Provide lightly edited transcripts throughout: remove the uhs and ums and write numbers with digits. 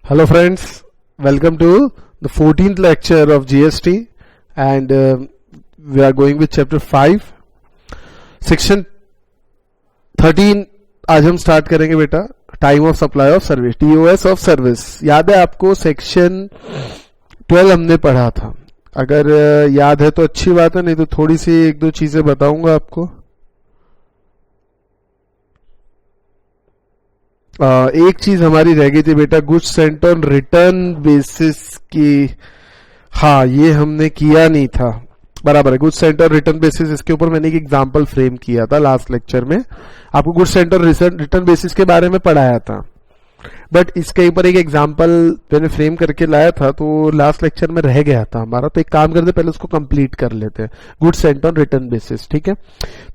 Hello friends, welcome to the 14th lecture of GST and we are going with chapter 5. Section 13 आज हम start करेंगे बेटा. Time of supply of service, TOS of service. याद है आपको section 12 हमने पढ़ा था. अगर याद है तो अच्छी बात है, नहीं तो थोड़ी सी एक दो चीजें बताऊंगा आपको. एक चीज हमारी रह गई थी बेटा, goods Saint on return basis की. हाँ, ये हमने किया नहीं था. बराबर है, goods Saint on return basis. इसके ऊपर मैंने एक एग्जांपल फ्रेम किया था लास्ट लेक्चर में. आपको goods Saint on return basis के बारे में पढ़ाया था, बट इसके ऊपर एक एग्जांपल मैंने फ्रेम करके लाया था तो लास्ट लेक्चर में रह गया था हमारा. तो एक काम करते, पहले उसको कंप्लीट कर लेते हैं. Goods Saint on return basis, ठीक है.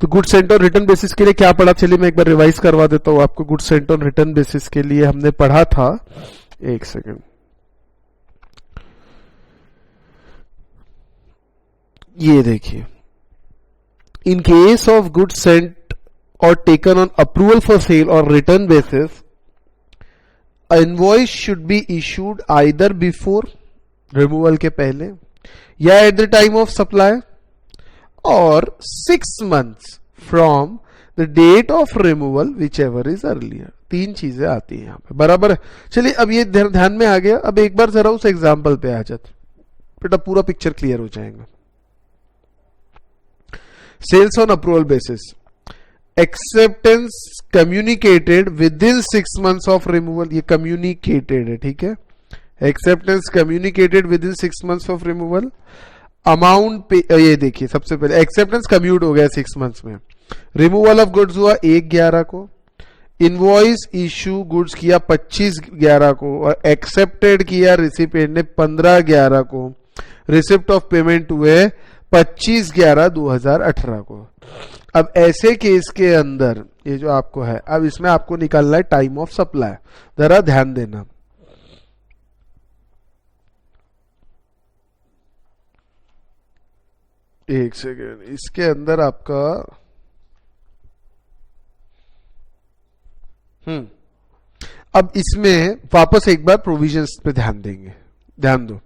तो goods Saint on return basis के लिए क्या पढ़ा, चलिए मैं एक बार रिवाइज करवा देता हूं आपको. Goods Saint on return basis के लिए हमने पढ़ा था, एक सेकेंड, ये देखिए. इन case of goods Saint or taken on approval for sale or return basis, invoice should be issued either before removal के पहले या at the time of supply or 6 months from the date of removal whichever is earlier. तीन चीजें आती हैं यहाँ पे, बराबर है. चलिए अब ये ध्यान में आ गया. अब एक बार जरा उस एग्जाम्पल पे आ जाते बेटा, पूरा पिक्चर क्लियर हो जाएगा. Sales on approval basis, acceptance communicated within 6 months of removal. ये कम्युनिकेटेड है, ठीक है. Acceptance communicated within 6 months of removal. Amount पे, ये देखिए सबसे पहले एक्सेप्टेंस कम्यूट हो गया 6 months में. रिमूवल ऑफ गुड्स हुआ 1/11 को. इनवॉइस इशू गुड्स किया 25/11 को और एक्सेप्टेड किया रिसिपिएंट ने 15/11 को. रिसिप्ट ऑफ पेमेंट हुए 25/11/2018 को. अब ऐसे केस के अंदर ये जो आपको है, अब इसमें आपको निकालना है टाइम ऑफ सप्लाई. जरा ध्यान देना. एक सेकेंड, इसके अंदर आपका अब इसमें वापस एक बार प्रोविजंस पे ध्यान देंगे. ध्यान दो,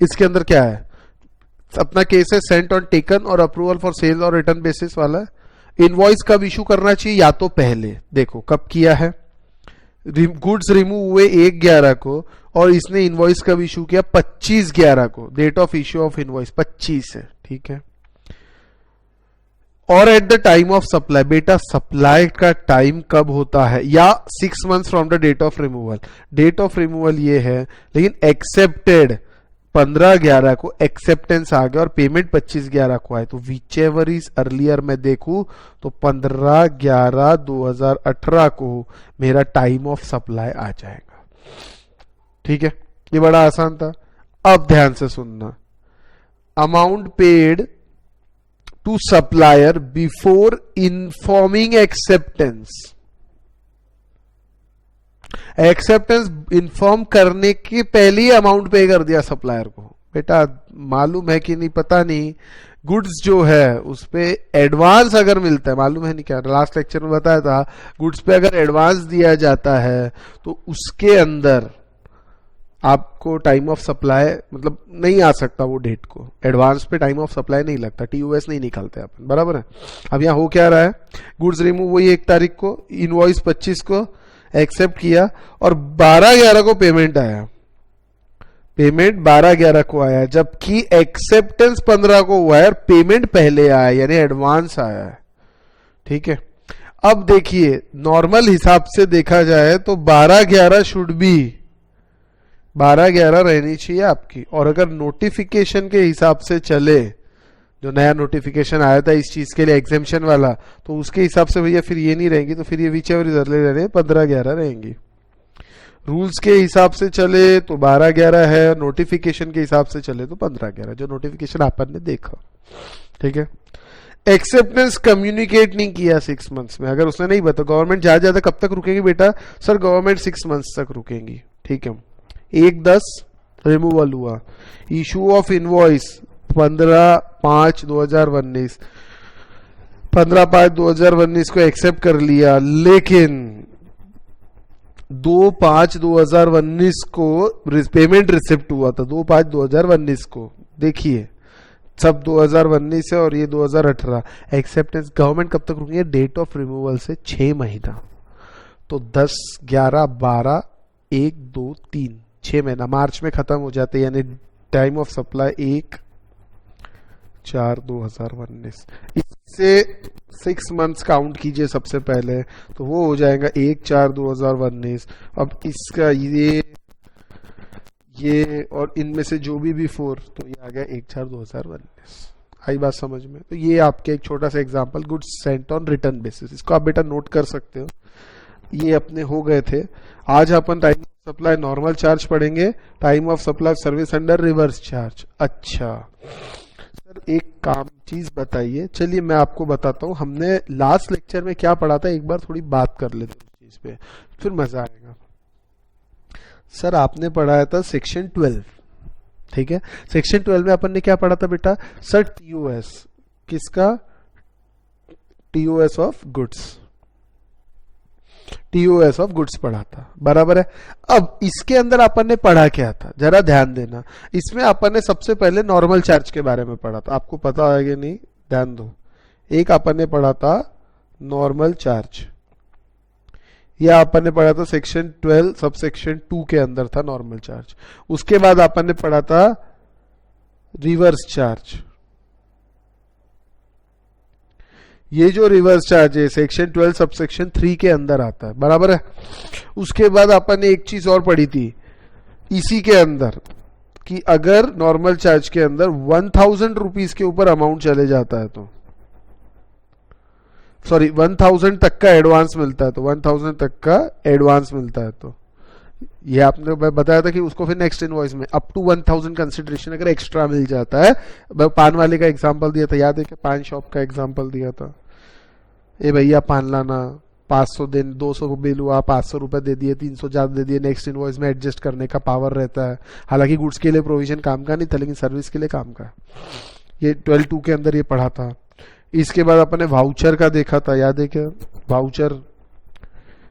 इसके अंदर क्या है. अपना केस है सेंट ऑन टेकन और अप्रूवल फॉर सेल और रिटर्न बेसिस वाला. इनवॉइस कब इशू करना चाहिए, या तो पहले देखो कब किया है. गुड्स रिमूव हुए 1/11 को और इसने इनवॉइस कब इशू किया 25/11 को. Date of issue of invoice 25 है, ठीक है. और at the time of supply, बेटा सप्लाई का टाइम कब होता है, या 6 months from the date of removal. Date of removal ये है, लेकिन एक्सेप्टेड 15/11 को एक्सेप्टेंस आ गया और पेमेंट 25/11 को आए. तो विच एवर इज अर्लियर मैं देखूं तो 15/11/2018 को मेरा टाइम ऑफ सप्लाई आ जाएगा, ठीक है. ये बड़ा आसान था. अब ध्यान से सुनना. Amount paid to supplier before informing acceptance. Acceptance inform करने के पहले ही अमाउंट पे कर दिया सप्लायर को. बेटा मालूम है कि नहीं पता नहीं, गुड्स जो है उस पे एडवांस अगर मिलता है, मालूम है नहीं क्या, लास्ट लेक्चर में बताया था, गुड्स पे अगर एडवांस दिया जाता है तो उसके अंदर आपको टाइम ऑफ सप्लाई मतलब नहीं आ सकता वो डेट को. एडवांस पे टाइम ऑफ सप्लाई नहीं लगता, TOS नहीं निकालते अपन, बराबर है. अब यहाँ हो क्या रहा है, गुड्स रिमूव हुई 1 तारीख को, इनवॉइस 25 को एक्सेप्ट किया और 12/11 को पेमेंट आया. पेमेंट 12/11 को आया, जबकि एक्सेप्टेंस 15 को हुआ है और पेमेंट पहले आया, यानी एडवांस आया है, ठीक है. अब देखिए नॉर्मल हिसाब से देखा जाए तो 12/11 शुड बी 12/11 रहनी चाहिए आपकी. और अगर नोटिफिकेशन के हिसाब से चले, जो नया नोटिफिकेशन आया था इस चीज के लिए एग्जेम्पशन वाला, तो उसके हिसाब से भैया फिर ये नहीं रहेंगी, तो फिर ये विच एवर इज अर्लियर रहे 15/11 रहेंगी. रूल्स के हिसाब से चले तो 12/11 है, नोटिफिकेशन के हिसाब से चले तो 15/11, जो नोटिफिकेशन आपन ने देखा, ठीक है. एक्सेप्टेंस कम्युनिकेट नहीं किया 6 months में. अगर उसने नहीं बता, गवर्नमेंट ज्यादा कब तक रुकेगी बेटा, सर गवर्नमेंट 6 months तक रुकेंगी, ठीक है. 1/10 रिमूवल हुआ, इशू ऑफ इनवॉइस 15/5/2019, 15/5/2019 को एक्सेप्ट कर लिया, लेकिन 2/5/2019 को पेमेंट रिसिप्ट हुआ था, 2/5/2019 को। देखिए सब 2019 है और ये 2018। एक्सेप्टेंस गवर्नमेंट कब तक रुकेंगे? डेट ऑफ रिमूवल से 6 महीना, तो 10, 11, 12, 1, 2, 3, 6 महीना मार्च में खत्म हो जाते, यानी टाइम ऑफ सप्लाई 1/4/2019। इससे 6 मंथ्स काउंट कीजिए सबसे पहले, तो वो हो जाएगा 1/4/2019। अब इसका ये और इनमें से जो भी 4, तो ये आ गया 1/4/2019। आई बात समझ में? तो ये आपके एक छोटा सा example, goods Saint on return basis, इसको आप बेटा नोट कर सकते हो। ये अपने हो गए थे। आज अपन time of supply normal charge पढ़ेंगे, time of supply service under reverse charge. अच्छा सर एक काम चीज बताइए, चलिए मैं आपको बताता हूँ हमने लास्ट लेक्चर में क्या पढ़ा था, एक बार थोड़ी बात कर लेते हैं इस चीज पे, फिर मजा आएगा। सर आपने पढ़ाया था सेक्शन 12, ठीक है। सेक्शन 12 में अपन ने क्या पढ़ा था बेटा? सर टीओएस, किसका? TOS of goods, TOS of goods पढ़ा था, बराबर है। अब इसके अंदर अपन ने पढ़ा क्या था, जरा ध्यान देना। इसमें अपन ने सबसे पहले नॉर्मल चार्ज के बारे में पढ़ा था, आपको पता है कि नहीं? ध्यान दो। एक अपन ने पढ़ा था नॉर्मल चार्ज, यह अपन ने पढ़ा था सेक्शन 12 सब सेक्शन 2 के अंदर था नॉर्मल चार्ज। उसके बाद अपन ने पढ़ा था रिवर्स चार्ज, ये जो रिवर्स चार्ज है सेक्शन 12 सब सेक्शन 3 के अंदर आता है, बराबर है। उसके बाद अपन ने एक चीज और पढ़ी थी इसी के अंदर, कि अगर नॉर्मल चार्ज के अंदर 1000 रुपीज के ऊपर अमाउंट चले जाता है तो, सॉरी 1000 तक का एडवांस मिलता है, तो 1000 तक का एडवांस मिलता है, तो ये आपने बताया था कि उसको फिर नेक्स्ट इनवॉइस में अप टू 1000 कंसिडरेशन अगर एक्स्ट्रा मिल जाता है। पान वाले का एग्जांपल दिया था, याद है कि पान शॉप का एग्जांपल दिया था, ए भैया पान लाना 500 दिन, 200 बिल हुआ, 500 रुपए दे दिए, 300 ज्यादा दे दिए, नेक्स्ट इनवॉइस में एडजस्ट करने का पावर रहता है। हालांकि गुड्स के लिए प्रोविजन काम का नहीं था, लेकिन सर्विस के लिए काम का। ये 12(2) के अंदर ये पढ़ा था। इसके बाद अपन ने वाउचर का देखा था, याद है क्या?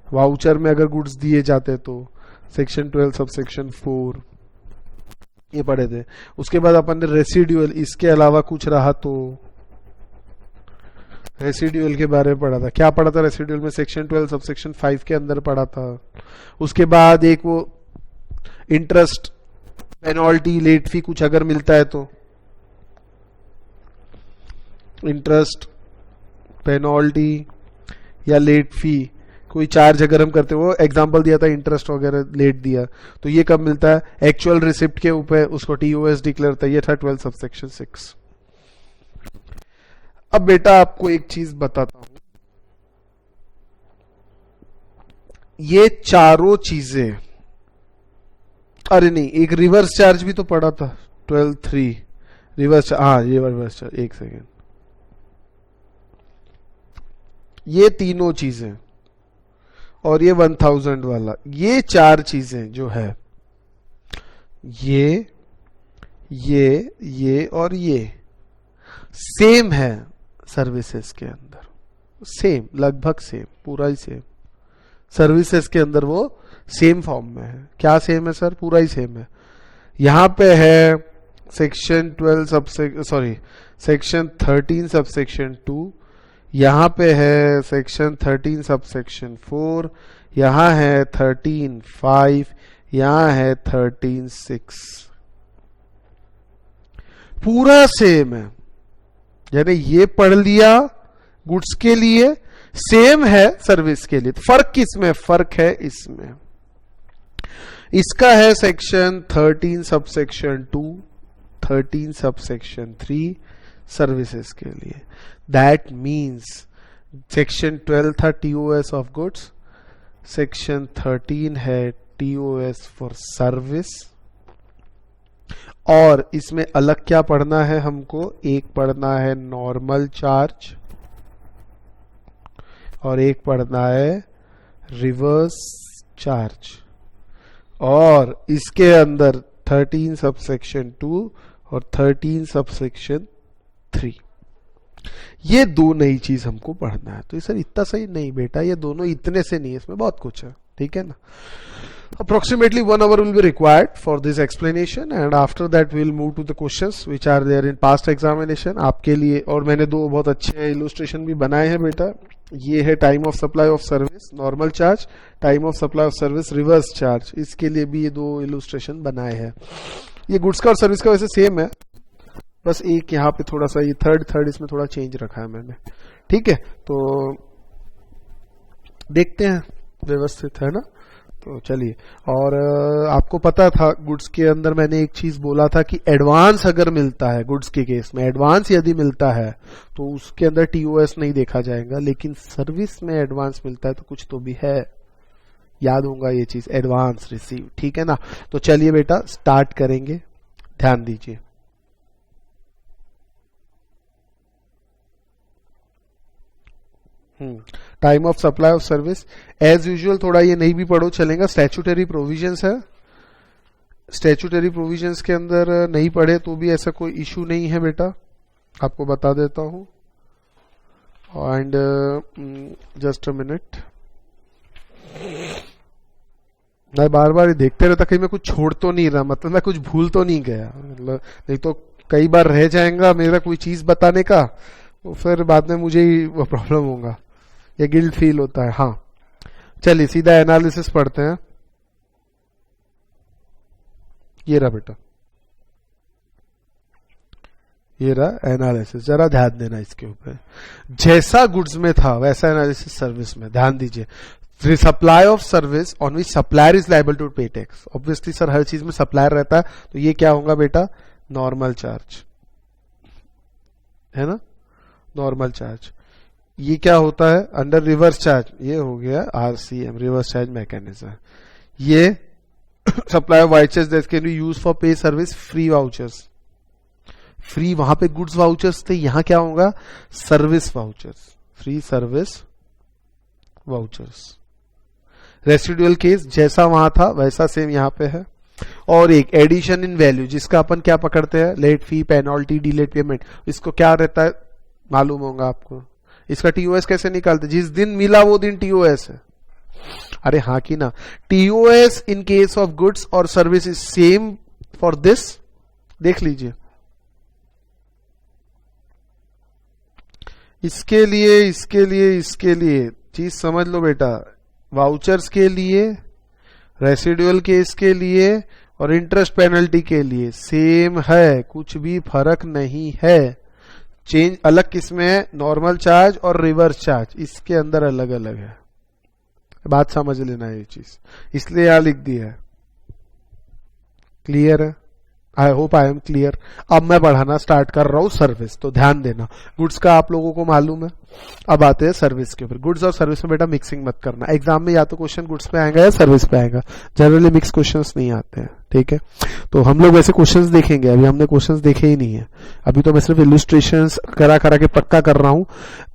वाउचर में अगर गुड्स दिए जाते तो सेक्शन 12 सब सेक्शन 4 ये पढ़े थे। उसके बाद अपन ने रेसिड्यूअल, इसके अलावा कुछ रहा तो रेसिड्यूअल के बारे में पढ़ा था। क्या पढ़ा था रेसिड्यूअल में? सेक्शन 12 सब सेक्शन 5 के अंदर पढ़ा था। उसके बाद एक वो इंटरेस्ट, पेनल्टी, लेट फी कुछ अगर मिलता है तो, इंटरेस्ट, पेनल्टी या लेट फी, कोई चार्ज अगर हम करते, वो एग्जांपल दिया था इंटरेस्ट वगैरह लेट दिया, तो ये कब मिलता है? एक्चुअल रिसिप्ट के ऊपर, उसको टीओएस डिक्लेयर होता है। ये था 12 सब सेक्शन 6। अब बेटा आपको एक चीज बताता हूं, ये चारों चीजें, अरे नहीं एक रिवर्स चार्ज भी तो पढ़ा था 12(3) रिवर्स, हाँ ये रिवर्स चार्ज, एक सेकेंड, ये तीनों चीजें और ये 1000 वाला, ये 4 चीजें जो है, ये और ये सेम है सर्विसेज के अंदर, सेम, लगभग सेम, पूरा ही सेम। सर्विसेज के अंदर वो सेम फॉर्म में है। क्या सेम है सर? पूरा ही सेम है। यहां पे है section 12 sub section 13 sub section 2, यहां पे है सेक्शन 13 सब सेक्शन 4, यहां है 13(5), यहां है 13(6), पूरा सेम है। यानी ये पढ़ लिया गुड्स के लिए, सेम है सर्विस के लिए। तो फर्क किसमें? फर्क है इसमें। इसका है section 13 sub section 2, 13 sub section 3 services के लिए। दैट मीन्स सेक्शन 12 था टीओएस ऑफ गुड्स, सेक्शन 13 है टीओएस फॉर सर्विस, और इसमें अलग क्या पढ़ना है हमको? एक पढ़ना है नॉर्मल चार्ज और एक पढ़ना है रिवर्स चार्ज, और इसके अंदर 13 सब सेक्शन 2 और 13 सब सेक्शन 3। ये दो नई चीज हमको पढ़ना है। तो सर इतना सही नहीं बेटा, ये दोनों इतने से नहीं है, इसमें बहुत कुछ है। ठीक है ना. Approximately 1 hour will be required for this explanation and after that we will move to the questions which are there in past examination आपके लिए. और मैंने दो बहुत अच्छे illustration भी बनाए हैं बेटा. ये है time of supply of service normal charge, time of supply of service reverse charge. इसके लिए भी ये दो illustration बनाए हैं. ये गुड्स का और सर्विस का वैसे सेम है, बस एक यहाँ पे थोड़ा सा ये थर्ड इसमें थोड़ा चेंज रखा है मैंने. ठीक है, तो देखते हैं, व्यवस्थित है ना. तो चलिए, और आपको पता था गुड्स के अंदर मैंने एक चीज बोला था कि एडवांस अगर मिलता है, गुड्स के केस में एडवांस यदि मिलता है तो उसके अंदर टीओएस नहीं देखा जाएगा, लेकिन सर्विस में एडवांस मिलता है तो कुछ तो भी है. याद होगा ये चीज, एडवांस रिसीव. ठीक है ना. तो चलिए बेटा स्टार्ट करेंगे, ध्यान दीजिए. Time of supply of service as usual थोड़ा ये नहीं भी पढ़ो चलेगा. स्टैट्यूटरी प्रोविजंस है, स्टैट्यूटरी प्रोविजंस के अंदर नहीं पढ़े तो भी ऐसा कोई इशू नहीं है बेटा, आपको बता देता हूं. एंड जस्ट अ मिनट, मैं बार बार देखते रहता कहीं मैं कुछ छोड़ तो नहीं रहा, मतलब मैं कुछ भूल तो नहीं गया, मतलब नहीं तो कई बार रह जाएगा मेरा कोई चीज बताने का, तो फिर बाद में मुझे ही वो प्रॉब्लम होगा, ये गिल्ट फील होता है. हाँ चलिए सीधा एनालिसिस पढ़ते हैं. ये रहा बेटा, ये रहा एनालिसिस. जरा ध्यान देना इसके ऊपर. जैसा गुड्स में था वैसा एनालिसिस सर्विस में. ध्यान दीजिए, supply of service on which supplier is liable to pay tax. Obviously sir हर चीज में सप्लायर रहता है, तो ये क्या होगा बेटा, नॉर्मल चार्ज है ना, नॉर्मल चार्ज. ये क्या होता है अंडर रिवर्स चार्ज, ये हो गया आरसीएम, रिवर्स चार्ज मैकेनिज्म. ये supply of vouchers that can be used for पे सर्विस, फ्री वाउचर्स. फ्री वहां पे गुड्स वाउचर्स थे, यहां क्या होगा service vouchers, free service vouchers. Residual case जैसा वहां था वैसा सेम यहां पे है. और एक एडिशन इन वैल्यू जिसका अपन क्या पकड़ते हैं, late fee, penalty, delayed payment. इसको क्या रहता है मालूम होगा आपको. इसका टीओएस कैसे निकालते, जिस दिन मिला वो दिन टीओएस है. अरे हाँ की ना. TOS in case of goods और service is same for this. देख लीजिए, इसके लिए चीज समझ लो बेटा. वाउचर्स के लिए, रेसिडुअल केस के लिए और इंटरेस्ट पेनल्टी के लिए सेम है, कुछ भी फर्क नहीं है. चेंज अलग किसमें है, नॉर्मल चार्ज और रिवर्स चार्ज, इसके अंदर अलग अलग है. बात समझ लेना ये चीज, इसलिए यहां लिख दी है. क्लियर है? I hope I am clear. अब मैं पढ़ाना स्टार्ट कर रहा हूं सर्विस, तो ध्यान देना. गुड्स का आप लोगों को मालूम है, अब आते हैं सर्विस के ऊपर. गुड्स और सर्विस में बेटा मिक्सिंग मत करना. एग्जाम में या तो क्वेश्चन गुड्स पे आएगा या सर्विस पे आएगा, जनरली मिक्स क्वेश्चंस नहीं आते हैं. ठीक है, तो हम लोग वैसे क्वेश्चंस देखेंगे, अभी हमने क्वेश्चंस देखे ही नहीं है. अभी तो मैं सिर्फ इलस्ट्रेशंस करा के पक्का कर रहा हूं.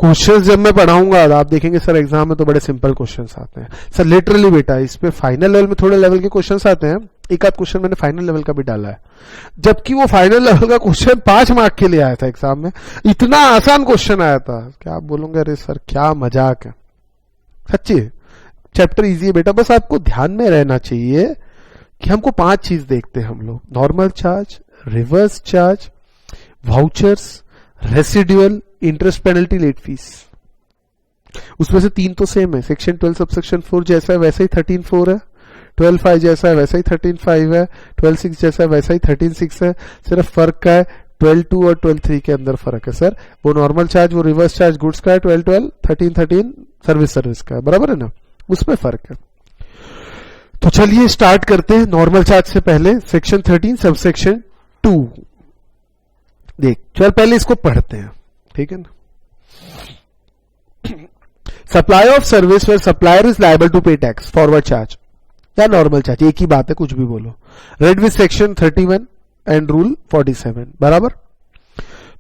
क्वेश्चंस जब मैं पढ़ाऊंगा आप देखेंगे सर एग्जाम में तो बड़े सिंपल क्वेश्चंस आते हैं सर. लिटरली बेटा इस पे फाइनल लेवल में थोड़े लेवल के क्वेश्चंस आते हैं. एक आध क्वेश्चन मैंने फाइनल लेवल का भी डाला है, जबकि वो फाइनल लेवल का क्वेश्चन 5 मार्क के लिए आया था एग्जाम में. इतना आसान क्वेश्चन आया था, क्या आप बोलोगे अरे सर क्या मजाक है. सच्ची चैप्टर इजी है बेटा, बस आपको ध्यान में रहना चाहिए कि हमको 5 चीज देखते हैं हम लोग. Normal charge, reverse charge, vouchers, residual, interest penalty, late fees. उसमें से 3 तो सेम है. सेक्शन 12 सबसेक्शन 4 जैसा है वैसा ही 13(4) है. 12(5) जैसा है वैसा ही 13(5) है. 12(6) जैसा है वैसा ही 13(6) है. सिर्फ फर्क का है 12(2) और 12(3) के अंदर फर्क है सर. वो नॉर्मल चार्ज, वो रिवर्स चार्ज गुड्स का है 12(12), 13(13) सर्विस का है. बराबर है ना, उसमें फर्क है. तो चलिए स्टार्ट करते हैं. नॉर्मल चार्ज से पहले सेक्शन 13 सबसेक्शन 2 देख. चल पहले इसको पढ़ते हैं, ठीक है ना. Supply of service where supplier is liable to pay tax, forward charge या नॉर्मल चार्ज, एक ही बात है, कुछ भी बोलो. Read with section 31 and rule 47. बराबर.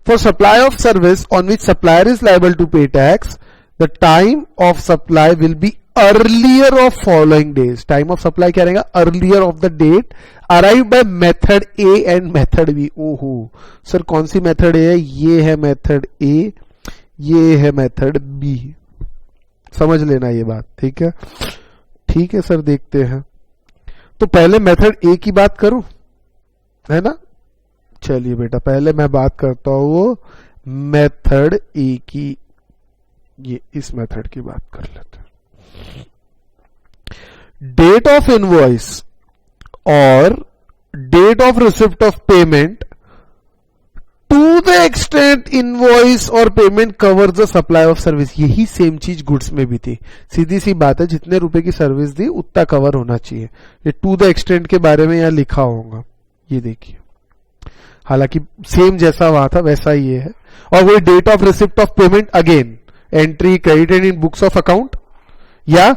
For supply of service on which supplier is liable to pay tax, the time of supply will be earlier of following days. Time of supply क्या रहेगा, earlier of the date arrive by method A and method B. ओहो sir कौन सी method ए है, ये है method ए, ये है मेथड बी. समझ लेना ये बात, ठीक है. ठीक है सर, देखते हैं। तो पहले मेथड ए की बात करूं, है ना? चलिए बेटा, पहले मैं बात करता हूं मेथड ए की। ये इस मेथड की बात कर लेते हैं। डेट ऑफ इनवॉइस और date of receipt of payment to the extent invoice और payment cover the supply of service. यही सेम चीज गुड्स में भी थी। सीधी सी बात है, जितने रुपए की सर्विस दी उतना कवर होना चाहिए। ये टू द एक्सटेंट के बारे में यहां लिखा होगा, ये देखिए। हालांकि सेम जैसा वहां था वैसा ही ये है। और वही date of receipt of payment, again entry credited in books of account या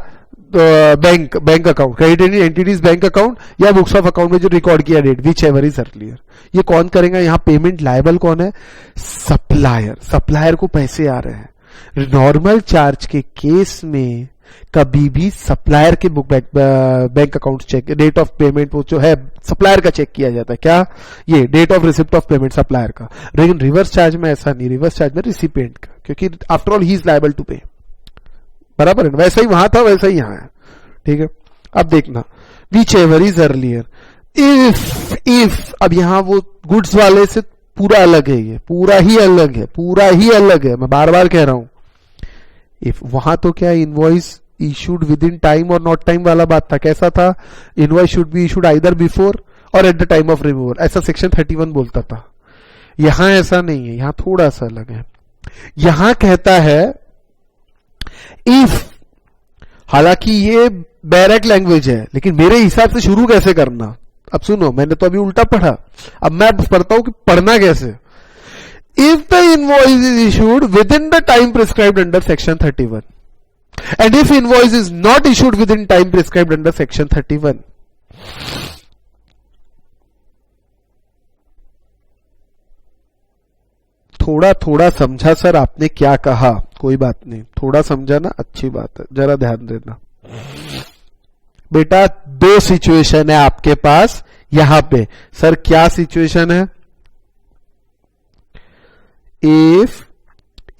bank account, credited in entities bank account या बुक्स ऑफ अकाउंट में जो रिकॉर्ड किया date, whichever is earlier. ये कौन करेगा? यहां पेमेंट लायबल कौन है? सप्लायर। सप्लायर को पैसे आ रहे हैं। नॉर्मल चार्ज के केस में कभी भी सप्लायर के book bank account check, date of payment वो जो है सप्लायर का चेक किया जाता है। क्या? ये date of receipt of payment supplier का। लेकिन रिवर्स चार्ज में ऐसा नहीं, रिवर्स चार्ज में रिसिपिएंट का, क्योंकि after all he is liable to pay. बराबर है, वैसा ही वहां था वैसा ही यहां है। ठीक है, अब देखना which ever is earlier. If अब यहां वो गुड्स वाले से पूरा अलग है, ये पूरा ही अलग है, पूरा ही अलग है, मैं बार बार कह रहा हूं। इफ वहां तो क्या invoice issued within time और नॉट टाइम वाला बात था। कैसा था? Invoice should be issued either before और at the time of removal, ऐसा सेक्शन 31 बोलता था। यहां ऐसा नहीं है, यहां थोड़ा सा अलग है। यहां कहता है इफ, हालांकि ये बैरक लैंग्वेज है, लेकिन मेरे हिसाब से शुरू कैसे करना, अब सुनो, मैंने तो अभी उल्टा पढ़ा, अब मैं पढ़ता हूं कि पढ़ना कैसे। If the invoice is issued within the time prescribed under section 31 and if invoice is not issued within time prescribed under section 31, थोड़ा थोड़ा समझा सर आपने क्या कहा? कोई बात नहीं, थोड़ा समझा ना, अच्छी बात है, जरा ध्यान देना बेटा। दो सिचुएशन है आपके पास यहां पे। सर क्या सिचुएशन है? If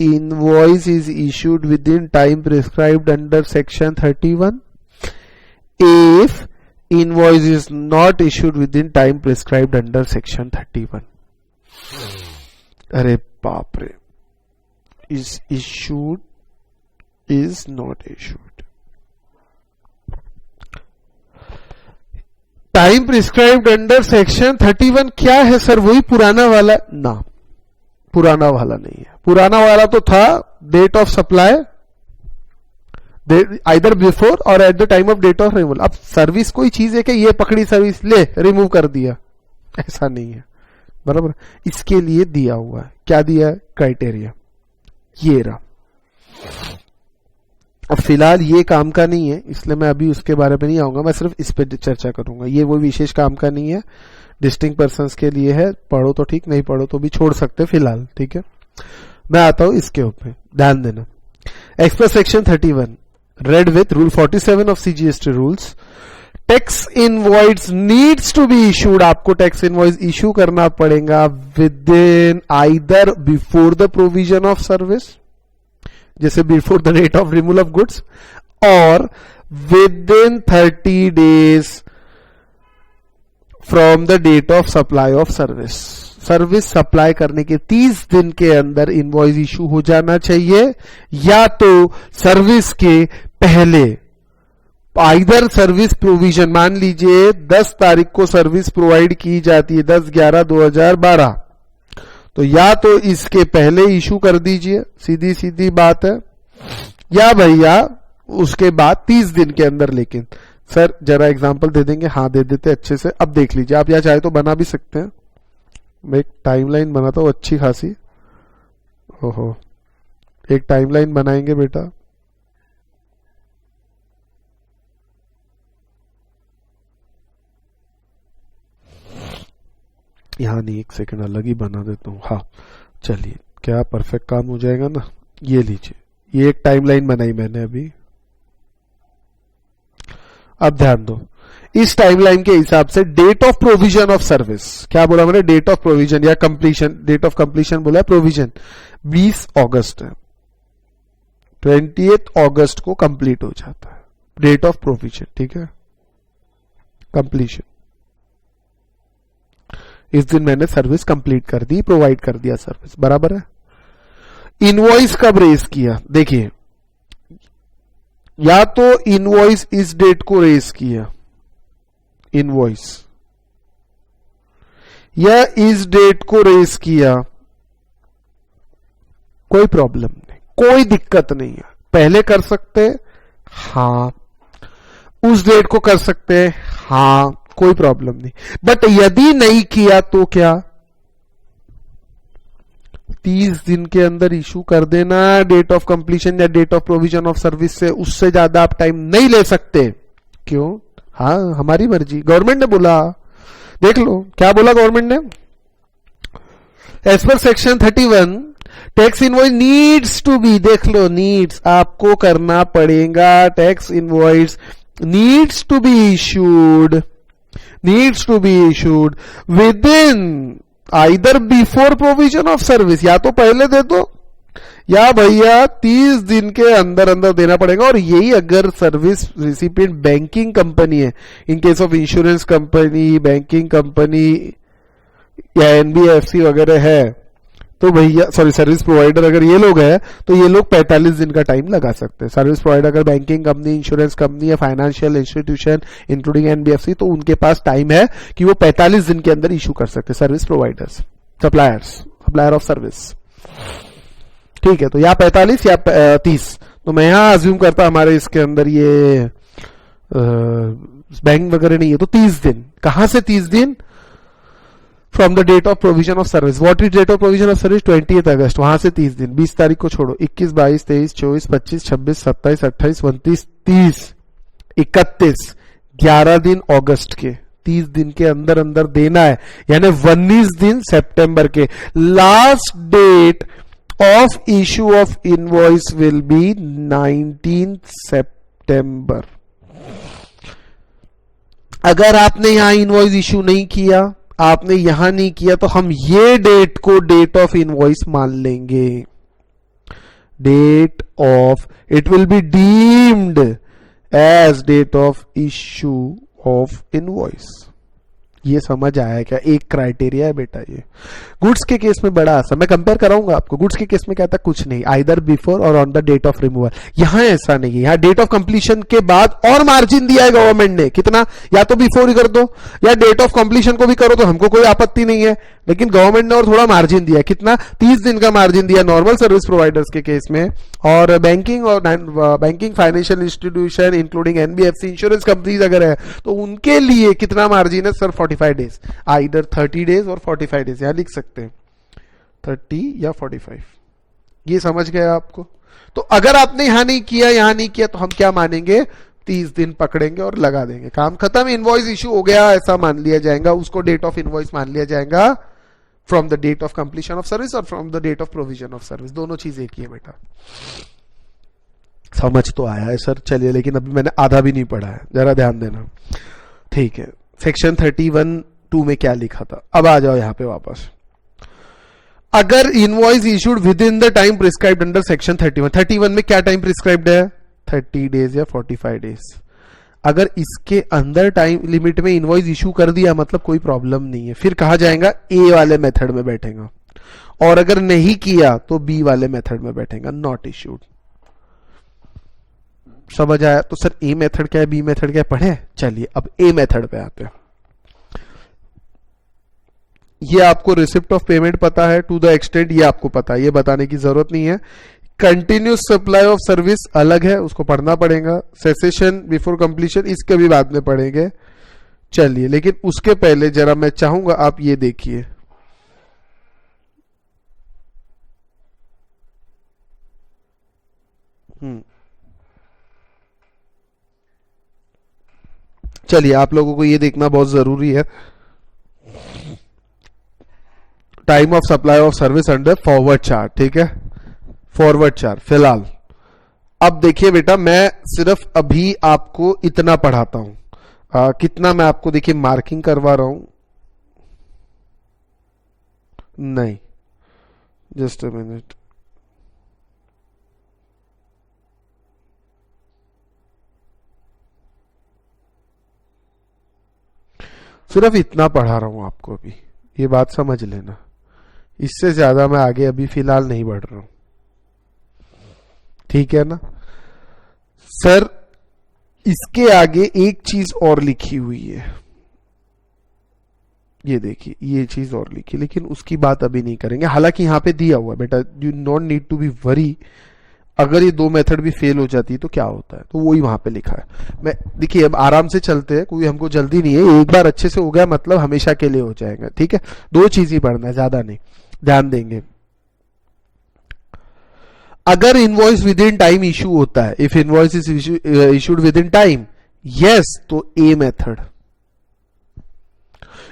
invoice is issued with in time prescribed under section 31, if invoice is not issued with in time prescribed under section 31। अरे बाप रे, is issued, is not issued. Time prescribed under section 31 क्या है sir? वही पुराना वाला ना, पुराना वाला नहीं है। पुराना वाला तो था date of supply either before और at the time of date of removal. अब सर्विस कोई चीज है कि ये पकड़ी सर्विस ले रिमूव कर दिया, ऐसा नहीं है। बराबर, इसके लिए दिया हुआ है, क्या दिया है? क्राइटेरिया ये रहा। अब फिलहाल ये काम का नहीं है, इसलिए मैं अभी उसके बारे में नहीं आऊंगा, मैं सिर्फ इस पे चर्चा करूंगा। ये वो विशेष काम का नहीं है, डिस्टिंक्ट पर्संस के लिए है। पढ़ो तो ठीक, नहीं पढ़ो तो भी छोड़ सकते फिलहाल। ठीक है, मैं आता हूं इसके ऊपर, ध्यान देना। Express section 31 read with rule 47 of CGST rules, tax invoice needs to be issued. आपको टैक्स इनवॉइस इशू करना पड़ेगा within either before the provision of service, जैसे before the date of removal of goods, और within 30 days from the date of supply of service. Service supply करने के 30 दिन के अंदर इनवॉइस इशू हो जाना चाहिए, या तो सर्विस के पहले। आइदर सर्विस प्रोविजन, मान लीजिए 10 तारीख को सर्विस प्रोवाइड की जाती है 10/11/2012, तो या तो इसके पहले इशू कर दीजिए, सीधी सीधी बात है, या भैया उसके बाद 30 दिन के अंदर। लेकिन सर जरा एग्जांपल दे देंगे? हाँ दे देते अच्छे से। अब देख लीजिए, आप या चाहे तो बना भी सकते हैं, मैं एक टाइमलाइन बनाता हूं अच्छी खासी। ओहो, एक टाइमलाइन बनाएंगे बेटा। यहां नहीं, एक सेकंड अलग ही बना देता हूं। हाँ चलिए, क्या परफेक्ट काम हो जाएगा ना। ये लीजिए, ये एक टाइमलाइन बनाई मैंने अभी। अब ध्यान दो, इस टाइमलाइन के हिसाब से date of provision of service, क्या बोला मैंने? डेट ऑफ प्रोविजन या कंप्लीशन, डेट ऑफ कंप्लीशन बोला है, प्रोविजन 20 अगस्त है। 28 अगस्त को कंप्लीट हो जाता है। डेट ऑफ प्रोविजन, ठीक है, कंप्लीशन, इस दिन मैंने सर्विस कंप्लीट कर दी, प्रोवाइड कर दिया सर्विस, बराबर है। इनवॉइस कब रेज किया, देखिए या तो इनवॉइस इस डेट को रेज किया, इनवॉइस, या इस डेट को रेज किया, कोई प्रॉब्लम नहीं, कोई दिक्कत नहीं है, पहले कर सकते, हां, उस डेट को कर सकते, हां, कोई प्रॉब्लम नहीं। बट यदि नहीं किया तो क्या, 30 दिन के अंदर इशू कर देना, डेट ऑफ कंप्लीशन या date of provision of service से, उससे ज्यादा आप टाइम नहीं ले सकते। क्यों, हाँ हमारी मर्जी, गवर्नमेंट ने बोला, देख लो क्या बोला गवर्नमेंट ने, एज पर section 31 tax invoice needs to be, देख लो नीड्स, आपको करना पड़ेगा, tax invoice needs to be issued, needs to be issued within either before provision of service, या तो पहले दे दो या भैया 30 दिन के अंदर अंदर देना पड़ेगा। और यही अगर सर्विस रिसिपिएंट बैंकिंग कंपनी है, इन case of insurance company, banking company या एनबीएफसी वगैरह है, तो भैया सॉरी सर्विस प्रोवाइडर अगर ये लोग है तो ये लोग 45 दिन का टाइम लगा सकते हैं। सर्विस प्रोवाइडर अगर बैंकिंग कंपनी, इंश्योरेंस कंपनी या फाइनेंशियल इंस्टीट्यूशन इंक्लूडिंग एनबीएफसी, तो उनके पास टाइम है कि वो 45 दिन के अंदर इशू कर सकते हैं। Service providers, supplier of service, ठीक है, तो या 45 या 30, तो मैं यहां अज्यूम करता हमारे इसके अंदर ये बैंक वगैरह नहीं है, तो 30 दिन, कहां से 30 दिन, from the date of provision of service. What is date of provision of service, 20 अगस्त, वहां से 30 दिन, 20 तारीख को छोड़ो, 21, 22, 23, 24, 25, 26, 27, 28, 29, 30, 31, 11 दिन अगस्त के, 30 दिन के अंदर अंदर देना है, यानी 19 दिन सितंबर के। Last date of issue of invoice will be 19 सितंबर। अगर आपने यहां इनवॉइस इशू नहीं किया, आपने यहां नहीं किया, तो हम ये डेट को डेट ऑफ इनवॉइस मान लेंगे, date of, it will be deemed as date of issue of invoice. ये समझ आया क्या, एक क्राइटेरिया है बेटा ये। गुड्स के केस में बड़ा आसान, मैं कंपेयर कराऊंगा आपको। गुड्स के केस में क्या था, कुछ नहीं, आइदर बिफोर और on the date of removal. यहां ऐसा नहीं है, यहां डेट ऑफ कंप्लीशन के बाद और मार्जिन दिया है गवर्नमेंट ने, कितना, या तो बिफोर ही कर दो या डेट ऑफ कंप्लीशन को भी करो, तो हमको कोई आपत्ति नहीं है, लेकिन गवर्नमेंट ने और थोड़ा मार्जिन दिया, कितना, 30 दिन का मार्जिन दिया नॉर्मल सर्विस प्रोवाइडर्स के केस में। और banking financial institution including NBFC, insurance companies अगर है तो उनके लिए कितना मार्जिन है सर, 45 डेज, आइदर 30 डेज और 45 डेज, यहां लिख सकते हैं 30 या 45। ये समझ गए आपको। तो अगर आपने यहां नहीं किया, यहां नहीं किया, तो हम क्या मानेंगे, 30 दिन पकड़ेंगे और लगा देंगे, काम खत्म, इनवॉइस इशू हो गया ऐसा मान लिया जाएगा, उसको डेट ऑफ इनवॉइस मान लिया जाएगा, from the date of completion of service और from the date of provision of service, दोनों चीज एक ही है बेटा। समझ तो आया है सर, चलिए, लेकिन अभी मैंने आधा भी नहीं पढ़ा है, जरा ध्यान देना, ठीक है। सेक्शन 31(2) में क्या लिखा था, अब आ जाओ यहां पे वापस। अगर invoice issued within the time prescribed under section 31 में क्या टाइम प्रिस्क्राइब्ड है, 30 डेज या 45 डेज। अगर इसके अंदर टाइम लिमिट में इनवॉइस इशू कर दिया, मतलब कोई प्रॉब्लम नहीं है, फिर कहा जाएगा ए वाले मेथड में बैठेगा, और अगर नहीं किया तो बी वाले मेथड में बैठेगा, नॉट इशूड। समझ आया। तो सर ए मेथड क्या है, बी मेथड क्या है, पढ़े, चलिए अब ए मेथड पे आते हैं। ये आपको रिसिप्ट ऑफ पेमेंट पता है टू द एक्सटेंट, ये आपको पता है, ये बताने की जरूरत नहीं है। कंटिन्यूस सप्लाई ऑफ सर्विस अलग है, उसको पढ़ना पड़ेगा। सेसेशन बिफोर कंप्लीशन, इसके भी बाद में पढ़ेंगे, चलिए, लेकिन उसके पहले जरा मैं चाहूंगा आप ये देखिए, चलिए आप लोगों को ये देखना बहुत जरूरी है, time of supply of service under forward chart, ठीक है, फॉरवर्ड चार्ट फिलहाल। अब देखिए बेटा, मैं सिर्फ अभी आपको इतना पढ़ाता हूं, कितना मैं आपको देखिए मार्किंग करवा रहा हूं, नहीं, जस्ट अ मिनट, सिर्फ इतना पढ़ा रहा हूं आपको अभी, ये बात समझ लेना, इससे ज्यादा मैं आगे अभी फिलहाल नहीं बढ़ रहा हूं, ठीक है ना सर। इसके आगे एक चीज और लिखी हुई है, ये देखिए ये चीज और लिखी, लेकिन उसकी बात अभी नहीं करेंगे। हालांकि यहां पे दिया हुआ है बेटा, you not need to be worry, अगर ये दो मेथड भी फेल हो जाती है तो क्या होता है, तो वही वहां पे लिखा है। मैं देखिए अब आराम से चलते हैं, कोई हमको जल्दी नहीं है, एक बार अच्छे से हो गया मतलब हमेशा के लिए हो जाएगा, ठीक है। दो चीज ही पढ़ना है, ज्यादा नहीं, ध्यान देंगे। अगर invoice within time issue होता है, if invoice is issued within time, yes तो A method.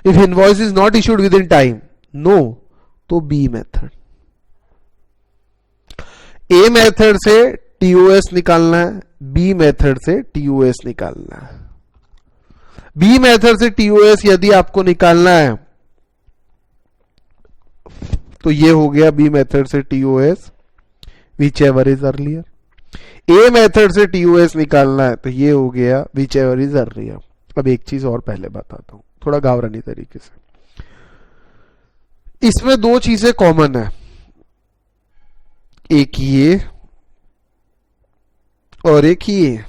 If invoice is not issued within time, no तो बी मेथड। ए मेथड से टीओएस निकालना है, बी मेथड से TOS निकालना है। बी मेथड से टीओएस यदि आपको निकालना है तो ये हो गया बी मेथड से TOS which ever is earlier. A method से टीओएस निकालना है तो ये हो गया विच एवर इज अर्लियर। अब एक चीज और पहले बताता हूं थोड़ा गावरानी तरीके से, इसमें दो चीजें कॉमन है, एक ये और एक ये।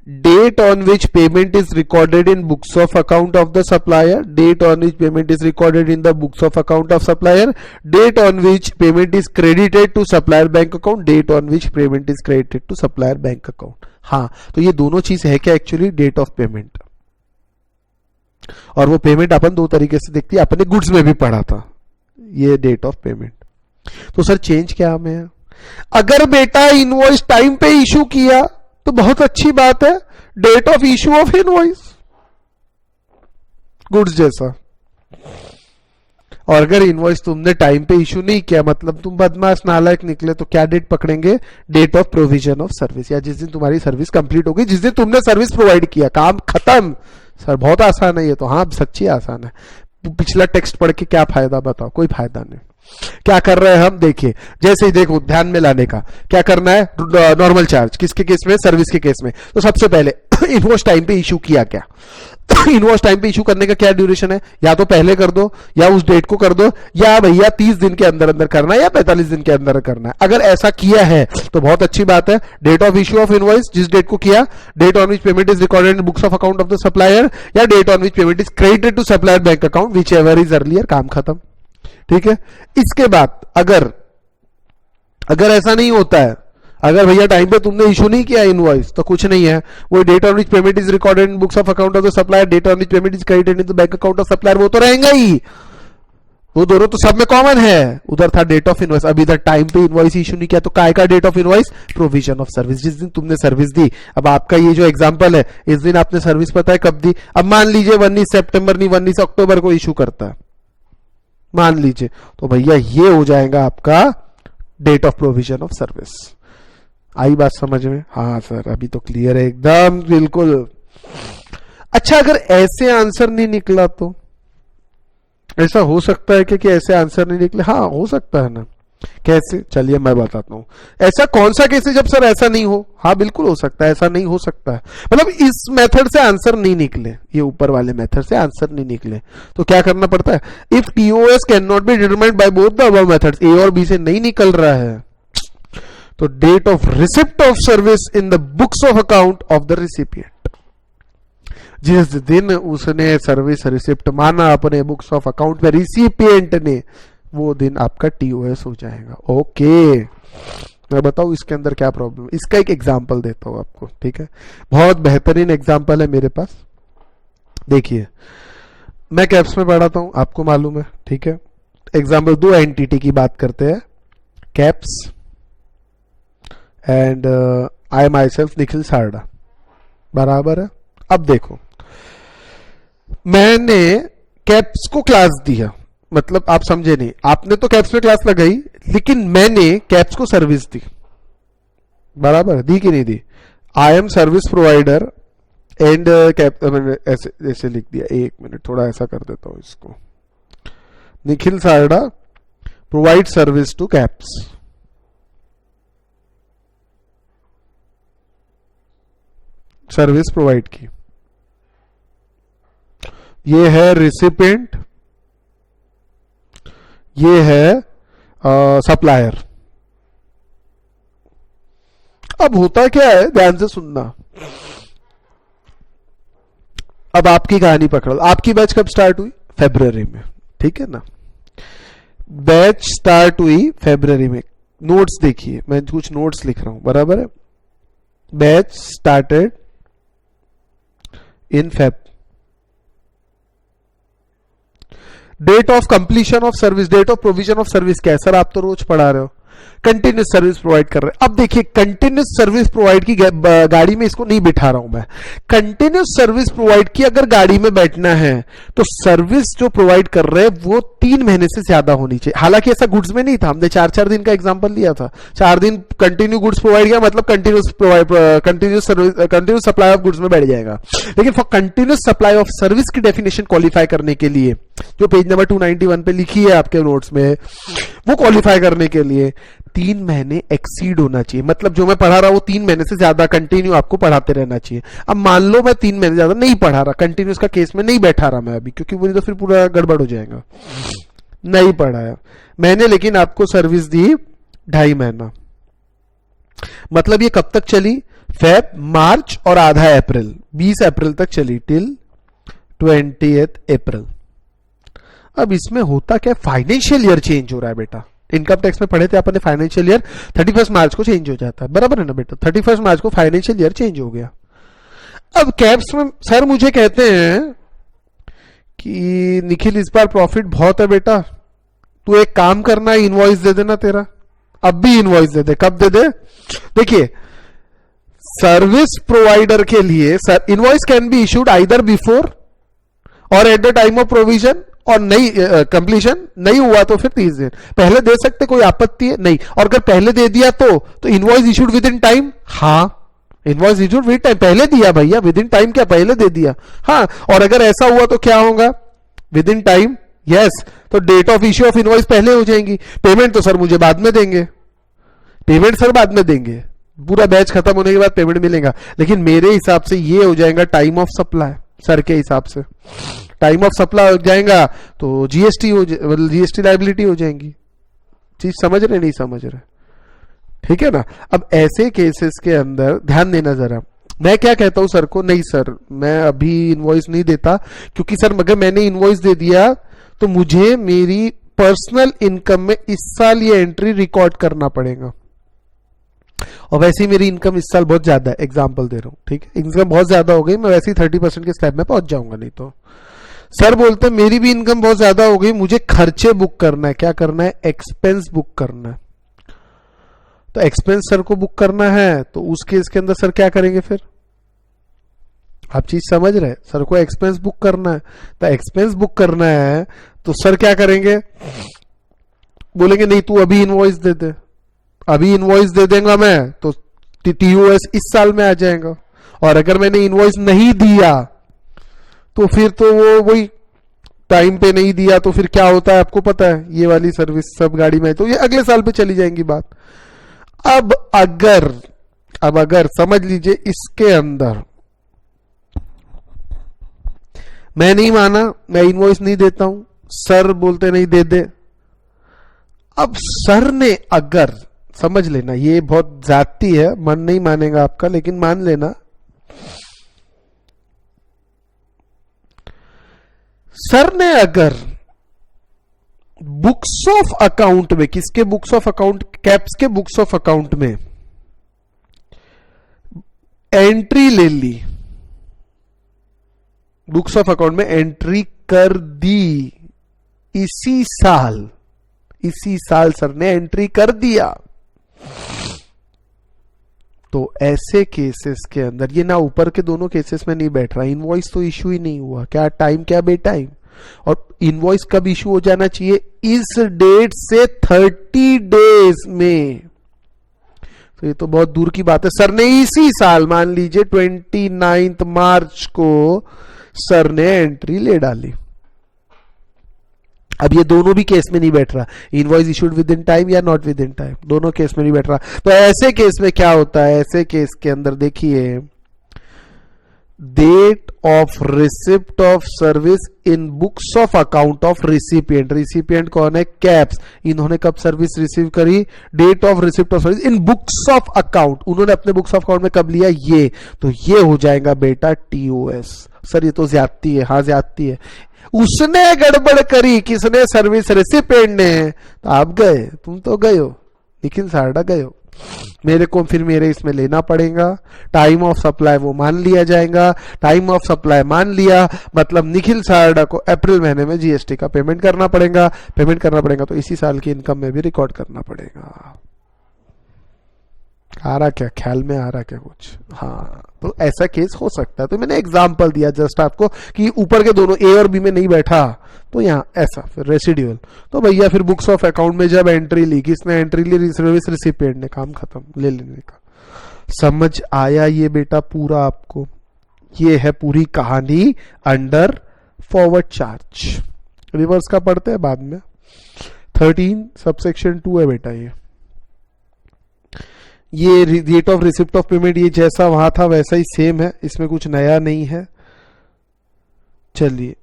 Date on which payment is recorded in books of account of the supplier, date on which payment is recorded in the books of account of supplier, date on which payment is credited to supplier bank account, date on which payment is credited to supplier bank account. हाँ तो ये दोनों चीज है क्या actually, date of payment. और वो payment अपन दो तरीके से देखती है, अपने गुड्स में भी पढ़ा था ये डेट ऑफ पेमेंट। तो सर चेंज क्या हमें है, अगर बेटा इनवॉइस टाइम पे इशू किया तो बहुत अच्छी बात है, date of issue of invoice goods जैसा। और अगर इनवॉइस तुमने टाइम पे इशू नहीं किया मतलब तुम बदमाश नालायक निकले तो क्या डेट पकड़ेंगे, date of provision of service, या जिस दिन तुम्हारी सर्विस कंप्लीट होगी, जिस दिन तुमने सर्विस प्रोवाइड किया, काम खत्म। सर बहुत आसान है ये तो, हाँ सच्ची आसान है, पिछला टेक्स्ट पढ़ के क्या फायदा बताओ, कोई फायदा नहीं। क्या कर रहे हैं हम, देखिए जैसे ही देखो ध्यान में लाने का क्या करना है, नॉर्मल चार्ज किसके केस में, सर्विस के केस में। तो सबसे पहले इनवॉइस टाइम पे इशू किया क्या, इनवॉइस टाइम पे इशू करने का क्या ड्यूरेशन है, या तो पहले कर दो या उस डेट को कर दो, या भैया 30 दिन के अंदर अंदर करना है या 45 दिन के अंदर करना है। अगर ऐसा किया है तो बहुत अच्छी बात है, date of issue of invoice जिस डेट को किया, date on which payment is recorded in books of account of the supplier, या date on which payment is credited to supplier bank account whichever is earlier, काम खत्म। ठीक है, इसके बाद अगर ऐसा नहीं होता है, अगर भैया टाइम पे तुमने इशू नहीं किया इनवॉइस तो कुछ नहीं है, वो date on which payment is recorded in books of account of the supplier, date on which payment is credited in the bank account of supplier, वो तो रहेगा ही, वो दोनों तो सब में कॉमन है। उधर था डेट ऑफ इनवॉइस, अब इधर टाइम पे इनवॉइस इशू नहीं किया तो काय का date of invoice, provision of service, जिस दिन तुमने सर्विस दी। अब आपका ये जो एग्जांपल है, इस दिन आपने सर्विस पता है कब दी, अब मान लीजिए 19 सितंबर नहीं 19 अक्टूबर को इशू करता है, मान लीजिए, तो भैया ये हो जाएगा आपका date of provision of service. आई बात समझ में, हाँ सर अभी तो क्लियर है एकदम बिल्कुल। अच्छा अगर ऐसे आंसर नहीं निकला तो, ऐसा हो सकता है कि ऐसे आंसर नहीं निकले, हाँ हो सकता है ना, कैसे, चलिए मैं बताता हूं। ऐसा कौन सा केस है जब सर ऐसा नहीं हो, हाँ बिल्कुल हो सकता है, ऐसा नहीं हो सकता है, मतलब इस मेथड से आंसर नहीं निकले, ये ऊपर वाले मेथड से आंसर नहीं निकले, तो क्या करना पड़ता है, if TOS can not be determined by both the above methods, A और बी से नहीं निकल रहा है, तो date of receipt of service in the books of account of the recipient, जिस दिन उसने सर्विस रिसिप्ट माना अपने बुक्स ऑफ अकाउंट में रिसिपिएंट ने, वो दिन आपका टीओएस हो जाएगा। ओके मैं बताऊं इसके अंदर क्या प्रॉब्लम, इसका एक एग्जांपल देता हूं आपको, ठीक है, बहुत बेहतरीन एग्जांपल है मेरे पास। देखिए मैं कैप्स में पढ़ाता हूं, आपको मालूम है, ठीक है। एग्जांपल दो एंटिटी की बात करते हैं, caps and I my self Nikhil Sarda, बराबर है। अब देखो मैंने कैप्स को क्लास दिया, मतलब आप समझे नहीं, आपने तो कैप्स में क्लास लगाई लेकिन मैंने कैप्स को सर्विस दी, बराबर दी कि नहीं दी, I am service provider and cap, ऐसे ऐसे लिख दिया, एक मिनट थोड़ा ऐसा कर देता हूं इसको, Nikhil Sarda provide service to Caps, service provide की, ये है रिसिपेंट, ये है सप्लायर। अब होता क्या है, ध्यान से सुनना। अब आपकी कहानी पकड़ो। आपकी बैच कब स्टार्ट हुई? फरवरी में, ठीक है ना। बैच स्टार्ट हुई फरवरी में। नोट्स देखिए, मैं कुछ नोट्स लिख रहा हूं, बराबर है। Batch started in Feb. Date of completion of service, date of provision of service क्या है? सर आप तो रोज पढ़ा रहे हो, कंटिन्यूस सर्विस प्रोवाइड कर रहे हैं। अब देखिए, कंटिन्यूस सर्विस प्रोवाइड की गाड़ी में इसको नहीं बिठा रहा हूं मैं। कंटिन्यूस सर्विस प्रोवाइड की अगर गाड़ी में बैठना है तो सर्विस जो प्रोवाइड कर रहे हैं वो 3 महीने से ज्यादा होनी चाहिए। हालांकि ऐसा गुड्स में नहीं था, हमने 4-4 दिन का एग्जांपल लिया था। 4 दिन कंटिन्यू गुड्स प्रोवाइड किया मतलब कंटिन्यूस सप्लाई ऑफ गुड्स में बैठ जाएगा। लेकिन for continuous supply of service की डेफिनेशन क्वालिफाई करने के लिए, जो पेज नंबर 291 पे लिखी है आपके नोट्स में, वो क्वालिफाई करने के लिए 3 महीने एक्सीड होना चाहिए। मतलब जो मैं पढ़ा रहा हूं वो 3 महीने से ज्यादा कंटिन्यू आपको पढ़ाते रहना चाहिए। अब मान लो मैं 3 महीने ज्यादा नहीं पढ़ा रहा, कंटिन्यूस का केस में नहीं बैठा रहा मैं अभी, क्योंकि वो तो फिर पूरा गड़बड़ हो जाएगा। नहीं पढ़ाया मैंने, लेकिन आपको सर्विस दी 2.5 महीना। मतलब ये कब तक चली? फेब, मार्च और आधा अप्रैल, 20 अप्रैल तक चली, टिल 20th अप्रैल। अब इसमें होता क्या? फाइनेंशियल ईयर चेंज हो रहा है बेटा। इनकम टैक्स में पढ़े थे अपन ने, फाइनेंशियल ईयर 31 मार्च को चेंज हो जाता है, बराबर है ना बेटा। 31 मार्च को फाइनेंशियल ईयर चेंज हो गया। अब कैप्स में सर मुझे कहते हैं कि निखिल इस बार प्रॉफिट बहुत है बेटा, तू एक काम करना, इनवॉइस दे देना तेरा। अब भी इनवॉइस दे दे। कब दे दे? देखिए, सर्विस प्रोवाइडर के लिए sir invoice can be issued either before और at the time of provision, और नहीं कंप्लीशन नहीं हुआ तो फिर 30 दिन पहले दे सकते, कोई आपत्ति है? नहीं। और अगर पहले दे दिया तो invoice issued within time. हाँ, इनवॉइस इशूड विद टाइम, पहले दिया भैया, विद इन टाइम क्या, पहले दे दिया। हाँ, और अगर ऐसा हुआ तो क्या होगा? विद इन टाइम, यस, तो date of issue of invoice पहले हो जाएंगी। पेमेंट तो सर मुझे बाद में देंगे, पेमेंट सर बाद में देंगे, पूरा बैच खत्म होने के बाद पेमेंट मिलेगा। लेकिन मेरे हिसाब से ये हो जाएगा टाइम ऑफ सप्लाई, सर के हिसाब से टाइम ऑफ सप्लाई हो जाएगा तो जीएसटी हो, जीएसटी लायबिलिटी हो जाएंगी। चीज समझ रहे नहीं समझ रहे? ठीक है ना। अब ऐसे केसेस के अंदर ध्यान देना जरा। मैं क्या कहता हूं सर को, नहीं सर मैं अभी इनवॉइस नहीं देता, क्योंकि सर अगर मैंने इनवॉइस दे दिया तो मुझे मेरी पर्सनल इनकम में इस साल ये एंट्री रिकॉर्ड करना पड़ेगा, और वैसे ही मेरी इनकम इस साल बहुत ज्यादा है, एग्जांपल दे रहा हूं, ठीक है, इनकम बहुत ज्यादा हो गई, मैं वैसे ही 30% के स्लैब में पहुंच जाऊंगा। नहीं तो सर बोलते हैं मेरी भी इनकम बहुत ज्यादा हो गई, मुझे खर्चे बुक करना है। क्या करना है? एक्सपेंस बुक करना है। तो एक्सपेंस सर को बुक करना है, तो उस केस के अंदर सर क्या करेंगे? फिर आप चीज समझ रहे? सर को एक्सपेंस बुक करना है, तो एक्सपेंस बुक करना है तो सर क्या करेंगे? बोलेंगे नहीं तू अभी इनवॉइस दे दे। अभी इनवॉइस दे देगा मैं तो टीओएस इस साल में आ जाएगा, और अगर मैंने इनवॉइस नहीं दिया तो फिर तो वो वही टाइम पे नहीं दिया तो फिर क्या होता है आपको पता है, ये वाली सर्विस सब गाड़ी में तो ये अगले साल पे चली जाएंगी बात। अब अगर समझ लीजिए इसके अंदर मैं नहीं माना, मैं इनवॉइस नहीं देता हूं, सर बोलते नहीं दे दे। अब सर ने अगर, समझ लेना ये बहुत जाती है, मन नहीं मानेगा आपका लेकिन मान लेना, सर ने अगर बुक्स ऑफ अकाउंट में, किसके बुक्स ऑफ अकाउंट? कैप्स के बुक्स ऑफ अकाउंट में एंट्री ले ली, बुक्स ऑफ अकाउंट में एंट्री कर दी इसी साल सर ने एंट्री कर दिया, तो ऐसे केसेस के अंदर ये ना ऊपर के दोनों केसेस में नहीं बैठ रहा, इनवॉइस तो इशू ही नहीं हुआ, क्या टाइम क्या बेटाइम, और इनवॉइस कब इशू हो जाना चाहिए? इस डेट से 30 डेज में। तो ये तो बहुत दूर की बात है। सर ने इसी साल, मान लीजिए 29 मार्च को सर ने एंट्री ले डाली। अब ये दोनों भी केस में नहीं बैठ रहा, invoice issued within time या नॉट विद इन टाइम, दोनों केस में नहीं बैठ रहा। तो ऐसे केस में क्या होता है? ऐसे केस के अंदर देखिए date of receipt of service in books of account of recipient. Recipient कौन है? कैप्स। इन्होंने कब सर्विस रिसीव करी? Date of receipt of service in books of account. उन्होंने अपने बुक्स ऑफ अकाउंट में कब लिया? ये। तो ये हो जाएगा बेटा टीओएस। सर ये तो ज्यादती है। हाँ ज्यादती है। उसने गड़बड़ करी, किसने? सर्विस रेसिपिएंट ने। तो आप गए, तुम तो गए हो, निखिल सारडा गए हो। मेरे को फिर मेरे इसमें लेना पड़ेगा। टाइम ऑफ सप्लाई वो मान लिया जाएगा। टाइम ऑफ सप्लाई मान लिया, मतलब निखिल सारडा को अप्रैल महीने में जीएसटी का पेमेंट करना पड़ेगा। पेमेंट करना पड़ेगा तो इसी साल की इनकम में भी रिकॉर्ड करना पड़ेगा। आ रहा क्या? ख्याल में आ रहा क्या कुछ? हाँ, तो ऐसा केस हो सकता है। तो मैंने एग्जांपल दिया जस्ट आपको कि ऊपर के दोनों ए और बी में नहीं बैठा, तो यहाँ ऐसा फिर रेसिडुअल। तो भैया फिर बुक्स ऑफ अकाउंट में जब एंट्री ली, किसने एंट्री ली? सर्विस रिसिपिएंट ने। काम खत्म, ले लेने का। समझ आया ये बेटा पूरा आपको? ये है पूरी कहानी अंडर फॉरवर्ड चार्ज। रिवर्स का पढ़ते हैं बाद में। 13 सबसेक्शन 2 है बेटा ये rate of receipt of payment ये जैसा वहां था वैसा ही सेम है, इसमें कुछ नया नहीं है। चलिए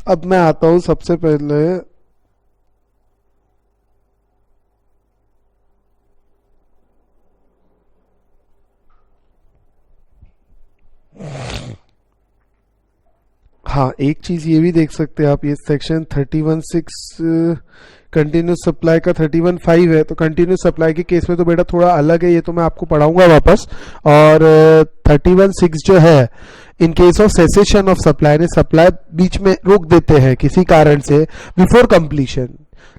अब मैं आता हूं सबसे पहले हाँ, एक चीज ये भी देख सकते हैं आप, ये सेक्शन 31(6) कंटिन्यूस सप्लाई का 31(5) है। तो कंटिन्यूस सप्लाई के केस में तो बेटा थोड़ा अलग है, ये तो मैं आपको पढ़ाऊंगा वापस। और 31(6) जो है, इन case of cessation of supply, ने सप्लाई बीच में रोक देते हैं किसी कारण से बिफोर कंप्लीशन,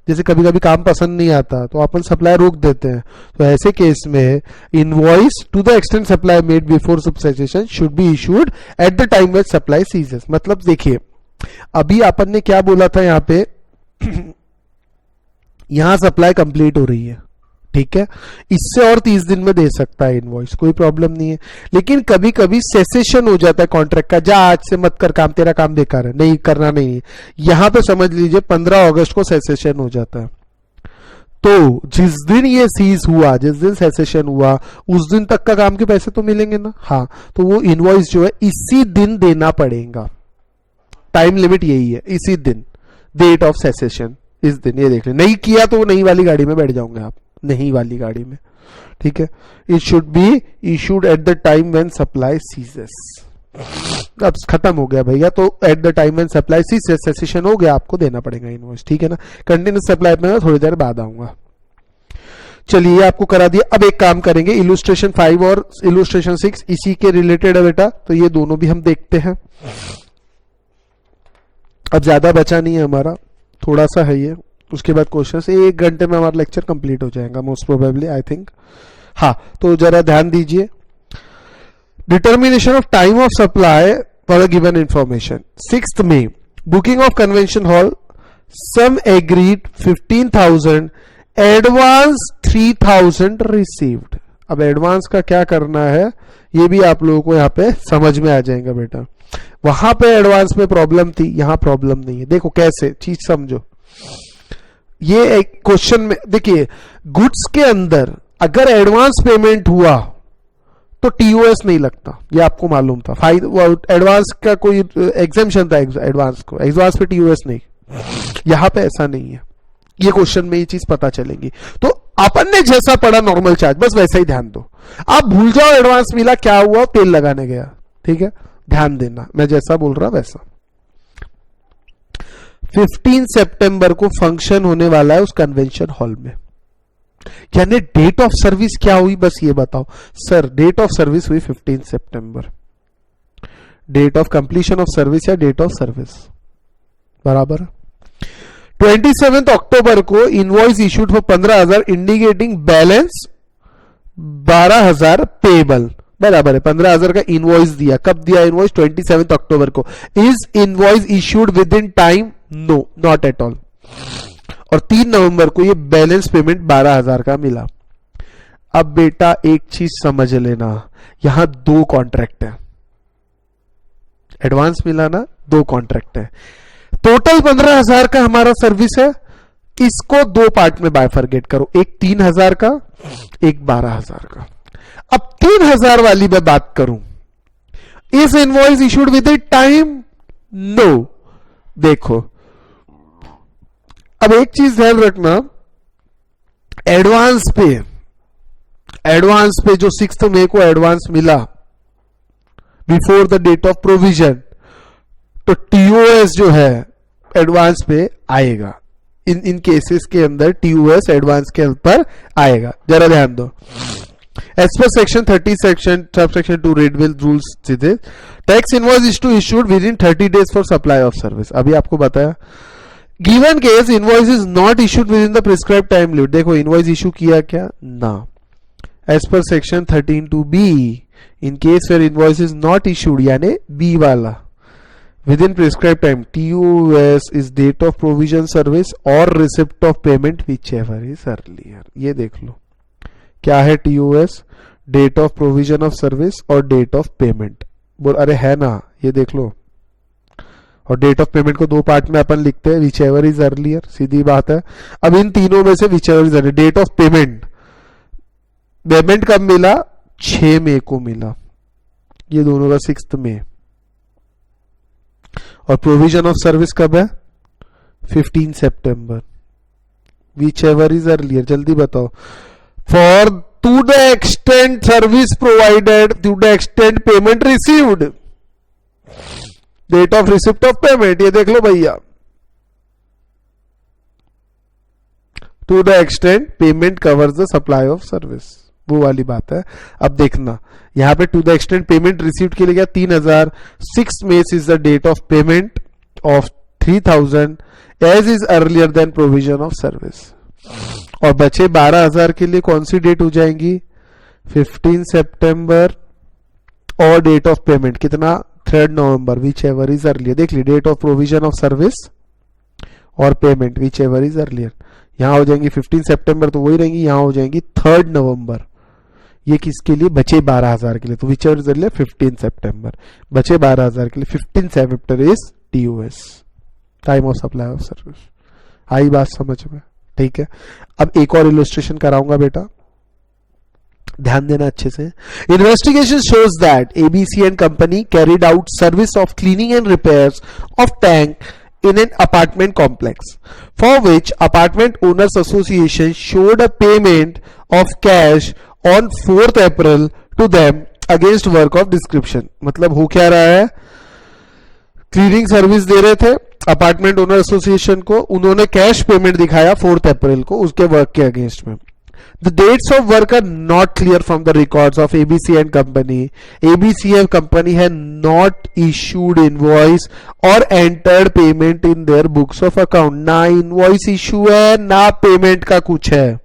जैसे कभी कभी काम पसंद नहीं आता तो अपन सप्लाई रोक देते हैं, तो ऐसे केस में invoice to the extent supply made before cessation should be issued at the time when supply ceases. मतलब देखिए अभी अपन ने क्या बोला था यहाँ पे यहां सप्लाई कंप्लीट हो रही है, ठीक है, इससे और 30 दिन में दे सकता है इनवॉइस, कोई प्रॉब्लम नहीं है। लेकिन कभी कभी सेसेशन हो जाता है कॉन्ट्रैक्ट का, जा आज से मत कर काम, तेरा काम बेकार है, नहीं करना नहीं है। यहां पे समझ लीजिए 15 अगस्त को सेसेशन हो जाता है, तो जिस दिन ये सीज हुआ, जिस दिन सेसेशन हुआ, उस दिन तक का काम के पैसे तो मिलेंगे ना। हाँ, तो वो इनवॉइस जो है इसी दिन देना पड़ेगा। टाइम लिमिट यही है, इसी दिन, डेट ऑफ सेसेशन इस दिन। ये देख लें, नहीं किया तो नई वाली गाड़ी में बैठ जाओगे आप, नहीं वाली गाड़ी में, ठीक है। It should be issued at the time when supply ceases. अब खत्म हो गया भैया, तो at the time when supply ceases, cessation हो गया, आपको देना पड़ेगा इनवॉइस, ठीक है ना। कंटिन्यूस सप्लाई में मैं थोड़ी देर बाद आऊंगा। चलिए आपको करा दिया। अब एक काम करेंगे, इलुस्ट्रेशन 5 और इलुस्ट्रेशन 6 इसी के रिलेटेड है बेटा, तो ये दोनों भी हम देखते हैं। अब ज्यादा बचा नहीं है हमारा, थोड़ा सा है ये, उसके बाद क्वेश्चन से 1 घंटे में हमारा लेक्चर कंप्लीट हो जाएगा मोस्ट प्रोबेबली, आई थिंक। हाँ, तो जरा ध्यान दीजिए। Determination of time of supply for given information. 6 मई booking of convention hall, sum agreed 15,000, advance 3,000 received. अब एडवांस का क्या करना है ये भी आप लोगों को यहाँ पे समझ में आ जाएगा बेटा। वहां पे एडवांस में प्रॉब्लम थी, यहां प्रॉब्लम नहीं है। देखो कैसे, चीज समझो। ये एक क्वेश्चन में देखिए, गुड्स के अंदर अगर एडवांस पेमेंट हुआ तो टीओएस नहीं लगता, ये आपको मालूम था। एडवांस का कोई एग्जेम्पशन था एडवांस को, एडवांस पे टीओएस नहीं। यहां पे ऐसा नहीं है, ये क्वेश्चन में ये चीज पता चलेगी। तो अपन ने जैसा पढ़ा नॉर्मल चार्ज, बस वैसा ही ध्यान दो। आप भूल जाओ एडवांस मिला क्या हुआ, तेल लगाने गया, ठीक है, ध्यान देना मैं जैसा बोल रहा वैसा। 15 सितंबर को फंक्शन होने वाला है उस कन्वेंशन हॉल में, यानी डेट ऑफ सर्विस क्या हुई बस ये बताओ। सर डेट ऑफ सर्विस हुई 15 सितंबर, date of completion of service या डेट ऑफ सर्विस बराबर। 27 अक्टूबर को invoice issued for 15,000 indicating balance 12,000 payable, बराबर है। 15,000 का इनवॉइस दिया, कब दिया इनवॉइस? 27 अक्टूबर को। Is invoice issued within time? No, not at all. और 3 नवंबर को ये बैलेंस पेमेंट 12,000 का मिला। अब बेटा एक चीज समझ लेना, यहां 2 कॉन्ट्रैक्ट है, एडवांस मिला ना, 2 कॉन्ट्रैक्ट है। टोटल 15,000 का हमारा सर्विस है, इसको 2 पार्ट में बाइफरगेट करो, एक 3,000 का, एक 12,000 का। अब 3,000 वाली मैं बात करूं, is invoice issued within time? No. देखो अब एक चीज ध्यान रखना, एडवांस पे जो 6 मई को एडवांस मिला before the date of provision, तो टीओएस जो है एडवांस पे आएगा। इन केसेस के अंदर टीओएस एडवांस के ऊपर आएगा। जरा ध्यान दो, एज पर सेक्शन 30 सबसेक्शन 2 रेडविल रूल्स सीधे tax invoice is to issued within 30 days for supply of service. अभी आपको बताया given case invoice is not issued within the prescribed time limit. देखो इनवॉइस इशू किया क्या ना, as पर section 13(2)(b) in case where invoice is not issued, यानी B वाला, within prescribed time, TOS is date of provision service और receipt of payment whichever is earlier. ये देख लो क्या है TOS, date of provision of service और date of payment. बोल अरे है ना, ये देख लो। और डेट ऑफ पेमेंट को 2 पार्ट में अपन लिखते हैं, विच एवर इज अर्लियर, सीधी बात है। अब इन तीनों में से whichever is earlier, date of payment कब मिला? 6 मई को मिला, ये दोनों का 6 मई। और प्रोविजन ऑफ सर्विस कब है? 15 सितंबर। विच एवर इज अर्लियर, जल्दी बताओ। For to the extent service provided, to the extent payment received, date of receipt of payment, ये देख लो भैया। To the extent payment covers the supply of service, वो वाली बात है। अब देखना यहां पे to the extent payment received के लिए क्या 3000, 6 मई is the date of payment of 3000 as is earlier then provision of service. और बचे 12000 के लिए कौन सी डेट हो जाएंगी? 15 सितंबर और डेट ऑफ पेमेंट कितना? 3 नवंबर, विच एवर इज अर्लियर। देख ली date of provision of service और payment whichever is earlier. यहां हो जाएंगी 15 सितंबर तो वही रहेंगी, यहां हो जाएंगी 3 नवंबर। ये किसके लिए? बचे 12000 के लिए, तो विच एवर इज अर्लियर 15 सितंबर। बचे 12000 के लिए 15 सितंबर is TOS, time of supply of service. आई बात समझ में? ठीक है। अब एक और इलस्ट्रेशन कराऊंगा बेटा, ध्यान देना अच्छे से। Investigation shows that ABC and company carried out service of cleaning and repairs of tank in an apartment complex, for which apartment owners association showed a payment of cash on 4th April to them against work of description। मतलब हो क्या रहा है? Cleaning service दे रहे थे apartment owner association को, उन्होंने cash payment दिखाया 4th अप्रैल को उसके वर्क के अगेंस्ट में। The dates of work are not clear from the records of ABC and company. ABC and company have not issued invoice or entered payment in their books of account। ना invoice issue है ना payment का कुछ है।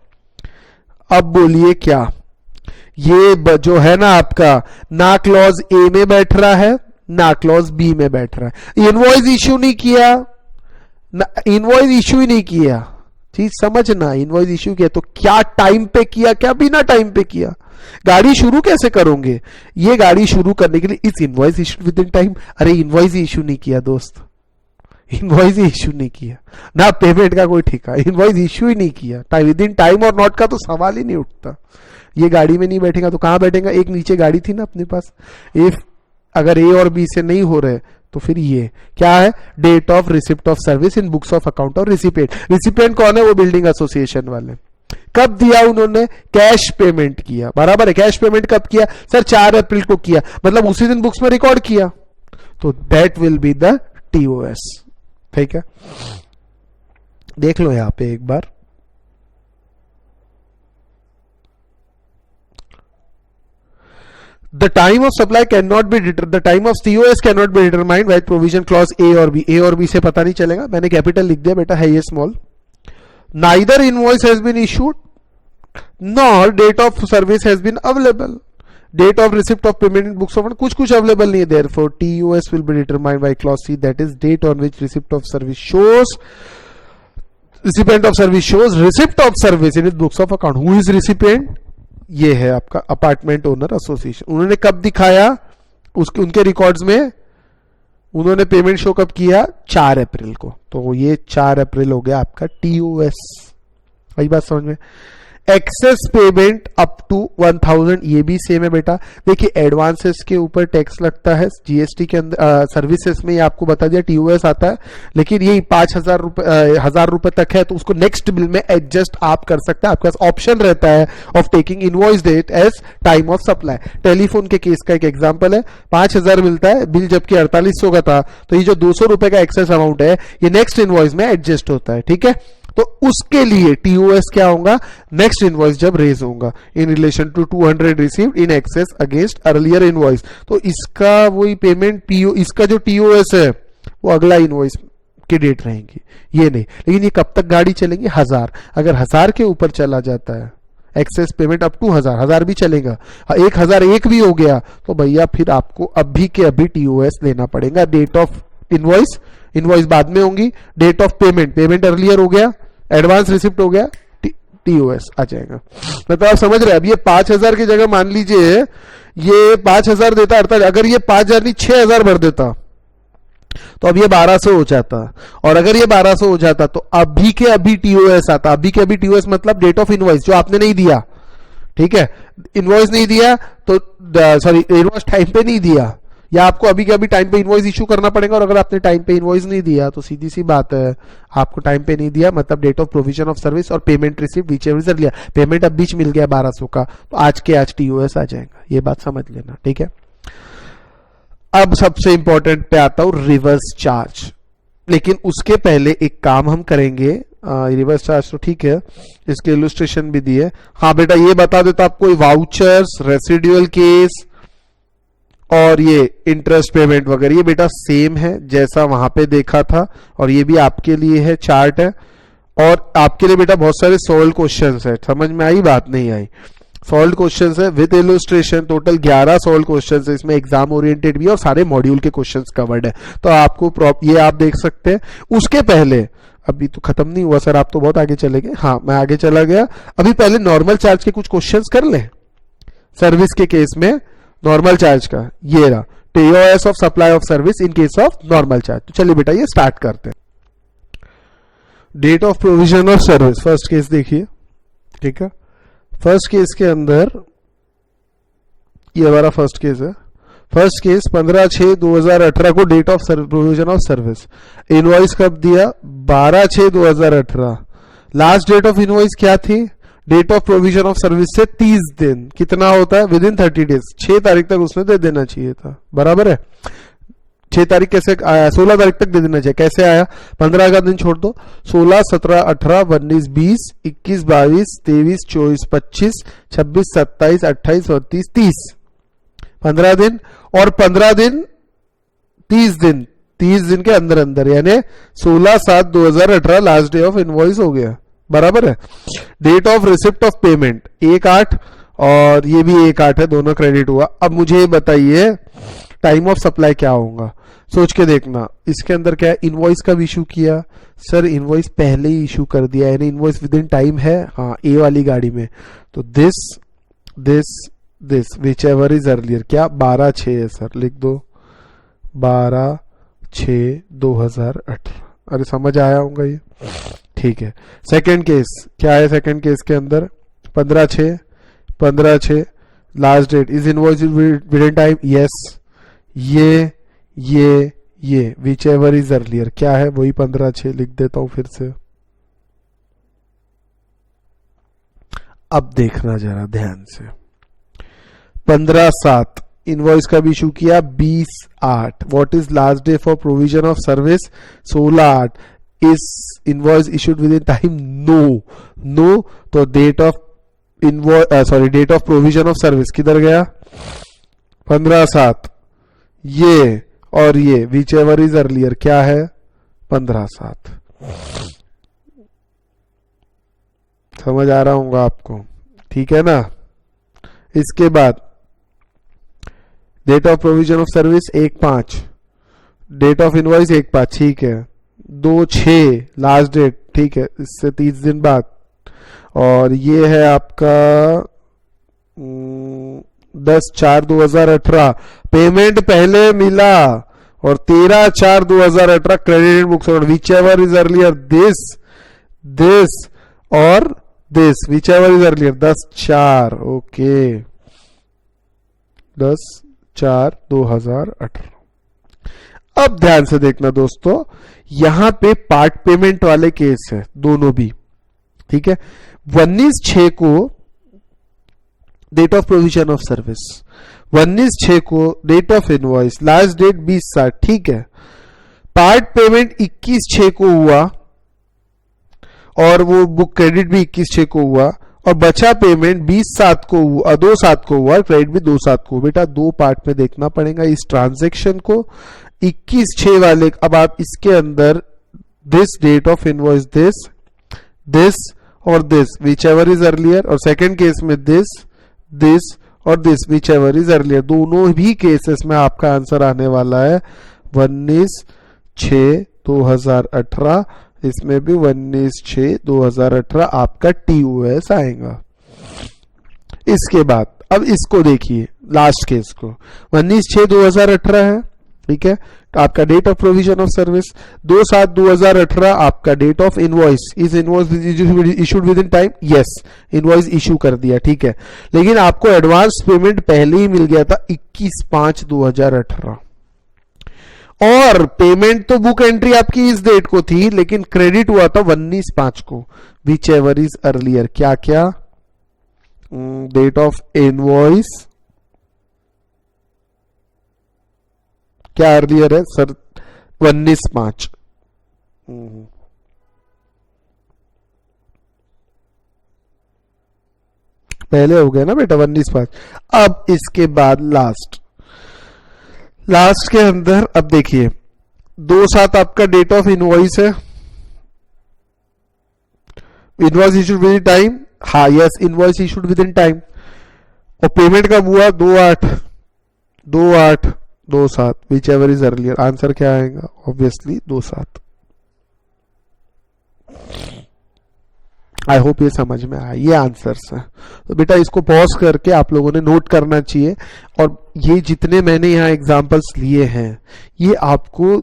अब बोलिए क्या? ये जो है ना आपका, ना क्लॉज A में बैठ रहा है ना क्लॉज B में बैठ रहा है। इनवॉइस इश्यू नहीं किया, इनवॉइस इश्यू ही नहीं किया। चीज समझना, इनवॉइस इश्यू किया तो क्या टाइम पे किया, क्या बिना टाइम पे किया? गाड़ी शुरू कैसे करोगे? ये गाड़ी शुरू करने के लिए इस invoice issue with in time. अरे इनवॉइस इश्यू नहीं किया दोस्त, इनवॉइस इश्यू नहीं किया, ना पेमेंट का कोई ठिका, इनवॉइस इश्यू ही नहीं किया। टाइम विद इन टाइम और नॉट का तो सवाल ही नहीं उठता। ये गाड़ी में नहीं बैठेगा तो कहां बैठेगा? एक नीचे गाड़ी थी ना अपने पास, इफ अगर A और B से नहीं हो रहे तो फिर ये क्या है? Date of receipt of service in books of account और रिसिपिएंट। रिसिपिएंट कौन है? वो बिल्डिंग एसोसिएशन वाले। कब दिया उन्होंने? कैश पेमेंट किया, बराबर है। कैश पेमेंट कब किया? सर 4 अप्रैल को किया, मतलब उसी दिन बुक्स में रिकॉर्ड किया, तो that will be the TOS। ठीक है, देख लो यहां पे एक बार। The time of supply cannot be determined, the time of TOS cannot be determined by provision clause A और B। A और B से पता नहीं चलेगा, मैंने कैपिटल लिख दिया बेटा, है ये small. Neither invoice has been issued nor date of service has been available। Date of receipt of payment in books of account कुछ अवेलेबल नहीं है। Therefore TOS will be determined by clause C, that is date on which receipt of service shows, recipient of service shows receipt of service in its books of account। Who is recipient? ये है आपका apartment owner association. उन्होंने कब दिखाया? उसके उनके records में उन्होंने पेमेंट शो कब किया? 4 अप्रैल को। तो ये 4 अप्रैल हो गया आपका TOS। वही बात समझ में? एक्सेस पेमेंट अप टू 1000, ये भी सेम है बेटा। देखिए एडवांसेस के ऊपर टैक्स लगता है जीएसटी के अंदर, सर्विसेज में ये आपको बता दिया टीओएस आता है, लेकिन ये 5,000 रुपए तक है तो उसको नेक्स्ट बिल में एडजस्ट आप कर सकते हैं। आपके पास ऑप्शन रहता है of taking invoice date as time of supply. Telephone के केस का एक एग्जांपल है, 5,000 मिलता है बिल जबकि 4800 का था, तो ये जो 200 रुपए का एक्सेस अमाउंट है ये नेक्स्ट इनवॉइस में एडजस्ट होता है, ठीक है। तो उसके लिए टीओएस क्या होगा, नेक्स्ट इनवॉइस जब रेज होगा in relation to 200 received in excess against earlier invoice, तो इसका वही पेमेंट पीओ, इसका जो टीओएस है वो अगला इनवॉइस की डेट रहेंगी, ये नहीं। लेकिन ये कब तक गाड़ी चलेंगी, 1000, अगर 1000 के ऊपर चला जाता है एक्सेस पेमेंट अप टू 1000 भी चलेगा, 1001 भी हो गया तो भैया फिर आपको अभी के अभी टीओएस लेना पड़ेगा। डेट ऑफ इनवॉइस बाद में होंगी, डेट ऑफ पेमेंट अर्लियर हो गया, एडवांस रिसिप्ट हो गया, टीओएस आ जाएगा। मतलब आप समझ रहे हैं। अब ये 5000 की जगह मान लीजिए ये 5000 देता, अर्थात अगर ये 5000 नहीं 6000 भर देता तो अब ये 1200 हो जाता, और अगर ये 1200 हो जाता तो अभी के अभी टीओएस आता। अभी के अभी टीओएस मतलब डेट ऑफ इनवॉइस जो आपने नहीं दिया, ठीक है। इनवॉइस नहीं दिया तो सॉरी इनवॉइस टाइम पे नहीं दिया, या आपको अभी के अभी टाइम पे इनवॉइस इशू करना पड़ेगा, और अगर आपने टाइम पे इनवॉइस नहीं दिया तो सीधी सी बात है आपको टाइम पे नहीं दिया, मतलब date of provision of service और पेमेंट रिसीव बीच एवरेज लिया, पेमेंट अब बीच मिल गया 1200 का, तो आज के आज टीओएस आ जाएगा। ये बात समझ लेना, ठीक है। अब सबसे इंपॉर्टेंट पे आता हूं रिवर्स चार्ज, लेकिन उसके पहले एक काम हम करेंगे। रिवर्स चार्ज तो ठीक है, इसके इलस्ट्रेशन भी दिए। हाँ बेटा ये बता देता आपको, वाउचर्स, रेसिडुअल केस और ये इंटरेस्ट पेमेंट वगैरह, ये बेटा सेम है जैसा वहां पे देखा था, और ये भी आपके लिए है, चार्ट है। और आपके लिए बेटा बहुत सारे सॉल्व क्वेश्चंस है, समझ में आई बात नहीं आई, सॉल्व क्वेश्चंस है with illustration, total 11 solve questions है, इसमें एग्जाम ओरिएंटेड भी और सारे मॉड्यूल के क्वेश्चंस कवर्ड है, तो आपको ये आप देख सकते हैं। उसके पहले अभी तो खत्म नहीं हुआ सर, आप तो बहुत आगे चले गए। हाँ मैं आगे चला गया, अभी पहले नॉर्मल चार्ज के कुछ क्वेश्चंस कर लें। सर्विस के केस में नॉर्मल चार्ज का ये रहा, TOS of supply of service in case of normal charge. तो चलिए बेटा ये स्टार्ट करते हैं। Date of provision of service, first case देखिए, ठीक है। फर्स्ट केस के अंदर ये हमारा फर्स्ट केस है। फर्स्ट केस 15/6/2018 को date of provision of service, invoice कब दिया, 12/6/2018। लास्ट डेट ऑफ इनवॉइस क्या थी, date of provision of service से 30 दिन, कितना होता है, विद इन 30 डेज, 6 तारीख तक उसने दे देना चाहिए था, बराबर है। 6 तारीख कैसे आया, 16 तारीख तक दे देना चाहिए, कैसे आया, 15 का दिन छोड़ दो, 16, 17, 18, 19, 20, 21, 22, 23, 24, 25, 26, 27, 28, 29, 30, 15 दिन, और 15 दिन 30 दिन, 30 दिन के अंदर अंदर, यानी 16/7/2018 लास्ट डे ऑफ इनवॉइस हो गया, बराबर है। Date of receipt of payment 1/8 और ये भी 1/8 है, दोनों क्रेडिट हुआ। अब मुझे ये बताइए टाइम ऑफ सप्लाई क्या होगा, सोच के देखना। इसके अंदर क्या है, इनवॉइस कब इशू किया, सर इनवॉइस पहले ही इशू कर दिया, यानी इनवॉइस विद इन टाइम है, हाँ ए वाली गाड़ी में, तो this whichever is earlier, क्या 12/6 है सर, लिख दो 12/6/2018। अरे समझ आया होगा ये, ठीक है। सेकेंड केस क्या है, सेकेंड केस के अंदर 15/6 last date, is invoice within time, yes. ये विच एवर इज अर्लियर क्या है, वही 15/6 लिख देता हूं फिर से। अब देखना जरा ध्यान से, 15/7 इनवॉइस कब इशू किया, 20/8। What is last day for provision of service, 16/8। Is invoice issued within time, no. तो date of date of provision of service किधर गया, 15/7। ये और ये विच एवर इज अर्लियर क्या है, 15/7। समझ आ रहा होगा आपको, ठीक है ना। इसके बाद date of provision of service 1/5, date of invoice 1/5, ठीक है। 2/6 लास्ट डेट, ठीक है, इससे 30 दिन बाद। और ये है आपका 10/4/2018 पेमेंट पहले मिला, और 13/4/2018 क्रेडिट बुक्स, और whichever is earlier this और this whichever is earlier 10/4 okay 10/4/2018। अब ध्यान से देखना दोस्तों, यहां पे पार्ट पेमेंट वाले केस है दोनों भी, ठीक है। 19/6 को date of provision of service, 19/6 को date of invoice, last date 20/7, ठीक है। पार्ट पेमेंट 21/6 को हुआ और वो बुक क्रेडिट भी 21/6 को हुआ, और बचा पेमेंट 20/7 को हुआ, 2/7 को हुआ, क्रेडिट भी 2/7 को। बेटा दो पार्ट में देखना पड़ेगा इस ट्रांजेक्शन को। 21/6 वाले, अब आप इसके अंदर this date of invoice, this और this whichever is earlier, और सेकेंड केस में दिस और this whichever is earlier. दोनों भी केसेस में आपका आंसर आने वाला है 19/6/2018। इसमें भी 19/6/2018 आपका TOS आएगा। इसके बाद अब इसको देखिए, लास्ट केस को 19/6/2018 है, ठीक है। तो आपका date of provision of service, 2/7/2018 आपका date of invoice. Is invoice issued within time, yes invoice issue कर दिया, ठीक है। लेकिन आपको एडवांस पेमेंट पहले ही मिल गया था 21/5/2018, और पेमेंट तो बुक एंट्री आपकी इस डेट को थी, लेकिन क्रेडिट हुआ था 19/5 को। विच एवर इज अर्लियर, क्या क्या, डेट ऑफ इनवॉइस क्या अर्लियर है सर, 19/5। पहले हो गया ना बेटा 19/5। अब इसके बाद लास्ट के अंदर अब देखिए 2/7 आपका डेट ऑफ इनवॉइस है, invoice issued within time, हाँ yes invoice issued within time, और पेमेंट कब हुआ 2/8/2/7 whichever is earlier. Answer क्या आएगा, ऑब्वियसली 2/7। आई होप ये समझ में आया, ये आंसर्स है। तो बेटा इसको पॉज करके आप लोगों ने नोट करना चाहिए, और ये जितने मैंने यहाँ एग्जांपल्स लिए हैं ये आपको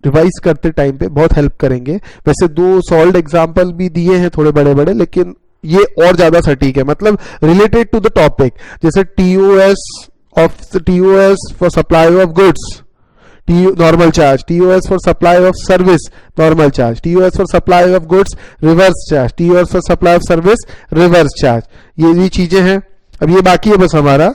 रिवाइज करते टाइम पे बहुत हेल्प करेंगे। वैसे 2 सॉल्व्ड एग्जांपल भी दिए हैं थोड़े बड़े बड़े, लेकिन ये और ज्यादा सटीक है, मतलब रिलेटेड टू द टॉपिक। जैसे TOS for supply of goods, normal charge, TOS for supply of service, normal charge, TOS for supply of goods, reverse charge, TOS for supply of service, reverse charge, ये भी चीजें हैं। अब ये बाकी है बस हमारा,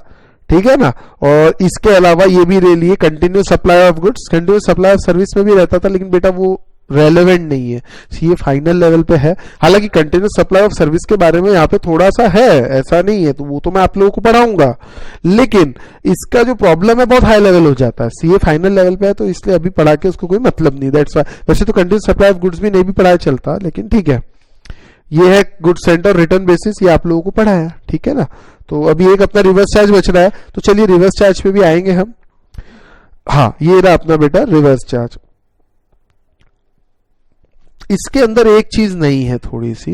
ठीक है ना। और इसके अलावा ये भी ले लिए continuous supply of goods, continuous supply of service में भी रहता था, लेकिन बेटा वो रेलेवेंट नहीं है, ये फाइनल लेवल पे है। हालांकि कंटिन्यूस सप्लाई ऑफ सर्विस के बारे में यहाँ पे थोड़ा सा है, ऐसा नहीं है, तो वो तो मैं आप लोगों को पढ़ाऊंगा, लेकिन इसका जो प्रॉब्लम है बहुत हाई लेवल हो जाता है। सीए फाइनल लेवल पे है, तो इसलिए अभी पढ़ा के उसको कोई मतलब नहीं, दैट्स व्हाई। वैसे तो कंटिन्यूस सप्लाई ऑफ गुड्स भी नहीं भी पढ़ाया चलता, लेकिन ठीक है। ये है गुड सेंटर रिटर्न बेसिस, ये आप लोगों को पढ़ाया, ठीक है ना। तो अभी एक अपना रिवर्स चार्ज बच रहा है, तो चलिए रिवर्स चार्ज पे भी आएंगे हम। हाँ ये रहा अपना बेटा रिवर्स चार्ज। इसके अंदर एक चीज नहीं है थोड़ी सी,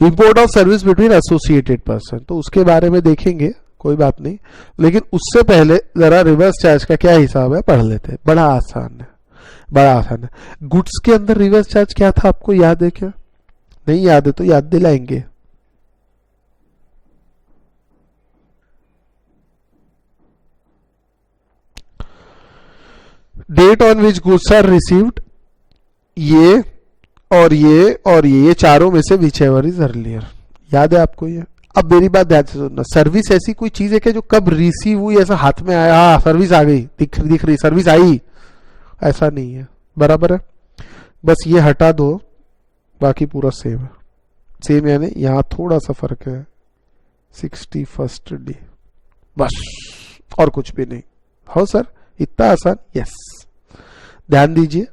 import of service between associated person, तो उसके बारे में देखेंगे, कोई बात नहीं। लेकिन उससे पहले जरा रिवर्स चार्ज का क्या हिसाब है पढ़ लेते हैं, बड़ा आसान है, बड़ा आसान है। गुड्स के अंदर रिवर्स चार्ज क्या था आपको याद है क्या? नहीं याद है तो याद दिलाएंगे। Date on which goods are received, ये और ये और ये चारों में से विच एवर इज अर्लियर, याद है आपको ये? अब मेरी बात ध्यान से सुनना, सर्विस ऐसी कोई चीज है कि जो कब रिसीव हुई ऐसा हाथ में आया, हाँ सर्विस आ गई, दिख रही सर्विस आई, ऐसा नहीं है, बराबर है। बस ये हटा दो, बाकी पूरा सेम है, सेम यानी यहां थोड़ा सा फर्क है, 61st डे, बस और कुछ भी नहीं। हो सर इतना आसान? यस, ध्यान दीजिए।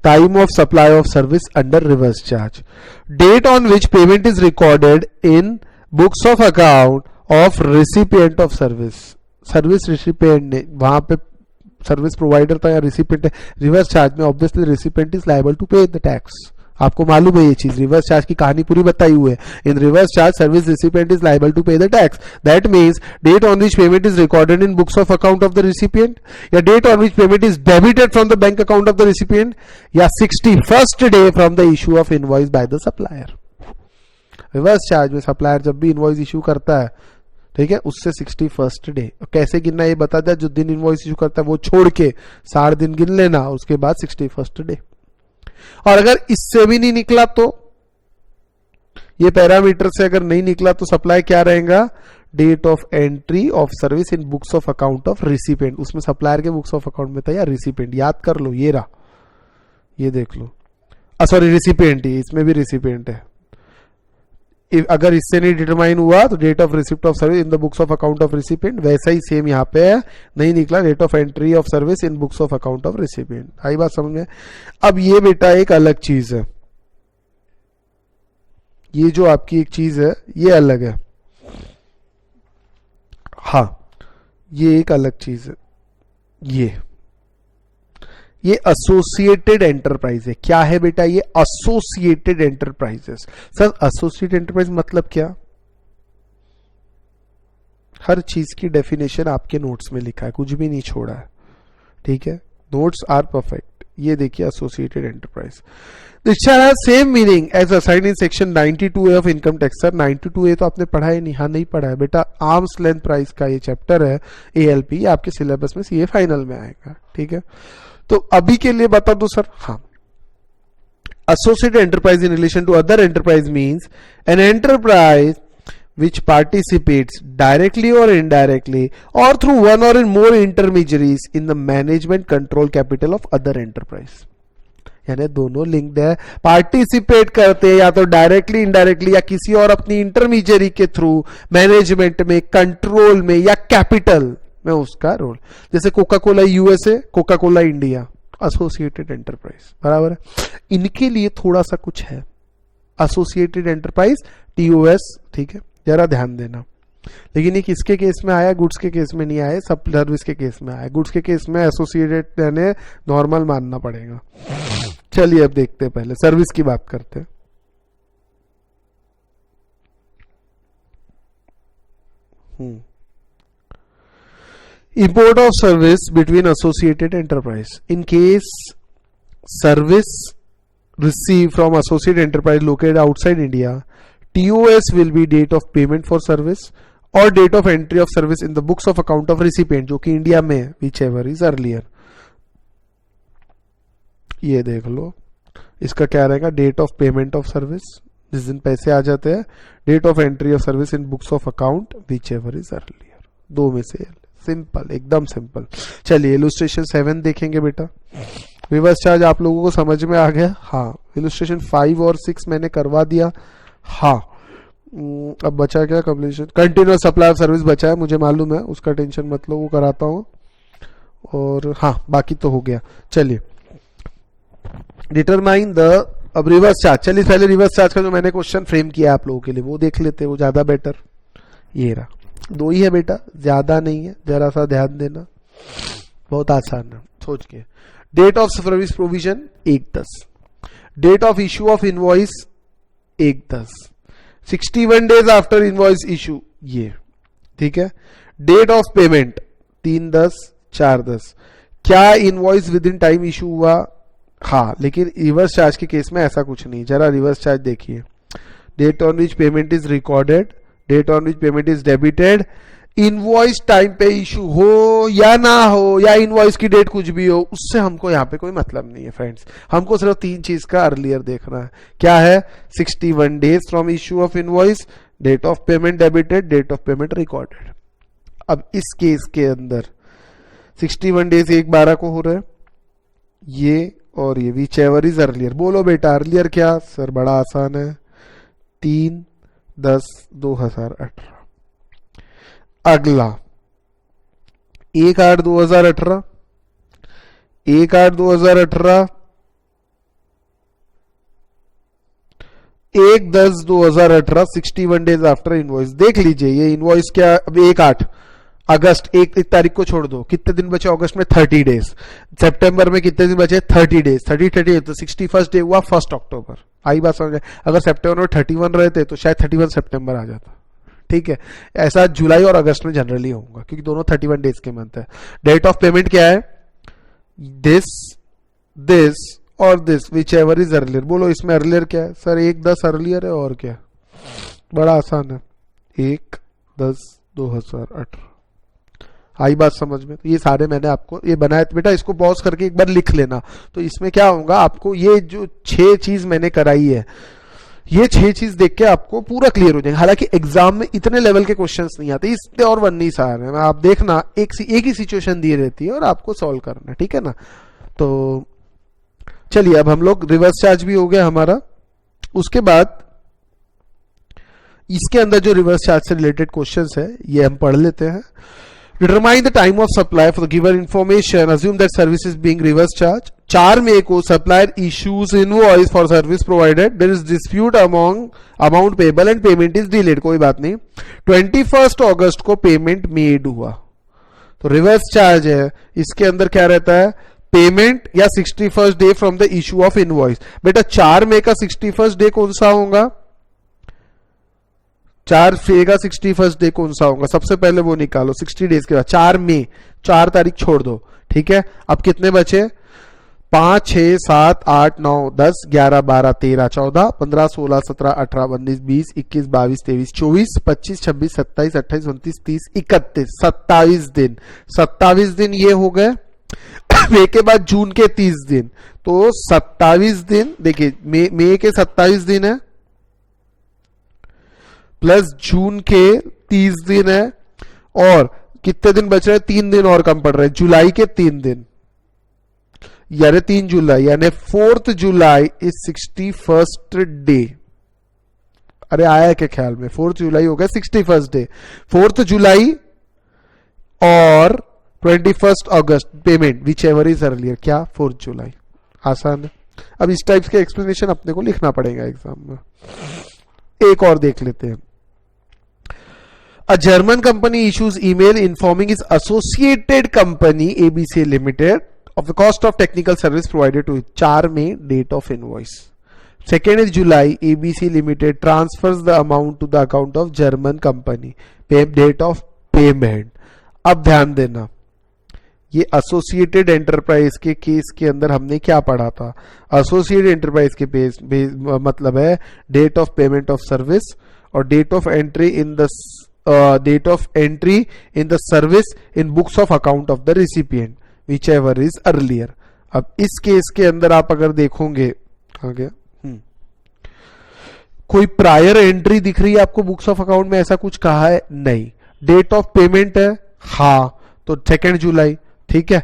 Time of supply of service under reverse charge, date on which payment is recorded in books of account of recipient of service, service recipient ने, वहां पे सर्विस प्रोवाइडर था या रिसिपिएंट है, रिवर्स चार्ज में obviously recipient is liable to pay the tax, आपको मालूम है ये चीज, रिवर्स चार्ज की कहानी पूरी बताई हुई है। In reverse charge service recipient is liable to pay the tax, that means date on which payment is recorded in books of account of the recipient, या date on which payment is debited from the bank account of the recipient, या 61st day from the issue of invoice by the supplier. Reverse charge में supplier जब भी invoice issue करता है, ठीक है, उससे 61st डे, कैसे गिनना ये बता दिया, जो दिन इनवॉइस इशू करता है वो छोड़ के 60 दिन गिन लेना, उसके बाद 61st डे। और अगर इससे भी नहीं निकला तो, ये पैरामीटर से अगर नहीं निकला तो सप्लाई क्या रहेगा, date of entry of service in books of account of recipient. उसमें सप्लायर के बुक्स ऑफ अकाउंट में था या रिसिपिएंट, याद कर लो, ये रहा, ये देख लो, सॉरी रिसिपिएंट ही, इसमें भी रिसिपिएंट है। अगर इससे नहीं डिटरमाइन हुआ तो date of receipt of service in the books of account of recipient, वैसा ही सेम यहाँ पे है, नहीं निकला date of entry of service in books of account of recipient. आई बात समझ में? अब ये बेटा एक अलग चीज है, ये जो आपकी एक चीज है ये अलग है, हाँ ये एक अलग चीज है, ये एसोसिएटेड एंटरप्राइज है। क्या है बेटा ये? Associated enterprises. Sir associated enterprise मतलब क्या? हर चीज की डेफिनेशन आपके नोट्स में लिखा है, कुछ भी नहीं छोड़ा है, ठीक है, नोट्स आर परफेक्ट। ये देखिए associated enterprise, this has same meaning as assigned in section 92A of income tax. Sir 92A तो आपने पढ़ा ही नहीं? हाँ नहीं पढ़ा है बेटा, आर्म्स लेंथ प्राइस का ये चैप्टर है ALP, आपके सिलेबस में CA फाइनल में आएगा, ठीक है। तो अभी के लिए बता दो सर, हाँ, associated enterprise in relation to other enterprise means an enterprise which participates directly or indirectly or through one or in more intermediaries in the management control capital of other enterprise। यानी दोनों linked है, participate करते हैं या तो directly indirectly या किसी और अपनी इंटरमीडियरी के थ्रू मैनेजमेंट में, कंट्रोल में या कैपिटल में उसका रोल। जैसे Coca Cola USA, Coca Cola India, associated enterprise, बराबर है। इनके लिए थोड़ा सा कुछ है, एसोसिएटेड एंटरप्राइज TOS, ठीक है, जरा ध्यान देना। लेकिन ये किसके केस में आया? गुड्स के केस में नहीं आया, सब सर्विस के केस में आया। गुड्स के केस में एसोसिएटेड यानी नॉर्मल मानना पड़ेगा। चलिए अब देखते हैं, पहले सर्विस की बात करते हैं। Import of service between associated enterprise. In case service received from associated enterprise located outside India, TOS will be date of payment for service or date of entry of service in the books of account of recipient, जो कि India में है, whichever is earlier। ये देख लो, इसका क्या रहेगा? Date of payment of service, जिस दिन पैसे आ जाते हैं, date of entry of service in books of account whichever is earlier। दो में से सिंपल, एकदम सिंपल। चलिए इलुस्ट्रेशन 7 देखेंगे बेटा। रिवर्स चार्ज आप लोगों को समझ में आ गया? हाँ। इलुस्ट्रेशन 5 और 6 मैंने करवा दिया, हाँ। अब बचा क्या? Completion continuous supply of service बचा है, मुझे मालूम है, उसका टेंशन मत लो, वो कराता हूँ। और हाँ बाकी तो हो गया। चलिए डिटरमाइन द, अब रिवर्स चार्ज, चलिए पहले रिवर्स चार्ज का जो मैंने क्वेश्चन फ्रेम किया आप लोगों के लिए वो देख लेते हैं, वो ज्यादा बेटर। ये रहा, दो ही है बेटा, ज्यादा नहीं है, जरा सा ध्यान देना, बहुत आसान है, सोच के। Date of service provision 1/10, date of issue of invoice 1/10, 61 days after invoice issue, ये ठीक है। Date of payment 3/10, 4/10। क्या invoice within time issue हुआ? हाँ, लेकिन रिवर्स चार्ज के केस में ऐसा कुछ नहीं। जरा रिवर्स चार्ज देखिए, date on which payment is recorded, date on which payment is debited, invoice time पे इशू हो या ना हो, या इनवॉइस की डेट कुछ भी हो, उससे हमको यहाँ पे कोई मतलब नहीं है फ्रेंड्स। हमको सिर्फ 3 चीज का अर्लियर देखना है। क्या है? 61 days from issue of invoice, date of payment debited, date of payment recorded. अब इस केस के अंदर 61 डेज 1/12 को हो रहा है, ये और ये whichever is earlier। बोलो बेटा अर्लियर क्या? सर बड़ा आसान है, 3/10/2018। अगला 1/8/2018, 1/8/2018, 1/10/2018, 61 डेज आफ्टर इनवॉइस। देख लीजिए ये इनवॉइस क्या, अब 1/8 अगस्त एक तारीख को छोड़ दो, कितने दिन बचे अगस्त में? 30 डेज। सितंबर में कितने दिन बचे? 30 डेज। 30 तो 61st डे हुआ 1 अक्टूबर। आई बात समझ? अगर सितंबर में 31 रहते तो शायद 31 सितंबर आ जाता। ठीक है, ऐसा जुलाई और अगस्त में जनरली होगा क्योंकि दोनों 31 डेज के मंथ है। डेट ऑफ पेमेंट क्या है? दिस और this whichever is earlier. बोलो इसमें अर्लियर क्या है? सर 1/10 अर्लियर है और क्या? बड़ा आसान है, 1/10/2018। आई बात समझ में? तो ये सारे मैंने आपको ये बनाया। बेटा इसको पॉज करके एक बार लिख लेना, तो इसमें क्या होगा, आपको ये जो 6 चीज मैंने कराई है, ये 6 चीज देख के आपको पूरा क्लियर हो जाएगा। हालांकि एग्जाम में इतने लेवल के क्वेश्चंस नहीं आते, इससे और 19 आ रहे हैं। आप देखना एक ही सिचुएशन दी रहती है और आपको सॉल्व करना है, ठीक है ना। तो चलिए अब हम लोग रिवर्स चार्ज भी हो गया हमारा। उसके बाद इसके अंदर जो रिवर्स चार्ज से रिलेटेड क्वेश्चंस है ये हम पढ़ लेते हैं। Determine the time of supply for the given information. Assume that service is being reverse charged. 4 मई को supplier issues invoice for service provided. There is dispute among amount payable and payment is delayed. कोई बात नहीं। 21 अगस्त को payment made हुआ, तो reverse charge है। इसके अंदर क्या रहता है? पेमेंट या 61st day from the issue of invoice. बेटा 4 मई का 61st डे कौन सा होगा? 4 मई का 61st डे कौन सा होगा? सबसे पहले वो निकालो 60 डेज के बाद। 4 मई, 4 तारीख छोड़ दो, ठीक है। अब कितने बचे? 5, 6, 7, 8, 9, 10, 11, 12, 13, 14, 15, 16, 17, 18, 19, 20, 21, 22, 23, 24, 25, 26, 27, 28, 29, 30, 31, 27 दिन। 27 दिन ये हो गए। मई के बाद जून के 30 दिन, तो 27 दिन। देखिए मई के 27 दिन है प्लस जून के 30 दिन है, और कितने दिन बच रहे हैं? 3 दिन और कम पड़ रहे हैं। जुलाई के 3 दिन, यानी 3 जुलाई, यानी 4 जुलाई इज 61st डे। अरे आया क्या ख्याल में? 4 जुलाई हो गया 61st डे। 4 जुलाई और 21 अगस्त payment whichever is earlier. क्या? 4 जुलाई। आसान है। अब इस टाइप के एक्सप्लेनेशन अपने को लिखना पड़ेगा एग्जाम में। एक और देख लेते हैं। A German company issues email informing its associated company ABC Limited of the cost of technical service provided to it. 4 May date of invoice. 2nd is July, ABC Limited transfers the amount to the account of German company. Date of payment. अब ध्यान देना, ये associated enterprise के case के अंदर हमने क्या पढ़ा था? एसोसिएटेड एंटरप्राइज के मतलब है date of payment of service और date of entry in the service in books of account of the recipient whichever is earlier. अब इस केस के अंदर आप अगर देखोगे, आ गया कोई प्रायर एंट्री दिख रही है आपको बुक्स ऑफ अकाउंट में? ऐसा कुछ कहा है? नहीं। डेट ऑफ पेमेंट है, हाँ, तो 2 जुलाई, ठीक है।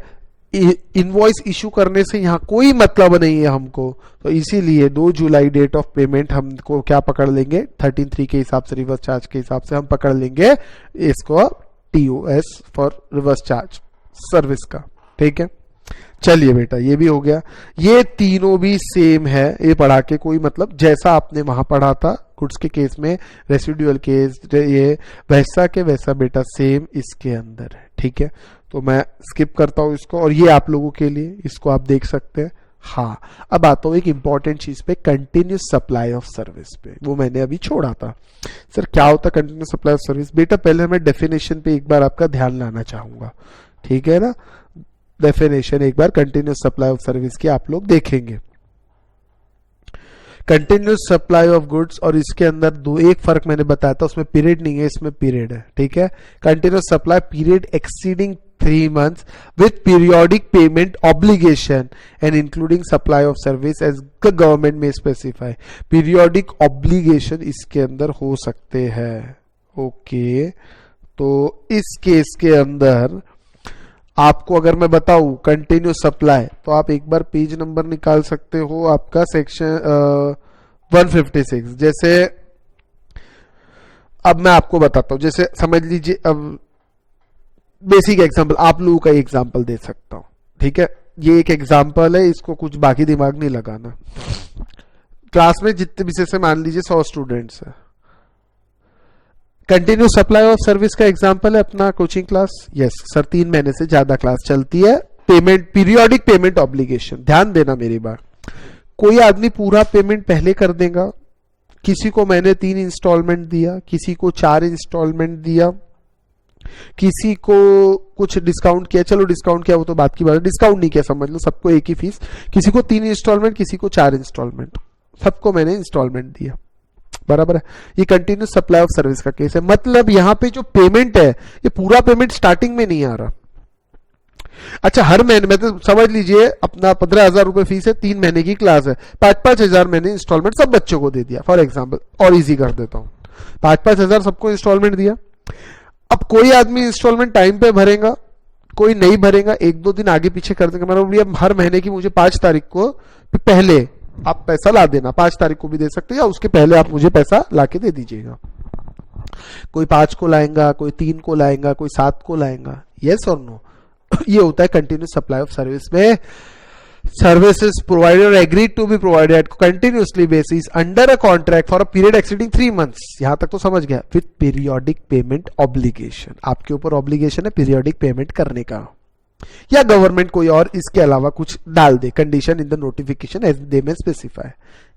इनवॉइस इशू करने से यहां कोई मतलब नहीं है हमको, तो इसीलिए 2 जुलाई डेट ऑफ पेमेंट हमको क्या पकड़ लेंगे? 13(3) के हिसाब से, रिवर्स चार्ज के हिसाब से हम पकड़ लेंगे इसको TOS for reverse charge service का, ठीक है। चलिए बेटा ये भी हो गया। ये तीनों भी सेम है, ये पढ़ा के कोई मतलब, जैसा आपने वहां पढ़ा था गुड्स के केस में, रेसिडुअल केस, ये वैसा के वैसा बेटा सेम इसके अंदर है, ठीक है। तो मैं स्किप करता हूं इसको, और ये आप लोगों के लिए, इसको आप देख सकते हैं। हाँ, अब आता हूं एक इंपॉर्टेंट चीज पे, कंटिन्यूस सप्लाई ऑफ सर्विस पे। वो मैंने अभी छोड़ा था। सर क्या होता है कंटिन्यूस सप्लाई ऑफ सर्विस? बेटा पहले मैं डेफिनेशन पे एक बार आपका ध्यान लाना चाहूंगा, ठीक है ना। डेफिनेशन एक बार कंटिन्यूस सप्लाई ऑफ सर्विस की आप लोग देखेंगे। कंटिन्यूस सप्लाई ऑफ गुड्स, और इसके अंदर एक फर्क मैंने बताया था, उसमें पीरियड नहीं है, इसमें पीरियड है, ठीक है। Continuous supply period exceeding 3 months with periodic payment obligation and including supply of service as the government may specify. Periodic obligation इसके अंदर हो सकते हैं, ओके। तो इस केस के अंदर आपको अगर मैं बताऊं कंटिन्यूस सप्लाई, तो आप एक बार पेज नंबर निकाल सकते हो आपका, सेक्शन 156। जैसे अब मैं आपको बताता हूं, जैसे समझ लीजिए, अब बेसिक एग्जांपल आप लोगों का एग्जांपल दे सकता हूं, ठीक है। ये एक एग्जांपल है, इसको कुछ बाकी दिमाग नहीं लगाना। क्लास में जितने विषय से मान लीजिए 100 स्टूडेंट्स है, कंटिन्यू सप्लाई ऑफ सर्विस का एग्जांपल है अपना कोचिंग क्लास। यस सर, 3 महीने से ज्यादा क्लास चलती है। पेमेंट, पीरियोडिक पेमेंट ऑब्लिगेशन, ध्यान देना मेरी बात। कोई आदमी पूरा पेमेंट पहले कर देगा, किसी को मैंने 3 इंस्टॉलमेंट दिया, किसी को 4 इंस्टॉलमेंट दिया, किसी को कुछ डिस्काउंट किया, चलो डिस्काउंट किया वो तो बात की बात है, डिस्काउंट नहीं किया समझ लो, सबको एक ही फीस, किसी को 3 इंस्टॉलमेंट, किसी को 4 इंस्टॉलमेंट, सबको मैंने इंस्टॉलमेंट दिया, बराबर है। ये कंटिन्यूस सप्लाई ऑफ सर्विस का केस है। मतलब यहां पे जो पेमेंट है ये पूरा पेमेंट स्टार्टिंग में नहीं आ रहा। अच्छा, हर महीने में तो समझ लीजिए अपना 15,000 रुपए फीस है, 3 महीने की क्लास है, 5-5 हजार मैंने इंस्टॉलमेंट सब बच्चों को दे दिया फॉर एग्जाम्पल, और इजी कर देता हूं, 5-5 हजार सबको इंस्टॉलमेंट दिया। अब कोई आदमी इंस्टॉलमेंट टाइम पे भरेगा, कोई नहीं भरेगा, 1-2 दिन आगे पीछे कर देगा। मतलब भैया हर महीने की मुझे 5 तारीख को पहले आप पैसा ला देना, 5 तारीख को भी दे सकते हैं या उसके पहले आप मुझे पैसा ला के दे दीजिएगा। कोई 5 को लाएगा, कोई 3 को लाएगा, कोई 7 को लाएगा, यस और नो। ये होता है कंटिन्यूस सप्लाई ऑफ सर्विस में। Services provider agreed to be provided continuously basis under a contract for a period exceeding 3 months, यहां तक तो समझ गया, विथ पीरियोडिक पेमेंट ऑब्लिगेशन। आपके ऊपर ऑब्लिगेशन है पीरियोडिक पेमेंट करने का, या गवर्नमेंट कोई और इसके अलावा कुछ डाल दे condition in the notification as they में स्पेसिफाई।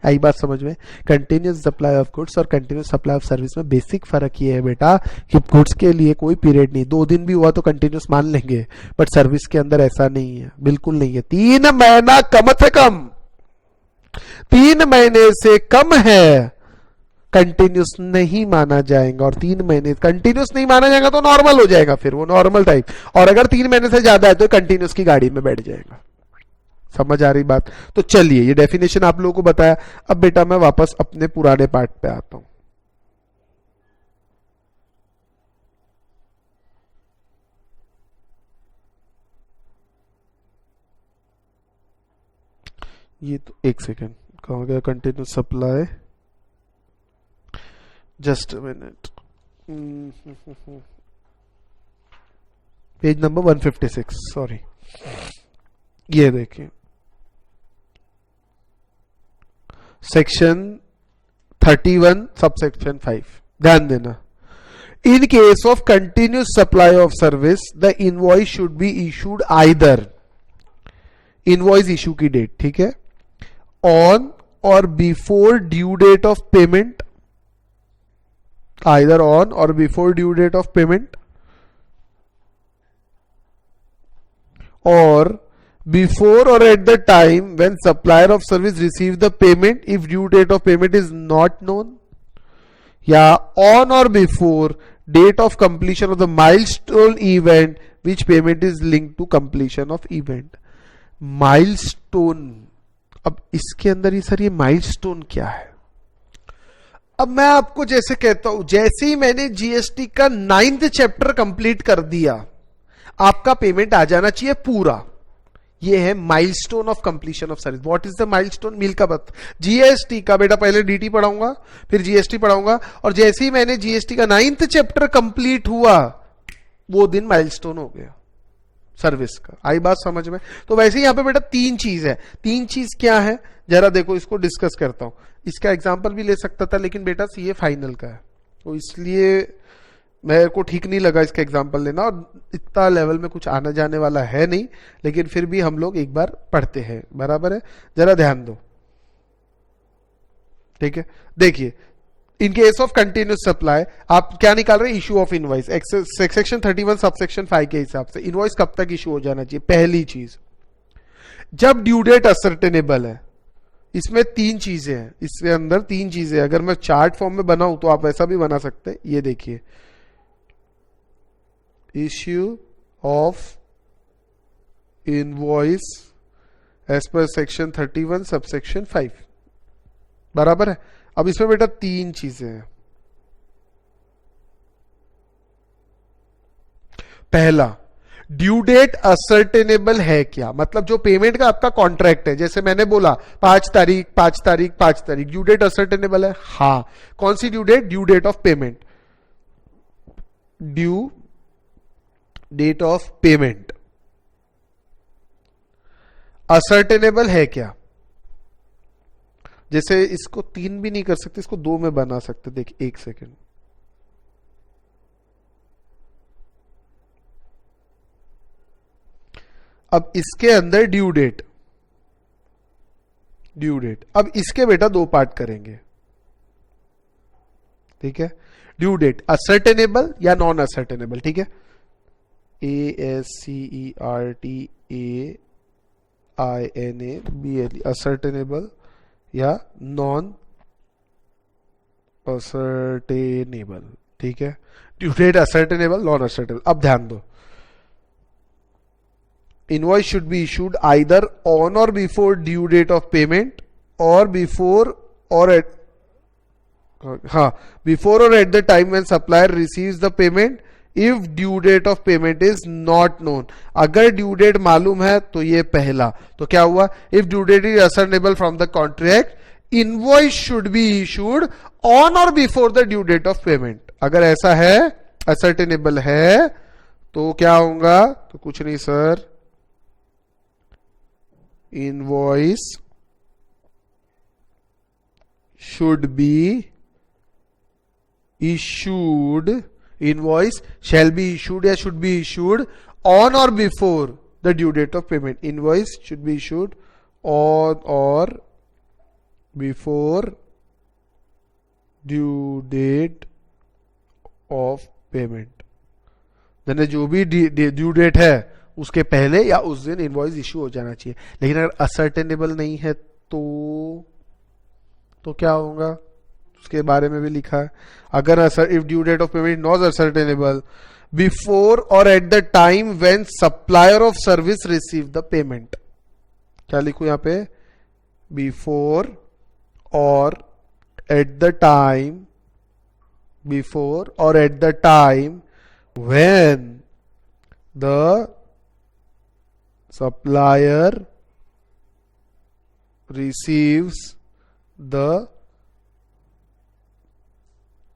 आई बात समझ में। कंटिन्यूस सप्लाई ऑफ गुड्स और कंटिन्यूस सप्लाई ऑफ सर्विस में बेसिक फर्क ये है बेटा कि गुड्स के लिए कोई पीरियड नहीं, 2 दिन भी हुआ तो कंटिन्यूस मान लेंगे, बट सर्विस के अंदर ऐसा नहीं है, बिल्कुल नहीं है। 3 महीना कम से कम, 3 महीने से कम है कंटिन्यूस नहीं माना जाएगा, और 3 महीने कंटिन्यूस नहीं माना जाएगा तो नॉर्मल हो जाएगा, फिर वो नॉर्मल टाइप। और अगर 3 महीने से ज्यादा है तो कंटिन्यूस की गाड़ी में बैठ जाएगा। समझ आ रही बात? तो चलिए ये डेफिनेशन आप लोगों को बताया। अब बेटा मैं वापस अपने पुराने पार्ट पे आता हूं। ये तो एक सेकेंड, कहां गया continuous supply, just minute, page number 156, sorry, ये देखिए सेक्शन 31 सबसेक्शन 5, ध्यान देना। In case of continuous supply of service the invoice should be issued either, invoice issue की डेट, ठीक है, ऑन और before due date of payment, either on or before due date of payment, or before or at the time when supplier of service receive the payment if due date of payment is not known, या on or before date of completion of the milestone event which payment is linked to completion of event. milestone, अब इसके अंदर ये sir ये milestone क्या है? अब मैं आपको जैसे कहता हूं, जैसे ही मैंने जीएसटी का 9th चैप्टर कंप्लीट कर दिया, आपका पेमेंट आ जाना चाहिए पूरा। ये है milestone of completion of service. What is the milestone? मील का बत जीएसटी का बेटा पहले डीटी पढ़ाऊंगा, फिर जीएसटी पढ़ाऊंगा, और जैसे ही मैंने जीएसटी का 9th चैप्टर कंप्लीट हुआ वो दिन माइलस्टोन हो गया सर्विस का। आई बात समझ में? तो वैसे ही यहां पे बेटा 3 चीज है। 3 चीज क्या है जरा देखो, इसको डिस्कस करता हूं। इसका एग्जांपल भी ले सकता था लेकिन बेटा सीए फाइनल का है तो इसलिए मेरे को ठीक नहीं लगा इसका एग्जांपल लेना, और इतना लेवल में कुछ आना जाने वाला है नहीं, लेकिन फिर भी हम लोग एक बार पढ़ते हैं, बराबर है, जरा ध्यान दो, ठीक है। देखिए इन केस ऑफ कंटिन्यूस सप्लाई आप क्या निकाल रहे हैं? Issue of invoice, section 31 subsection 5 के हिसाब से इनवॉइस कब तक इशू हो जाना चाहिए? पहली चीज जब ड्यू डेट असर्टेनेबल है। इसमें 3 चीजें हैं, इसके अंदर 3 चीजें, अगर मैं चार्ट फॉर्म में बनाऊं तो आप ऐसा भी बना सकते हैं। ये देखिए इश्यू ऑफ इनवॉइस एज पर सेक्शन 31 सबसेक्शन 5, बराबर है। अब इसमें बेटा 3 चीजें हैं। पहला, ड्यू डेट असर्टेनेबल है क्या? मतलब जो पेमेंट का आपका कॉन्ट्रैक्ट है, जैसे मैंने बोला 5 तारीख 5 तारीख 5 तारीख, ड्यू डेट असर्टेनेबल है? हाँ। कौन सी due date? Due date of payment, due date of payment ascertainable है क्या? जैसे इसको 3 भी नहीं कर सकते, इसको 2 में बना सकते। देख एक सेकेंड, अब इसके अंदर ड्यू डेट, अब इसके बेटा दो पार्ट करेंगे, ठीक है। ड्यू डेट असर्टेनेबल या नॉन असर्टेनेबल, ठीक है। ASCERTAINABLE असर्टेनेबल या नॉन असर्टेनेबल, ठीक है। Due date ascertainable, non ascertainable. अब ध्यान दो, invoice should be issued either on और before due date of payment और बिफोर और एट, हाँ, बिफोर और at the time when supplier receives the payment if due date of payment is not known. अगर due date मालूम है तो ये पहला, तो क्या हुआ, if due date is ascertainable from the contract invoice should be issued on और before the due date of payment. अगर ऐसा है, असर्टेनेबल है, तो क्या होगा, तो कुछ नहीं sir, invoice should be issued, invoice shall be issued या should be issued on or before the due date of payment. Invoice should be issued on or before due date of payment. यानी जो भी due date है उसके पहले या उस दिन इनवॉइस इश्यू हो जाना चाहिए। लेकिन अगर असर्टेनेबल नहीं है तो क्या होगा, उसके बारे में भी लिखा है। अगर if due date of payment not ascertainable before और at the time when supplier of service receive the payment, क्या लिखूं यहां पे, बिफोर और एट द टाइम, बिफोर और at the time when the supplier receives the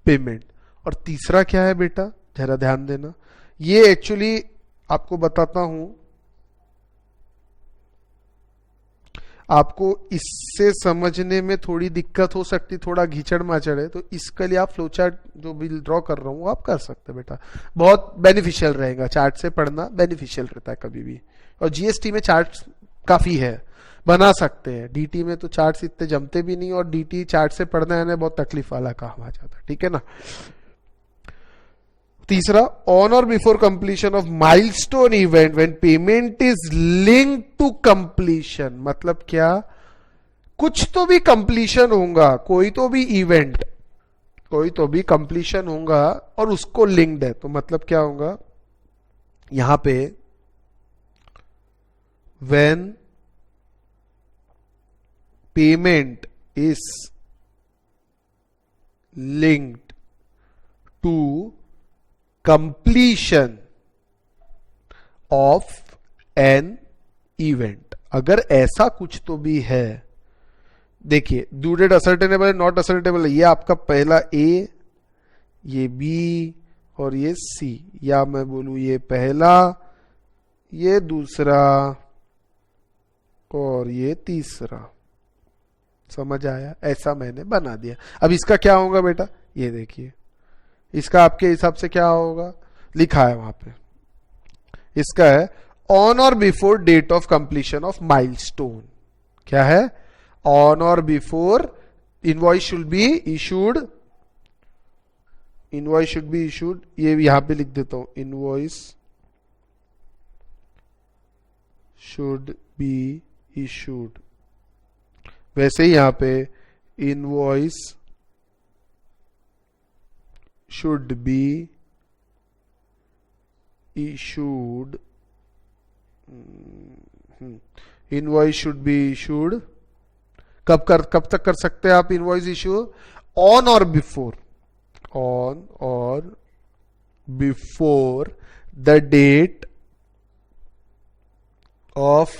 payment. और तीसरा क्या है बेटा, जरा ध्यान देना, ये एक्चुअली आपको बताता हूं, आपको इससे समझने में थोड़ी दिक्कत हो सकती, थोड़ा घिचड़ माचड़ है, तो इसके लिए आप फ्लो चार्ट जो भी ड्रॉ कर रहा हूं आप कर सकते हैं बेटा, बहुत बेनिफिशियल रहेगा। चार्ट से पढ़ना बेनिफिशियल रहता है कभी भी, और जीएसटी में चार्ट काफी है, बना सकते हैं। डीटी में तो चार्ट्स इतने जमते भी नहीं, और डीटी चार्ट से पढ़ना है बहुत तकलीफ वाला काम आ जाता है, ठीक है ना। तीसरा, ऑन और before completion of milestone event when payment is linked to completion. मतलब क्या, कुछ तो भी कंप्लीशन होगा, कोई तो भी इवेंट, कोई तो भी कंप्लीशन होगा और उसको लिंक्ड है, तो मतलब क्या होगा यहां पे, when payment is linked to completion of an event। अगर ऐसा कुछ तो भी है, देखिए ड्यू डेट असर्टेनेबल है, नॉट असर्टेनेबल है, ये आपका पहला ए, ये बी और ये सी, या मैं बोलूं ये पहला, ये दूसरा और ये तीसरा। समझ आया, ऐसा मैंने बना दिया। अब इसका क्या होगा बेटा, ये देखिए, इसका आपके हिसाब से क्या होगा, लिखा है वहां पे, इसका है ऑन और before date of completion of milestone. क्या है, ऑन और before, invoice should be issued, invoice should be issued, ये यहां पे लिख देता हूं, इनवॉइस शुड बी इशूड। वैसे ही यहां पे invoice should be issued, invoice should be issued कब तक कर सकते हैं आप इनवॉइस इशू, ऑन और बिफोर, ऑन और before the date of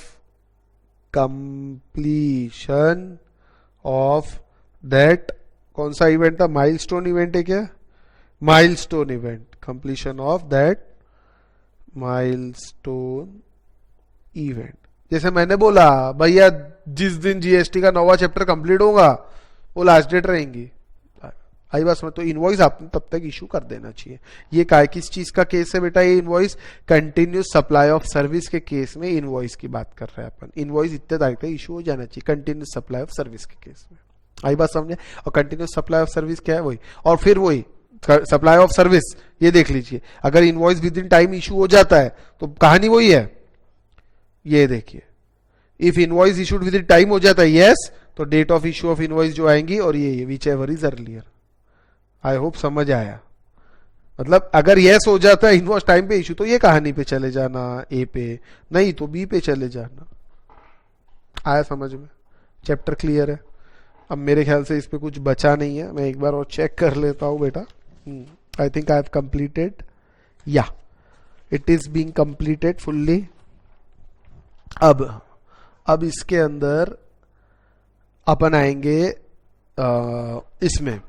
completion of that, कौन सा इवेंट था, माइलस्टोन इवेंट है क्या, milestone event, completion of that milestone event. जैसे मैंने बोला भैया जिस दिन जीएसटी का नवा चैप्टर कंप्लीट होगा वो लास्ट डेट रहेंगी, आई बात समझ। तो इनवॉइस आपने तब तक इशू कर देना चाहिए। ये काय किस चीज का केस है बेटा? ये invoice continuous supply of service के केस में इनवॉइस की बात कर रहे हैं अपन। इनवॉइस इतने तारीख तक इशू हो जाना चाहिए कंटिन्यूस सप्लाई ऑफ सर्विस के केस में। आई बात समझे? और कंटिन्यूस सप्लाई ऑफ सर्विस क्या है? वही। और फिर वही सप्लाई ऑफ सर्विस, ये देख लीजिए, अगर invoice within time issue हो जाता है तो कहानी वही है। ये देखिए, if invoice issued within time हो जाता है यस, तो date of issue of invoice जो आएंगी, और ये whichever is earlier. I hope समझ आया। मतलब अगर यस हो जाता है इनवॉइस टाइम पे इशू, तो ये कहानी पे चले जाना ए पे, नहीं तो बी पे चले जाना। आया समझ में? चैप्टर क्लियर है? अब मेरे ख्याल से इस पे कुछ बचा नहीं है, मैं एक बार और चेक कर लेता हूं बेटा। I think I have completed, या it is being completed fully. अब इसके अंदर अपन आएंगे इसमें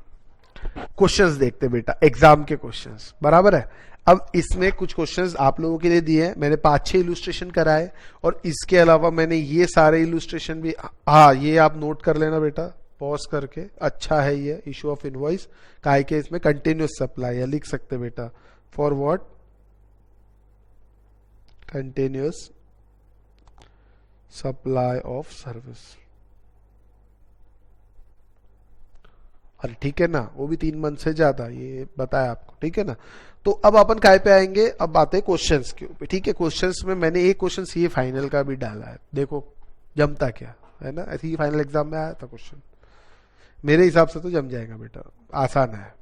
क्वेश्चंस देखते बेटा, एग्जाम के क्वेश्चंस, बराबर है। अब इसमें कुछ क्वेश्चंस आप लोगों के लिए दिए हैं, मैंने 5-6 इलुस्ट्रेशन कराए, और इसके अलावा मैंने ये सारे इलुस्ट्रेशन भी, हाँ ये आप नोट कर लेना बेटा पॉज करके। अच्छा है ये इशू ऑफ इनवॉइस काहे के, इसमें कंटिन्यूस सप्लाई है, लिख सकते बेटा for what? Continuous supply of service. अरे ठीक है ना, वो भी 3 मंथ से ज्यादा, ये बताया आपको, ठीक है ना। तो अब अपन काय पे आएंगे? अब आते हैं क्वेश्चंस के ऊपर, ठीक है। क्वेश्चंस में मैंने एक क्वेश्चन ये फाइनल का भी डाला है, देखो जमता क्या है ना। ऐसे ही फाइनल एग्जाम में आया था क्वेश्चन, मेरे हिसाब से तो जम जाएगा बेटा, आसान है।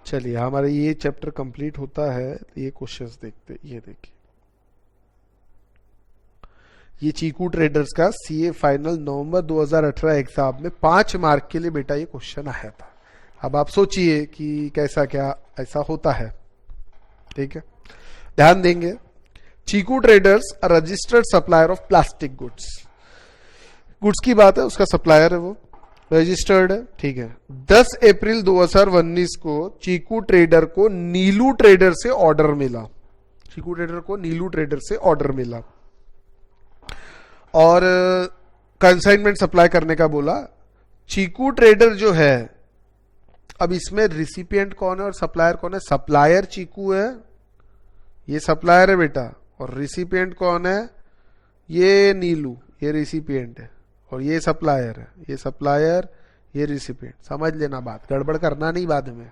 चलिए हमारा ये चैप्टर कंप्लीट होता है, ये क्वेश्चंस देखते। ये देखिए, ये चीकू ट्रेडर्स का सीए फाइनल नवंबर 2018 एग्जाम में 5 मार्क के लिए बेटा ये क्वेश्चन आया था। अब आप सोचिए कि कैसा क्या ऐसा होता है, ठीक है। ध्यान देंगे, Chiku traders registered supplier of plastic goods, goods की बात है, उसका सप्लायर है वो, रजिस्टर्ड है, ठीक है। 10 अप्रैल 2019 को चीकू ट्रेडर को नीलू ट्रेडर से ऑर्डर मिला, चीकू ट्रेडर को नीलू ट्रेडर से ऑर्डर मिला, और कंसाइनमेंट सप्लाई करने का बोला। चीकू ट्रेडर जो है, अब इसमें रिसिपिएंट कौन है और सप्लायर कौन है? सप्लायर चीकू है, ये सप्लायर है बेटा, और रिसिपिएंट कौन है? ये नीलू, ये रिसिपिएंट है, और ये सप्लायर है, ये सप्लायर, ये रिसिपिएंट। समझ लेना बात, गड़बड़ करना नहीं बाद में।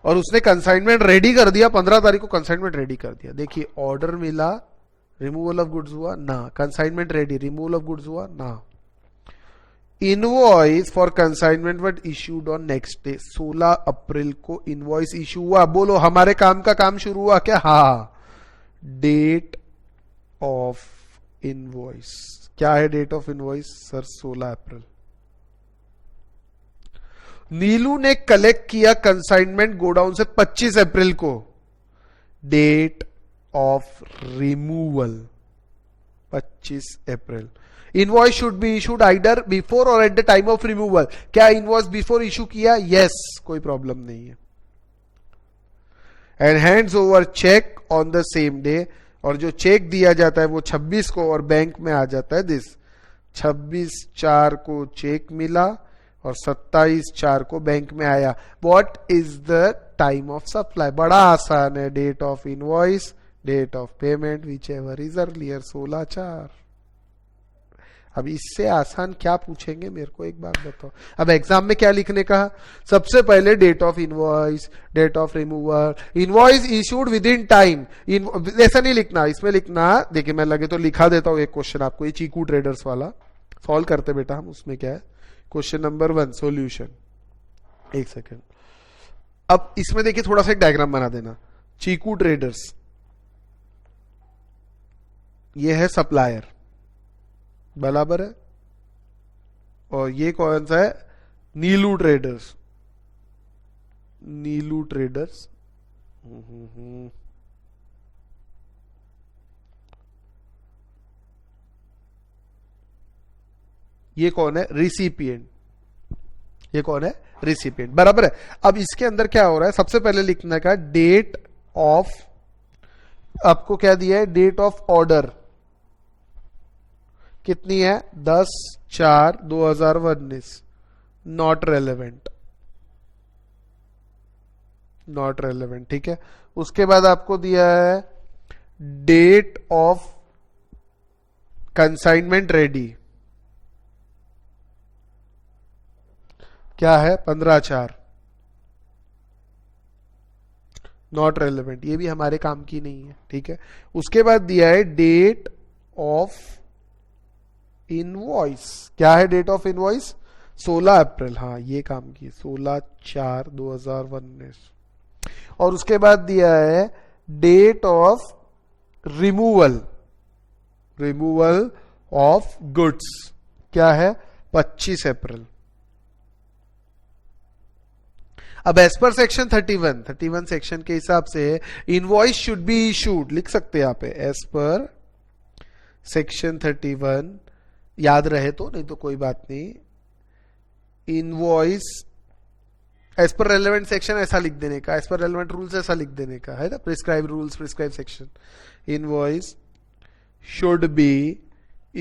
और उसने कंसाइनमेंट रेडी कर दिया, 15 तारीख को कंसाइनमेंट रेडी कर दिया। देखिए, ऑर्डर मिला, रिमूवल ऑफ गुड्स हुआ ना, consignment ready, removal of goods हुआ ना। Invoice for consignment what issued on next day, 16 अप्रैल को इनवॉइस इश्यू हुआ। बोलो हमारे काम का काम शुरू हुआ क्या? हाँ, डेट ऑफ इनवॉइस क्या है? डेट ऑफ इनवॉइस सर 16 अप्रैल। नीलू ने कलेक्ट किया कंसाइनमेंट गोडाउन से 25 अप्रैल को, डेट ऑफ रिमूवल 25 अप्रैल। Invoice should be issued either before और at the time of removal. क्या इनवॉइस बिफोर इशू किया? यस, कोई प्रॉब्लम नहीं है। And hands over cheque on the same day, और जो चेक दिया जाता है वो 26 को, और बैंक में आ जाता है दिस 26/4 को चेक मिला, और 27/4 को बैंक में आया। What is the time of supply? बड़ा आसान है, date of invoice, date of payment, whichever is earlier, 16/4। अब इससे आसान क्या पूछेंगे मेरे को एक बात बताओ। अब एग्जाम में क्या लिखने का? सबसे पहले date of invoice, date of removal, invoice issued within time. ऐसा नहीं लिखना, इसमें लिखना, देखिए मैं लगे तो लिखा देता हूं एक क्वेश्चन आपको, ये चीकू ट्रेडर्स वाला सॉल्व करते बेटा हम। उसमें क्या है? Question number 1 solution. एक सेकेंड, अब इसमें देखिए थोड़ा सा एक डायग्राम बना देना। चीकू ट्रेडर्स, ये है सप्लायर, बराबर है, और ये कौन सा है? नीलू ट्रेडर्स, नीलू ट्रेडर्स। ये कौन है? रिसिपिएंट, ये कौन है? रिसिपिएंट, बराबर है। अब इसके अंदर क्या हो रहा है? सबसे पहले लिखने का डेट ऑफ, आपको क्या दिया है? डेट ऑफ ऑर्डर कितनी है? 10/4/2019, नॉट रेलेवेंट, नॉट रेलेवेंट, ठीक है। उसके बाद आपको दिया है डेट ऑफ कंसाइनमेंट रेडी, क्या है 15/4, नॉट रेलेवेंट, ये भी हमारे काम की नहीं है, ठीक है। उसके बाद दिया है डेट ऑफ इनवॉइस, क्या है डेट ऑफ इनवॉइस 16 अप्रैल, हाँ ये काम की 16/4/2019। और उसके बाद दिया है date of removal of goods, क्या है 25 अप्रैल। अब एज पर सेक्शन 31 सेक्शन के हिसाब से इनवॉइस शुड बी इशूड, लिख सकते हैं आप एज पर सेक्शन 31, याद रहे तो, नहीं तो कोई बात नहीं। Invoice as per relevant section ऐसा लिख देने का, एज पर रेलेवेंट रूल्स ऐसा लिख देने का है ना, prescribe rules prescribe section. Invoice should be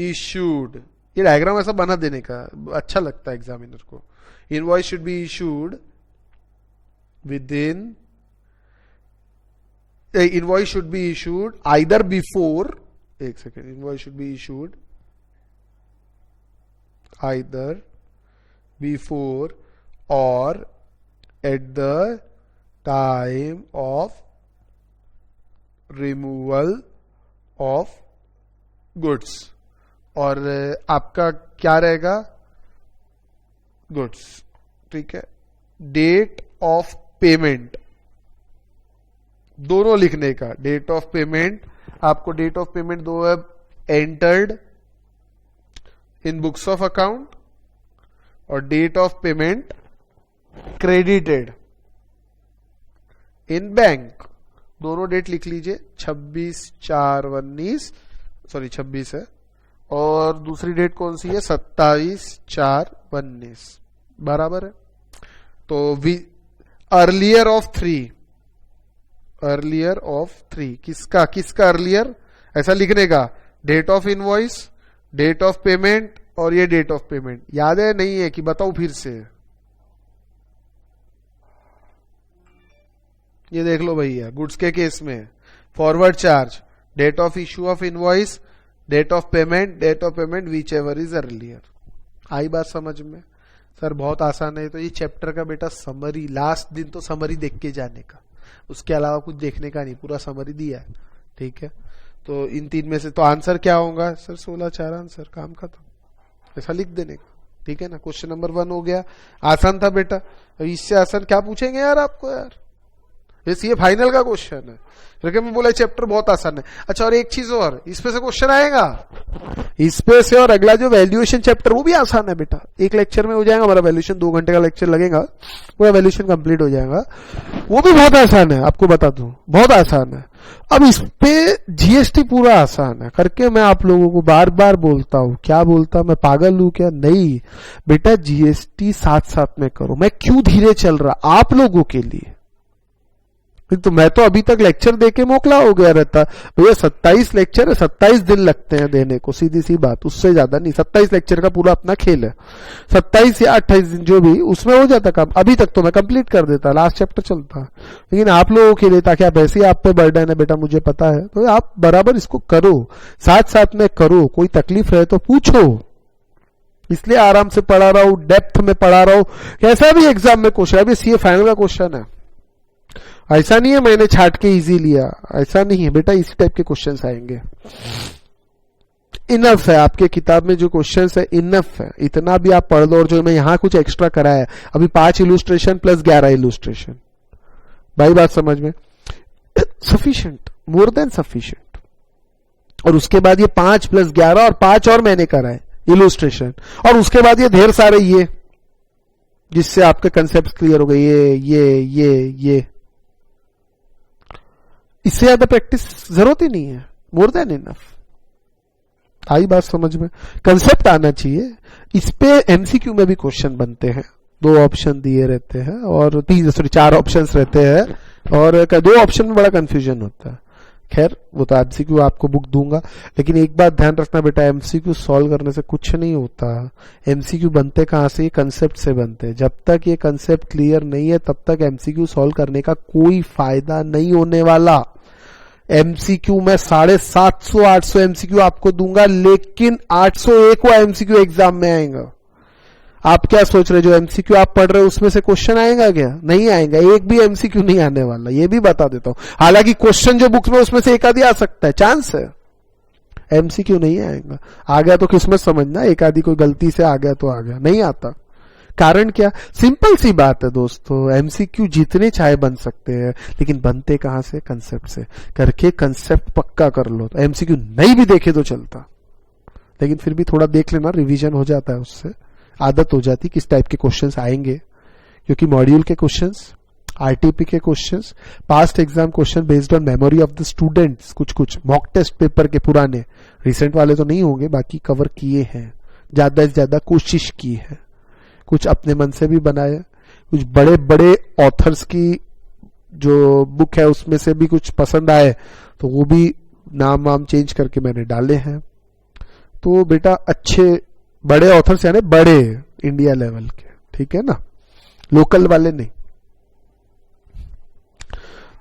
issued, ये डायग्राम ऐसा बना देने का, अच्छा लगता है एग्जामिनर को। Invoice should be issued within, invoice should be issued either before, एक second, invoice should be issued either before or at the time of removal of goods, और आपका क्या रहेगा गुड्स, ठीक है। डेट ऑफ पेमेंट दोनों लिखने का, डेट ऑफ पेमेंट आपको डेट ऑफ पेमेंट दो है entered in books of account, और date of payment credited in bank, दोनों डेट लिख लीजिए 26/4/19, सॉरी 26 है, और दूसरी डेट कौन सी है 27/4/19, बराबर है। तो अर्लियर ऑफ थ्री किसका अर्लियर, ऐसा लिखने का, date of invoice, date of payment और ये डेट ऑफ पेमेंट, याद है नहीं है कि बताओ फिर से, ये देख लो भैया गुड्स के केस में forward charge, date of issue of invoice, date of payment whichever is earlier. आई बात समझ में? सर बहुत आसान है, तो ये चैप्टर का बेटा समरी, लास्ट दिन तो समरी देख के जाने का, उसके अलावा कुछ देखने का नहीं, पूरा समरी दिया है, ठीक है। तो इन तीन में से तो आंसर क्या होगा सर 16/4 आंसर, काम खत्म, ऐसा लिख देने का, ठीक है ना। क्वेश्चन नंबर 1 हो गया, आसान था बेटा। इससे आसान क्या पूछेंगे यार आपको यार, ये फाइनल का क्वेश्चन है, लेकिन मैं बोला चैप्टर बहुत आसान है। अच्छा और एक चीज और, इस पे से क्वेश्चन आएगा, इस पे से, और अगला जो वैल्यूएशन चैप्टर वो भी आसान है बेटा, एक लेक्चर में हो जाएगा हमारा वैल्यूएशन, 2 घंटे का लेक्चर लगेगा, पूरा वैल्यूएशन कंप्लीट हो जाएगा, वो भी बहुत आसान है, आपको बता दूं बहुत आसान है। अब इस पे जीएसटी पूरा आसान है करके मैं आप लोगों को बार बार बोलता हूं, क्या बोलता, मैं पागल हूं क्या? नहीं बेटा, जीएसटी साथ साथ में करो। मैं क्यों धीरे चल रहा आप लोगों के लिए, तो मैं तो अभी तक लेक्चर देके मोकला हो गया रहता भैया। 27 लेक्चर है, 27 दिन लगते हैं देने को, सीधी सी बात, उससे ज्यादा नहीं। 27 लेक्चर का पूरा अपना खेल है, 27 या 28 दिन जो भी, उसमें हो जाता काम। अभी तक तो मैं कंप्लीट कर देता, लास्ट चैप्टर चलता, लेकिन आप लोगों के लिए, ताकि आप ऐसे ही, आप पे बर्डन है बेटा मुझे पता है, तो आप बराबर इसको करो, साथ साथ में करो, कोई तकलीफ है तो पूछो, इसलिए आराम से पढ़ा रहा हूं, डेप्थ में पढ़ा रहा हूं। कैसा भी एग्जाम में क्वेश्चन, अभी सीए फाइनल का क्वेश्चन है, ऐसा नहीं है मैंने छाट के इजी लिया, ऐसा नहीं है बेटा, इसी टाइप के क्वेश्चंस आएंगे। इनफ है आपके किताब में जो क्वेश्चंस है, इनफ है, इतना भी आप पढ़ लो। और जो मैं यहां कुछ एक्स्ट्रा कराया अभी 5 इलुस्ट्रेशन प्लस 11 इलुस्ट्रेशन, भाई बात समझ में, सफिशिएंट, मोर देन सफिशिएंट। और उसके बाद ये 5 + 11 और 5 और मैंने कराए इलुस्ट्रेशन, और उसके बाद ये ढेर सारे ये, जिससे आपके कंसेप्ट क्लियर हो गए, ये इससे ज्यादा प्रैक्टिस जरूरत ही नहीं है, मोर देन इनफ। आई बात समझ में, कंसेप्ट आना चाहिए। इस पे एमसीक्यू में भी क्वेश्चन बनते हैं, 2 ऑप्शन दिए रहते हैं, और 4 ऑप्शंस रहते हैं, और 2 ऑप्शन में बड़ा कंफ्यूजन होता है, खैर वो तो एमसीक्यू आपको बुक दूंगा, लेकिन एक बात ध्यान रखना बेटा, एमसीक्यू सॉल्व करने से कुछ नहीं होता। एमसीक्यू बनते कहां से? कंसेप्ट से बनते हैं। जब तक ये कंसेप्ट क्लियर नहीं है तब तक एमसीक्यू सॉल्व करने का कोई फायदा नहीं होने वाला। एमसीक्यू में 750-800 एमसीक्यू आपको दूंगा, लेकिन 801 एमसीक्यू एग्जाम में आएगा। आप क्या सोच रहे, जो एमसीक्यू आप पढ़ रहे हो उसमें से क्वेश्चन आएगा क्या? नहीं आएगा, एक भी एमसीक्यू नहीं आने वाला, ये भी बता देता हूं। हालांकि क्वेश्चन जो बुक्स में उसमें से एक आधी आ सकता है, चांस है, एमसीक्यू नहीं आएगा। आ गया तो किस्मत समझना, एक आधी कोई गलती से आ गया तो आ गया, नहीं आता। कारण क्या? सिंपल सी बात है दोस्तों, एमसीक्यू जितने चाहे बन सकते हैं, लेकिन बनते कहां से? कंसेप्ट से। करके कंसेप्ट पक्का कर लो तो एमसीक्यू नहीं भी देखे तो चलता, लेकिन फिर भी थोड़ा देख लेना, रिवीजन हो जाता है, उससे आदत हो जाती किस टाइप के क्वेश्चंस आएंगे। क्योंकि मॉड्यूल के क्वेश्चंस, आरटीपी के questions, past exam question based on memory of the students, कुछ मॉक टेस्ट पेपर के पुराने, रिसेंट वाले तो नहीं होंगे, बाकी कवर किए हैं, ज्यादा से ज्यादा कोशिश की है, कुछ अपने मन से भी बनाए, कुछ बड़े बड़े ऑथर्स की जो बुक है उसमें से भी कुछ पसंद आए तो वो भी नाम वाम चेंज करके मैंने डाले हैं। तो बेटा अच्छे बड़े ऑथर्स यानी बड़े इंडिया लेवल के, ठीक है ना, लोकल वाले नहीं।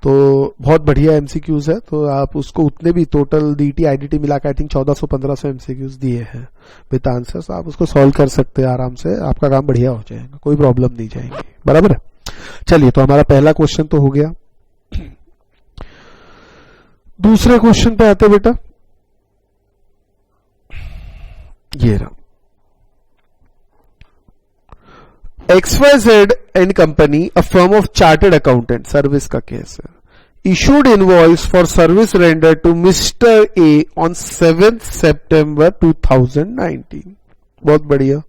तो बहुत बढ़िया एमसीक्यूज है, तो आप उसको उतने भी टोटल डीटी आईडीटी मिला के आई थिंक 1400-1500 एमसीक्यूज दिए हैं विद आंसर्स, आप उसको सॉल्व कर सकते हैं आराम से, आपका काम बढ़िया हो जाएगा, कोई प्रॉब्लम नहीं जाएगी। बराबर है। चलिए, तो हमारा पहला क्वेश्चन तो हो गया। दूसरे क्वेश्चन पे आते बेटा, ये रहा, XYZ and company a firm of chartered accountant, service का केस है, issued invoice for service rendered to Mr. A on 7th September 2019। बहुत बढ़िया।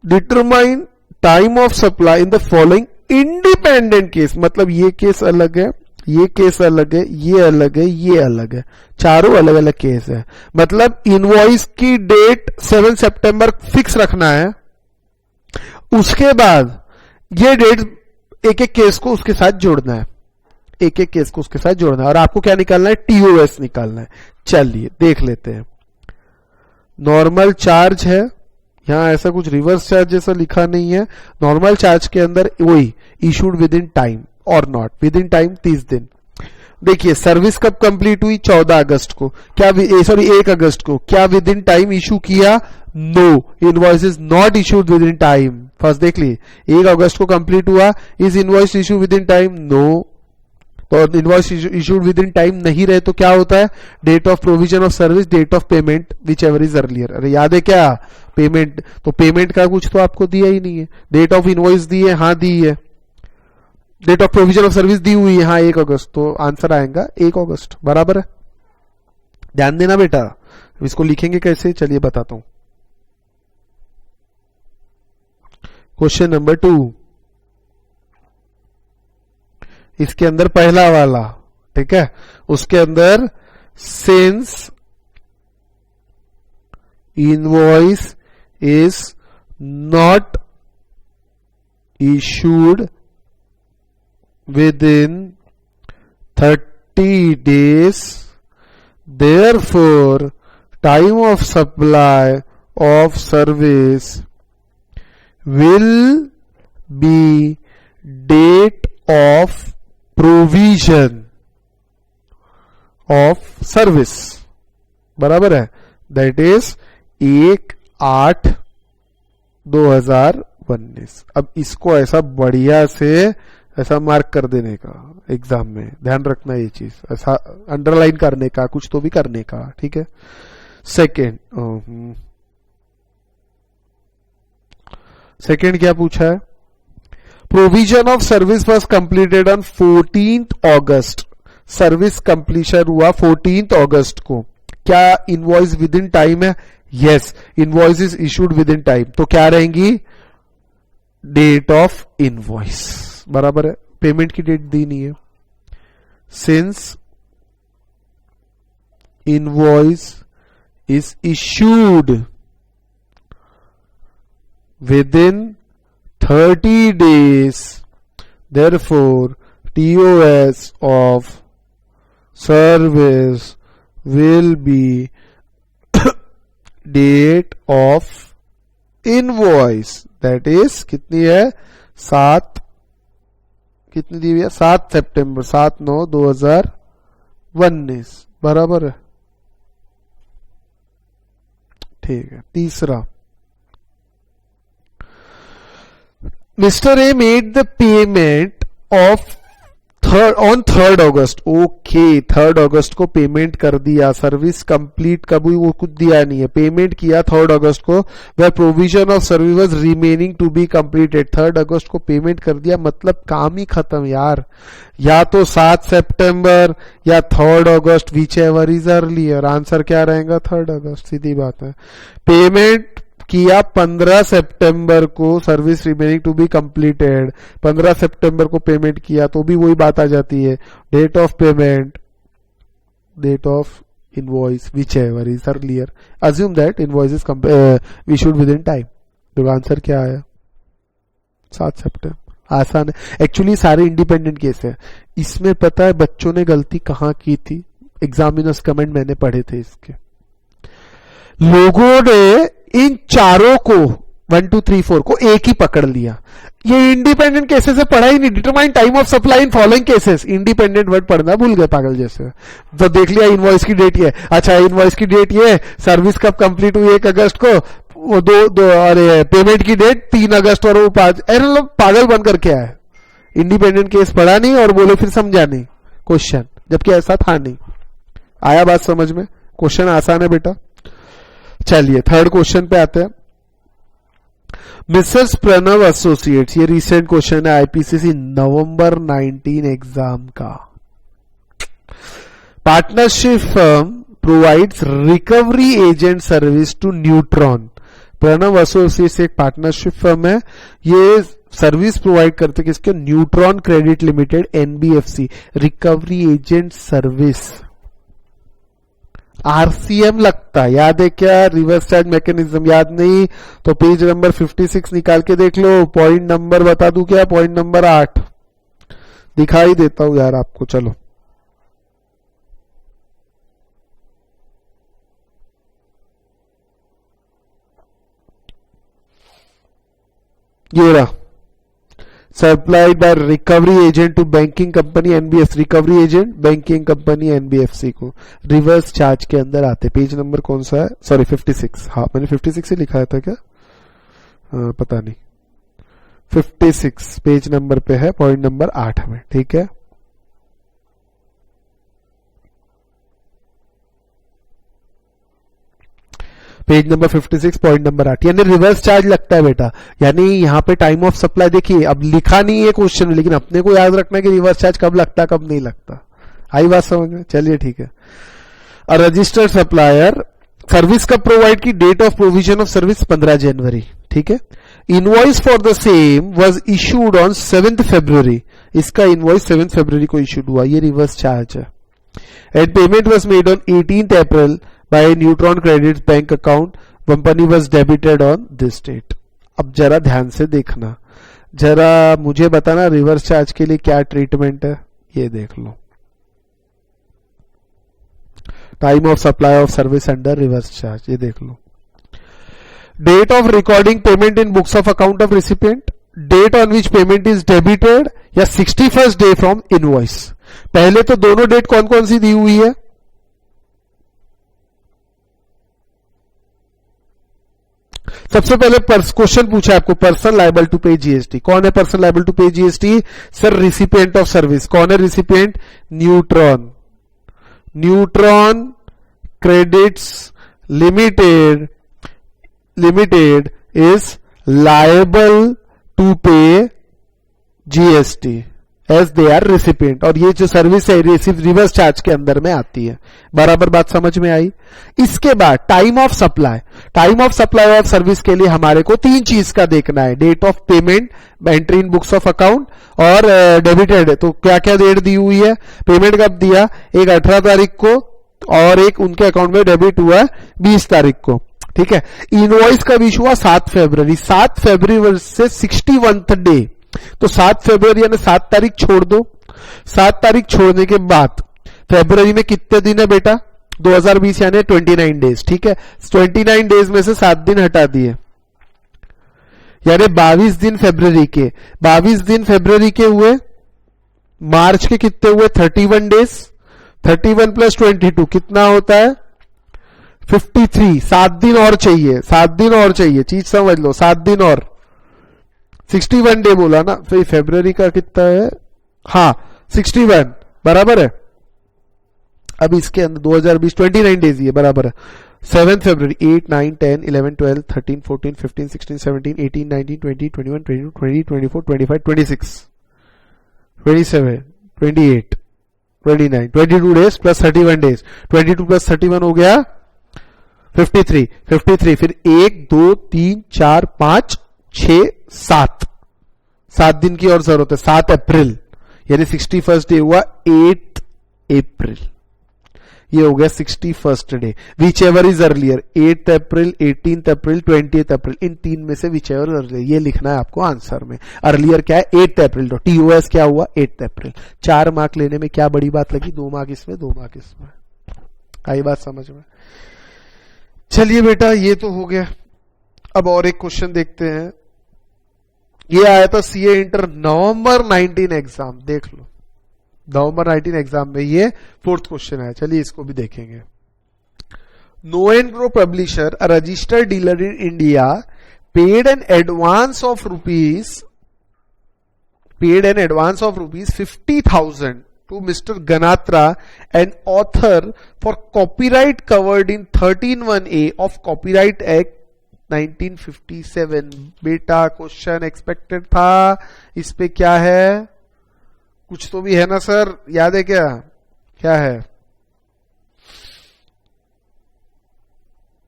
Determine time of supply in the following independent case, मतलब ये केस अलग है, ये case अलग है, ये अलग है, ये अलग है, चारों अलग अलग केस है। मतलब इनवॉइस की डेट 7 सितंबर फिक्स रखना है, उसके बाद ये डेट एक एक केस को उसके साथ जोड़ना है, एक एक केस को उसके साथ जोड़ना है, और आपको क्या निकालना है? टीओएस निकालना है। चलिए देख लेते हैं। नॉर्मल चार्ज है, यहां ऐसा कुछ रिवर्स चार्ज जैसा लिखा नहीं है। नॉर्मल चार्ज के अंदर वही इशूड विद इन टाइम और नॉट विद इन टाइम 30 दिन। देखिए सर्विस कब कंप्लीट हुई? 14 अगस्त को। क्या 1 अगस्त को। क्या विद इन टाइम इशू किया? No, invoice is not issued within time. First देख ली, 1 अगस्त को कंप्लीट हुआ, is invoice issue within time? No. तो invoice issued within time नहीं रहे तो क्या होता है? Date of provision of service, date of payment whichever is earlier. अरे याद है क्या? पेमेंट, तो पेमेंट का कुछ तो आपको दिया ही नहीं है। डेट ऑफ इनवॉइस दी है, हाँ दी है। Date of provision of service दी हुई है, हाँ 1 अगस्त, तो आंसर आएगा 1 अगस्त। बराबर है, ध्यान देना बेटा। इसको लिखेंगे कैसे? चलिए बताता हूं। क्वेश्चन नंबर 2, इसके अंदर पहला वाला, ठीक है, उसके अंदर since invoice is not issued within 30 days, therefore time of supply of service will be date of provision of service। बराबर है, दैट इज 1/8/2019। अब इसको ऐसा बढ़िया से ऐसा मार्क कर देने का एग्जाम में, ध्यान रखना ये चीज, ऐसा अंडरलाइन करने का, कुछ तो भी करने का, ठीक है। सेकेंड क्या पूछा है? Provision of service was completed on 14th August. Service completion हुआ 14th अगस्त को। क्या इनवॉइस विद इन टाइम है? Yes, invoice is issued within time. तो क्या रहेंगी? Date of invoice. बराबर है, पेमेंट की डेट दी नहीं है। Since invoice is issued within 30 days, therefore TOS of service will be date of invoice, that is कितनी है, 7, कितनी दी हुई है, 7 सितंबर, 7/9/2019, बराबर है, ठीक है। तीसरा, mister A made the payment of on 3rd August, okay 3rd अगस्त को पेमेंट कर दिया, सर्विस कंप्लीट कभी वो कुछ दिया नहीं है, पेमेंट किया 3rd अगस्त को, वह provision of service was remaining to be completed, 3rd अगस्त को पेमेंट कर दिया, मतलब काम ही खत्म यार, या तो 7 सितंबर या 3rd August, which ever is earlier, answer क्या रहेगा 3rd अगस्त, सीधी बात है। पेमेंट किया 15 सितंबर को, service remaining to be completed, 15 सितंबर को पेमेंट किया, तो भी वही बात आ जाती है, date of payment, date of invoice, whichever is earlier, assume that invoice is issued within time, तो आंसर क्या आया 7 सितंबर, आसान है। एक्चुअली सारे इंडिपेंडेंट केस है, इसमें पता है बच्चों ने गलती कहां की थी, एग्जामिनर्स कमेंट मैंने पढ़े थे इसके, लोगों ने इन चारों को 1 2 3 4 को एक ही पकड़ लिया, ये इंडिपेंडेंट केसेस से पढ़ा ही नहीं, determine time of supply in following cases, independent word पढ़ना भूल गए पागल जैसे, तो देख लिया इनवॉइस की डेट ये, अच्छा इनवॉइस की डेट ये, सर्विस कब कंप्लीट हुई 1 अगस्त को, वो दो अरे पेमेंट की डेट 3 अगस्त और वो 5, अरे लोग पागल बन करके आए, इंडिपेंडेंट केस पढ़ा नहीं और बोले फिर समझा नहीं क्वेश्चन, जबकि ऐसा था नहीं। आया बात समझ में, क्वेश्चन आसान है बेटा। चलिए 3rd क्वेश्चन पे आते हैं। मिसेस प्रणव एसोसिएट्स, ये रिसेंट क्वेश्चन है आईपीसीसी नवंबर 19 एग्जाम का। Partnership firm provides recovery agent service to Neutron. Pranav associates एक पार्टनरशिप फर्म है, ये सर्विस प्रोवाइड करते किसके, Neutron credit limited NBFC, recovery agent service, RCM लगता है, याद है क्या, रिवर्स चार्ज मैकेनिज्म, याद नहीं तो पेज नंबर 56 निकाल के देख लो, पॉइंट नंबर बता दूं क्या, पॉइंट नंबर 8 दिखाई देता हूं यार आपको, चलो ये रहा, supplied by recovery agent to banking company NBFC, recovery agent banking company NBFC को रिवर्स चार्ज के अंदर आते। पेज नंबर कौन सा है, सॉरी 56, हाँ मैंने 56 ही लिखा था क्या, पता नहीं, 56 पेज नंबर पे है, पॉइंट नंबर 8 में, ठीक है। पेज नंबर 56 पॉइंट नंबर 8, यानी रिवर्स चार्ज लगता है बेटा, यानी यहाँ पे टाइम ऑफ सप्लाई देखिए, अब लिखा नहीं है क्वेश्चन में, लेकिन अपने को याद रखना है कि रिवर्स चार्ज कब लगता है कब नहीं लगता। आई बात समझ में, चलिए ठीक है। अ रजिस्टर्ड सप्लायर सर्विस कब प्रोवाइड की, date of provision of service 15 January, ठीक है। Invoice for the same was issued on 7 February, इसका इनवॉइस 7 फरवरी को इशूड हुआ, ये रिवर्स चार्ज है। And payment was made on 18 April by Neutron Credits bank account, company was debited on this date। अब जरा ध्यान से देखना, जरा मुझे बताना रिवर्स चार्ज के लिए क्या ट्रीटमेंट है, ये देख लो, time of supply of service under reverse charge, ये देख लो। Date of recording payment in books of account of recipient, date on which payment is debited, या 61st डे फ्रॉम इनवॉइस। पहले तो दोनों डेट कौन कौन सी दी हुई है, सबसे पहले क्वेश्चन पूछा आपको, person liable to pay GST, कौन है person liable to pay GST, sir recipient of service, कौन है recipient, Neutron, Neutron credits limited is liable to pay GST as they are recipient, और ये जो सर्विस है रिवर्स चार्ज के अंदर में आती है, बराबर बात समझ में आई। इसके बाद time of supply, time of supply of service के लिए हमारे को 3 चीज का देखना है, date of payment, entry in books of account, और डेबिटेड है, तो क्या क्या डेट दी हुई है, पेमेंट कब दिया, एक 18 तारीख को और एक उनके अकाउंट में डेबिट हुआ 20 तारीख को, ठीक है। इनवॉइस कब इशू हुआ, 7 फरवरी, 7 फरवरी से 61th डे, तो 7 फरवरी यानी 7 तारीख छोड़ दो, 7 तारीख छोड़ने के बाद फरवरी में कितने दिन है बेटा? 2020 यानी 29 डेज, ठीक है। 29 डेज में से 7 दिन हटा दिए, यानी 22 दिन फरवरी के। 22 दिन फरवरी के हुए, मार्च के कितने हुए? 31 डेज। 31 प्लस 22 कितना होता है? 53। 7 दिन और चाहिए, 7 दिन और चाहिए, चीज समझ लो, 7 दिन और। 61 डे बोला ना, फिर फरवरी का कितना है? हाँ 61 बराबर है। अब इसके अंदर 2020 29 डेज ये बराबर है। 7 फरवरी 8 9 10 11 12 13 14 15 16 17 18 19 20 21 22 20 24 25 26 27 28 29 22 डेज प्लस 31 डेज। 22 प्लस 31 हो गया 53। 53 फिर 1 2 3 4 5 6 7 7 दिन की और जरूरत है। 7 अप्रैल यानी 61st डे हुआ 8 अप्रैल, ये हो गया 61st day. Which ever is earlier, 8 अप्रैल, 18 अप्रैल, 20 अप्रैल, इन तीन में से विच एवर अर्लियर, ये लिखना है आपको आंसर में। अर्लियर क्या है? 8 अप्रैल। तो TOS क्या हुआ? 8 अप्रैल। 4 मार्क लेने में क्या बड़ी बात लगी? 2 मार्क इसमें, 2 मार्क इसमें। आई बात समझ में? चलिए बेटा ये तो हो गया। अब और एक क्वेश्चन देखते हैं। ये आया था CA इंटर नवंबर 19 एग्जाम, देख लो नवंबर 19 एग्जाम में ये 4th क्वेश्चन है। चलिए इसको भी देखेंगे। Know and Grow publisher, a registered dealer in India, paid an advance of rupees 50,000 to Mr. Ganatra, an author, for copyright covered in 13(1)(a) of Copyright Act 1957। बेटा question expected था, इस पे क्या है? कुछ तो भी है ना सर, याद है क्या? क्या है?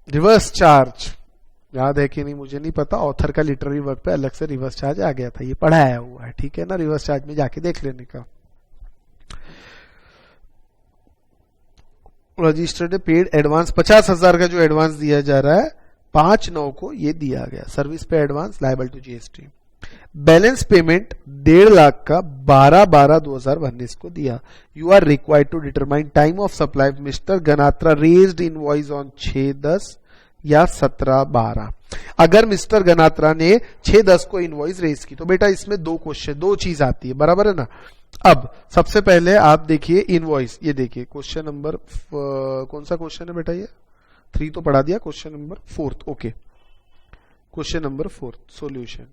रिवर्स चार्ज, याद है कि नहीं मुझे नहीं पता। ऑथर का लिटरेरी वर्क पे अलग से रिवर्स चार्ज आ गया था, ये पढ़ाया हुआ है, ठीक है ना। रिवर्स चार्ज में जाके देख लेने का। रजिस्टर्ड पेड एडवांस 50,000 का जो एडवांस दिया जा रहा है 5/9 को ये दिया गया। सर्विस पे advance liable to GST। Balance payment 1.5 lakh का 12/12/2019 को दिया। You are required to determine time of supply. Mister Ganatra raised invoice on 6/10 या 17/12। अगर मिस्टर गनात्रा ने 6/10 को इनवॉइस रेज की तो बेटा इसमें 2 क्वेश्चन, 2 चीज आती है, बराबर है ना। अब सबसे पहले आप देखिए इनवॉइस, ये देखिए क्वेश्चन नंबर कौन सा क्वेश्चन है बेटा? ये 3 तो पढ़ा दिया, question number 4th। Okay, question number 4th solution.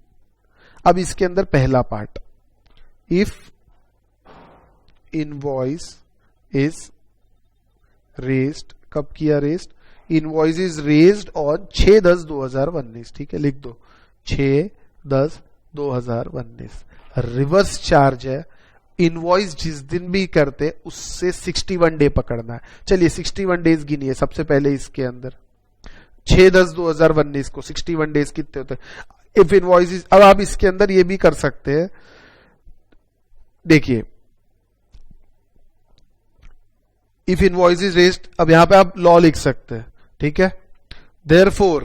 अब इसके अंदर पहला part, if invoice is raised, कब किया raised? Invoice is raised on 6/10/2019, ठीक है, लिख दो 6/10/2019। रिवर्स चार्ज है, इनवॉइस जिस दिन भी करते उससे 61 डे पकड़ना है। चलिए 61 डेज गिनिए सबसे पहले इसके अंदर। 6/10/2019 को 61 डेज कितने होते हैं? इफ इनवॉइस, अब आप इसके अंदर ये भी कर सकते हैं, देखिए इफ इनवॉइस इज रेज्ड, अब यहां पे आप लॉ लिख सकते हैं, ठीक है। Therefore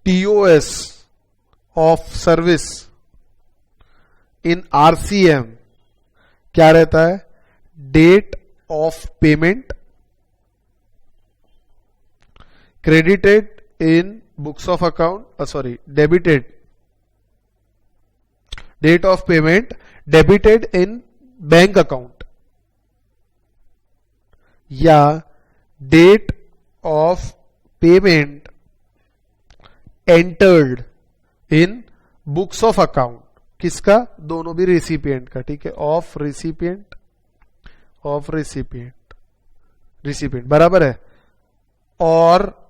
TOS of service in RCM क्या रहता है? Date of payment credited in books of account, sorry debited, date of payment debited in bank account, या date of payment entered in books of account. किसका? दोनों भी recipient का, ठीक है। ऑफ रेसिपिएंट, ऑफ रेसिपिएंट, रेसिपिएंट बराबर है। और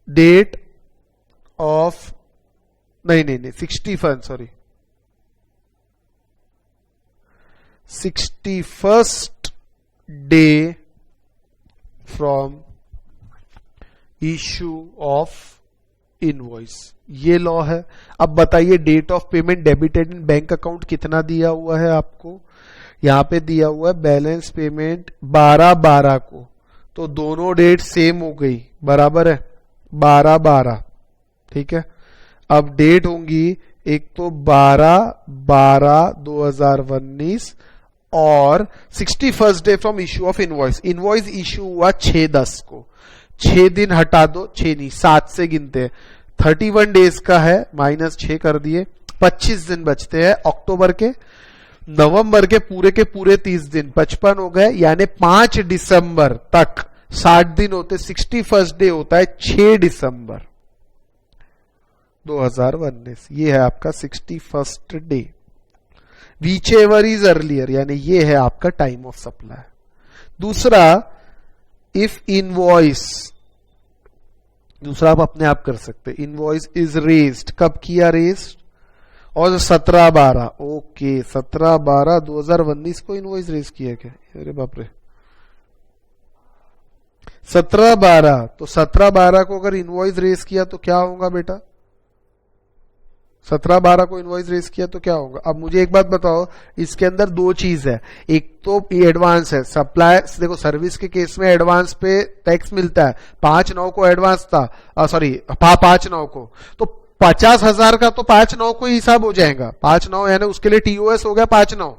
डेट ऑफ, नहीं 61st day from issue of invoice, ये लॉ है। अब बताइए date of payment debited in bank account कितना दिया हुआ है आपको? यहां पे दिया हुआ है बैलेंस पेमेंट 12/12 को, तो दोनों डेट सेम हो गई, बराबर है 12/12, ठीक है। अब डेट होंगी एक तो 12/12/2019 और 61st day from issue of invoice. Invoice issue हुआ 6/10 को, 6 दिन हटा दो, 6 नहीं 7 से गिनते हैं, 31 डेज का है, -6 कर दिए, 25 दिन बचते हैं अक्टूबर के। नवंबर के पूरे 30 दिन 55 हो गए, यानी 5 दिसंबर तक 60 दिन होते, 61st डे होता है 6 दिसंबर 2019। ये है आपका 61st day, which ever is earlier, यानी ये है आपका टाइम ऑफ सप्लाई। दूसरा, इफ इनवॉइस, दूसरा आप अपने आप कर सकते, इनवॉइस इज रेज्ड, कब किया रेज्ड, और 17/12, ओके 17/12/2019 को इनवॉइस रेज किया क्या, अरे बाप रे, 17/12, तो 17/12 को अगर इनवॉइस रेज किया तो क्या होगा बेटा, 17/12 को इनवॉइस रेज किया तो क्या होगा। अब मुझे एक बात बताओ, इसके अंदर दो चीज है, एक तो एडवांस है, सप्लाई, देखो सर्विस के केस में एडवांस पे टैक्स मिलता है, 5/9 को एडवांस था, सॉरी 5/9 को, तो 50,000 का तो 5/9 को ही हिसाब हो जाएगा, 5/9 यानी उसके लिए टीओएस हो गया 5/9,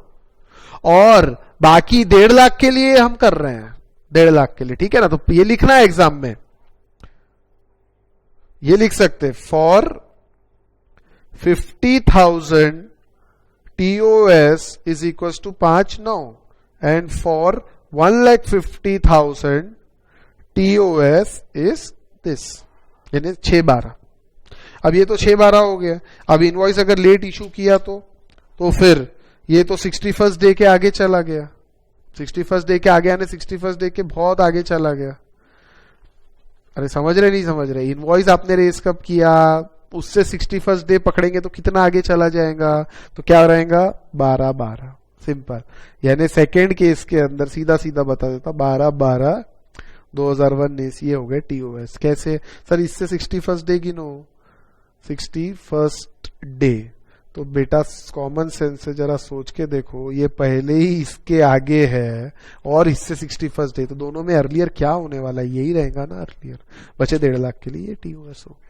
और बाकी 1.5 लाख के लिए हम कर रहे हैं, 1.5 लाख के लिए, ठीक है ना। तो ये लिखना है एग्जाम में, ये लिख सकते, for 50,000 TOS is equals to 5/9 and for 1,50,000 TOS is this, यानी 6/12। अब ये तो 6/12 हो गया। अब इनवॉइस अगर लेट इशू किया तो फिर ये तो 61st डे के आगे चला गया, 61st डे के आगे यानी 61st डे के बहुत आगे चला गया। अरे समझ रहे नहीं समझ रहे, इनवॉइस आपने रेस कब किया, उससे 61st डे पकड़ेंगे तो कितना आगे चला जाएगा, तो क्या रहेगा 12/12, सिंपल। यानी सेकेंड केस के अंदर सीधा सीधा बता देता, 12/12/2019 ये हो गए टीओएस। कैसे सर, इससे 61st डे गिनो, 61st डे, तो बेटा कॉमन सेंस से जरा सोच के देखो, ये पहले ही इसके आगे है और इससे 61st डे, तो दोनों में अर्लियर क्या होने वाला है, यही रहेगा ना अर्लियर, बचे 1.5 लाख के लिए, ये टीओएस हो गया।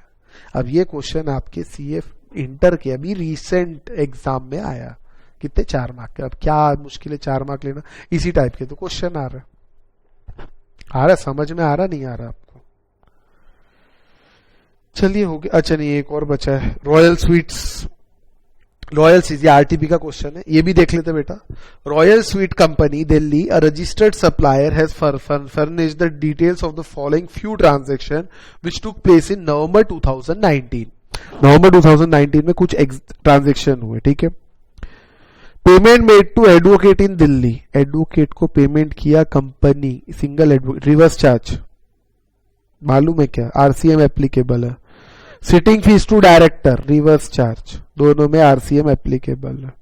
अब ये क्वेश्चन आपके सीएफ इंटर के अभी रिसेंट एग्जाम में आया, कितने 4 मार्क के, अब क्या मुश्किल है 4 मार्क लेना, इसी टाइप के तो क्वेश्चन आ रहा समझ में आ रहा नहीं आ रहा आपको। चलिए हो गया। अच्छा नहीं, एक और बचा है, रॉयल स्वीट्स, रॉयल स्वीट, ये आरटीपी का क्वेश्चन है, ये भी देख लेते बेटा। Royal sweet company Delhi, a registered supplier, has furnished the details of the following few transaction which took place in November 2019। नवंबर 2019 में कुछ ट्रांजेक्शन हुए, ठीक है। Payment made to advocate in Delhi, advocate को पेमेंट किया company, single advocate, reverse charge मालूम है क्या, आरसीएम एप्लीकेबल है। Sitting fees to director, reverse charge, दोनों में आरसीएम एप्लीकेबल है।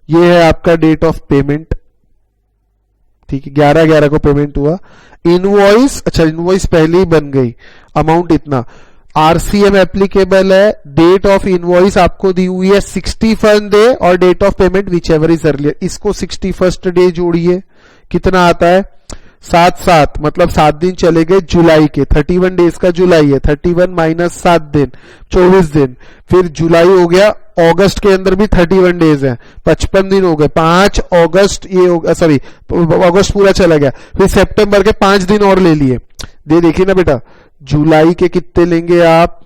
ये है आपका डेट ऑफ पेमेंट, ठीक है, 11/11 को पेमेंट हुआ। इनवॉइस, अच्छा इनवॉइस पहले ही बन गई, अमाउंट इतना, आरसीएम एप्लीकेबल है। डेट ऑफ इनवॉइस आपको दी हुई है 61st डे और date of payment whichever is earlier, इसको 61st डे जोड़िए, कितना आता है 7/7, मतलब 7 दिन चले गए जुलाई के, 31 डेज का जुलाई है, 31 - 7 दिन 24 दिन, फिर जुलाई हो गया, अगस्त के अंदर भी 31 डेज है, 55 दिन हो गए, 5 अगस्त ये हो गया, सॉरी अगस्त पूरा चला गया, फिर सितंबर के 5 दिन और ले लिए। देखिए ना बेटा, जुलाई के कितने लेंगे आप,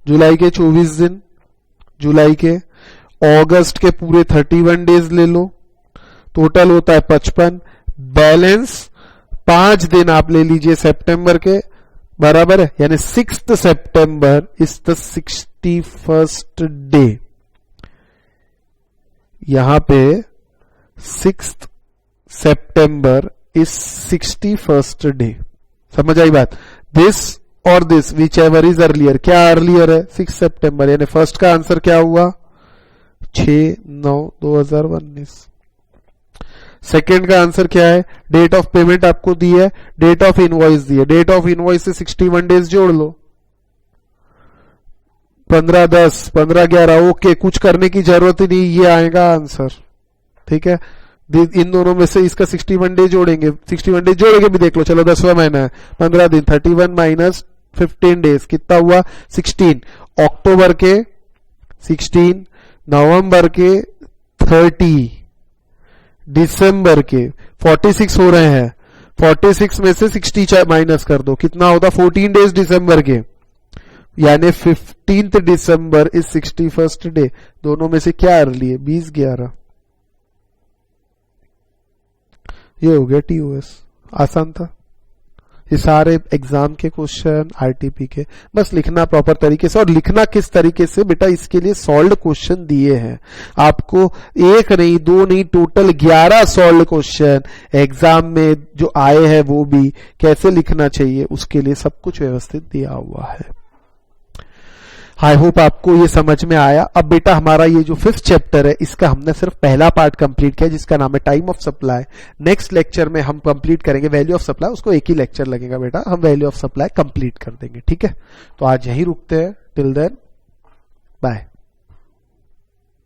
जुलाई के 24 दिन, जुलाई के, अगस्त के पूरे 31 डेज ले लो, टोटल होता है 55, बैलेंस 5 दिन आप ले लीजिए सितंबर के, बराबर है, यानी 6 सितंबर इज द 61st डे। यहां पे 6 सितंबर इज 61st डे, समझ आई बात। दिस और this whichever is earlier, क्या अर्लियर है 6 सितंबर, यानी फर्स्ट का आंसर क्या हुआ 6/9/2019। सेकेंड का आंसर क्या है, डेट ऑफ पेमेंट आपको दी है, डेट ऑफ इनवॉइस दी है, डेट ऑफ इनवॉइस से 61 डेज जोड़ लो, 15/10 15/11, ओके, कुछ करने की जरूरत ही नहीं, ये आएगा आंसर, ठीक है। इन दोनों में से इसका 61 डे जोड़ेंगे, 61 डे जोड़ेंगे भी देख लो, चलो 10वां महीना है, 15 दिन, 31 - 15 डेज कितना हुआ 16, अक्टूबर के 16, नवंबर के 30, दिसंबर के 46 हो रहे हैं, 46 में से 60 माइनस कर दो, कितना होता 14 डेज दिसंबर के, यानी 15 दिसंबर इज 61st डे। दोनों में से क्या अर्ली है 20/11, ये हो गया टीओएस। आसान था। ये सारे एग्जाम के क्वेश्चन आरटीपी के, बस लिखना प्रॉपर तरीके से। और लिखना किस तरीके से बेटा, इसके लिए सॉल्व क्वेश्चन दिए हैं आपको, एक नहीं दो नहीं, टोटल 11 सॉल्व क्वेश्चन एग्जाम में जो आए हैं, वो भी कैसे लिखना चाहिए उसके लिए सब कुछ व्यवस्थित दिया हुआ है। आई होप आपको ये समझ में आया। अब बेटा हमारा ये जो 5th चैप्टर है, इसका हमने सिर्फ पहला पार्ट कंप्लीट किया, जिसका नाम है time of supply. Next lecture में हम कंप्लीट करेंगे वैल्यू ऑफ सप्लाई, उसको एक ही लेक्चर लगेगा बेटा, हम वैल्यू ऑफ सप्लाई कंप्लीट कर देंगे। ठीक है, तो आज यहीं रुकते हैं। Till then bye.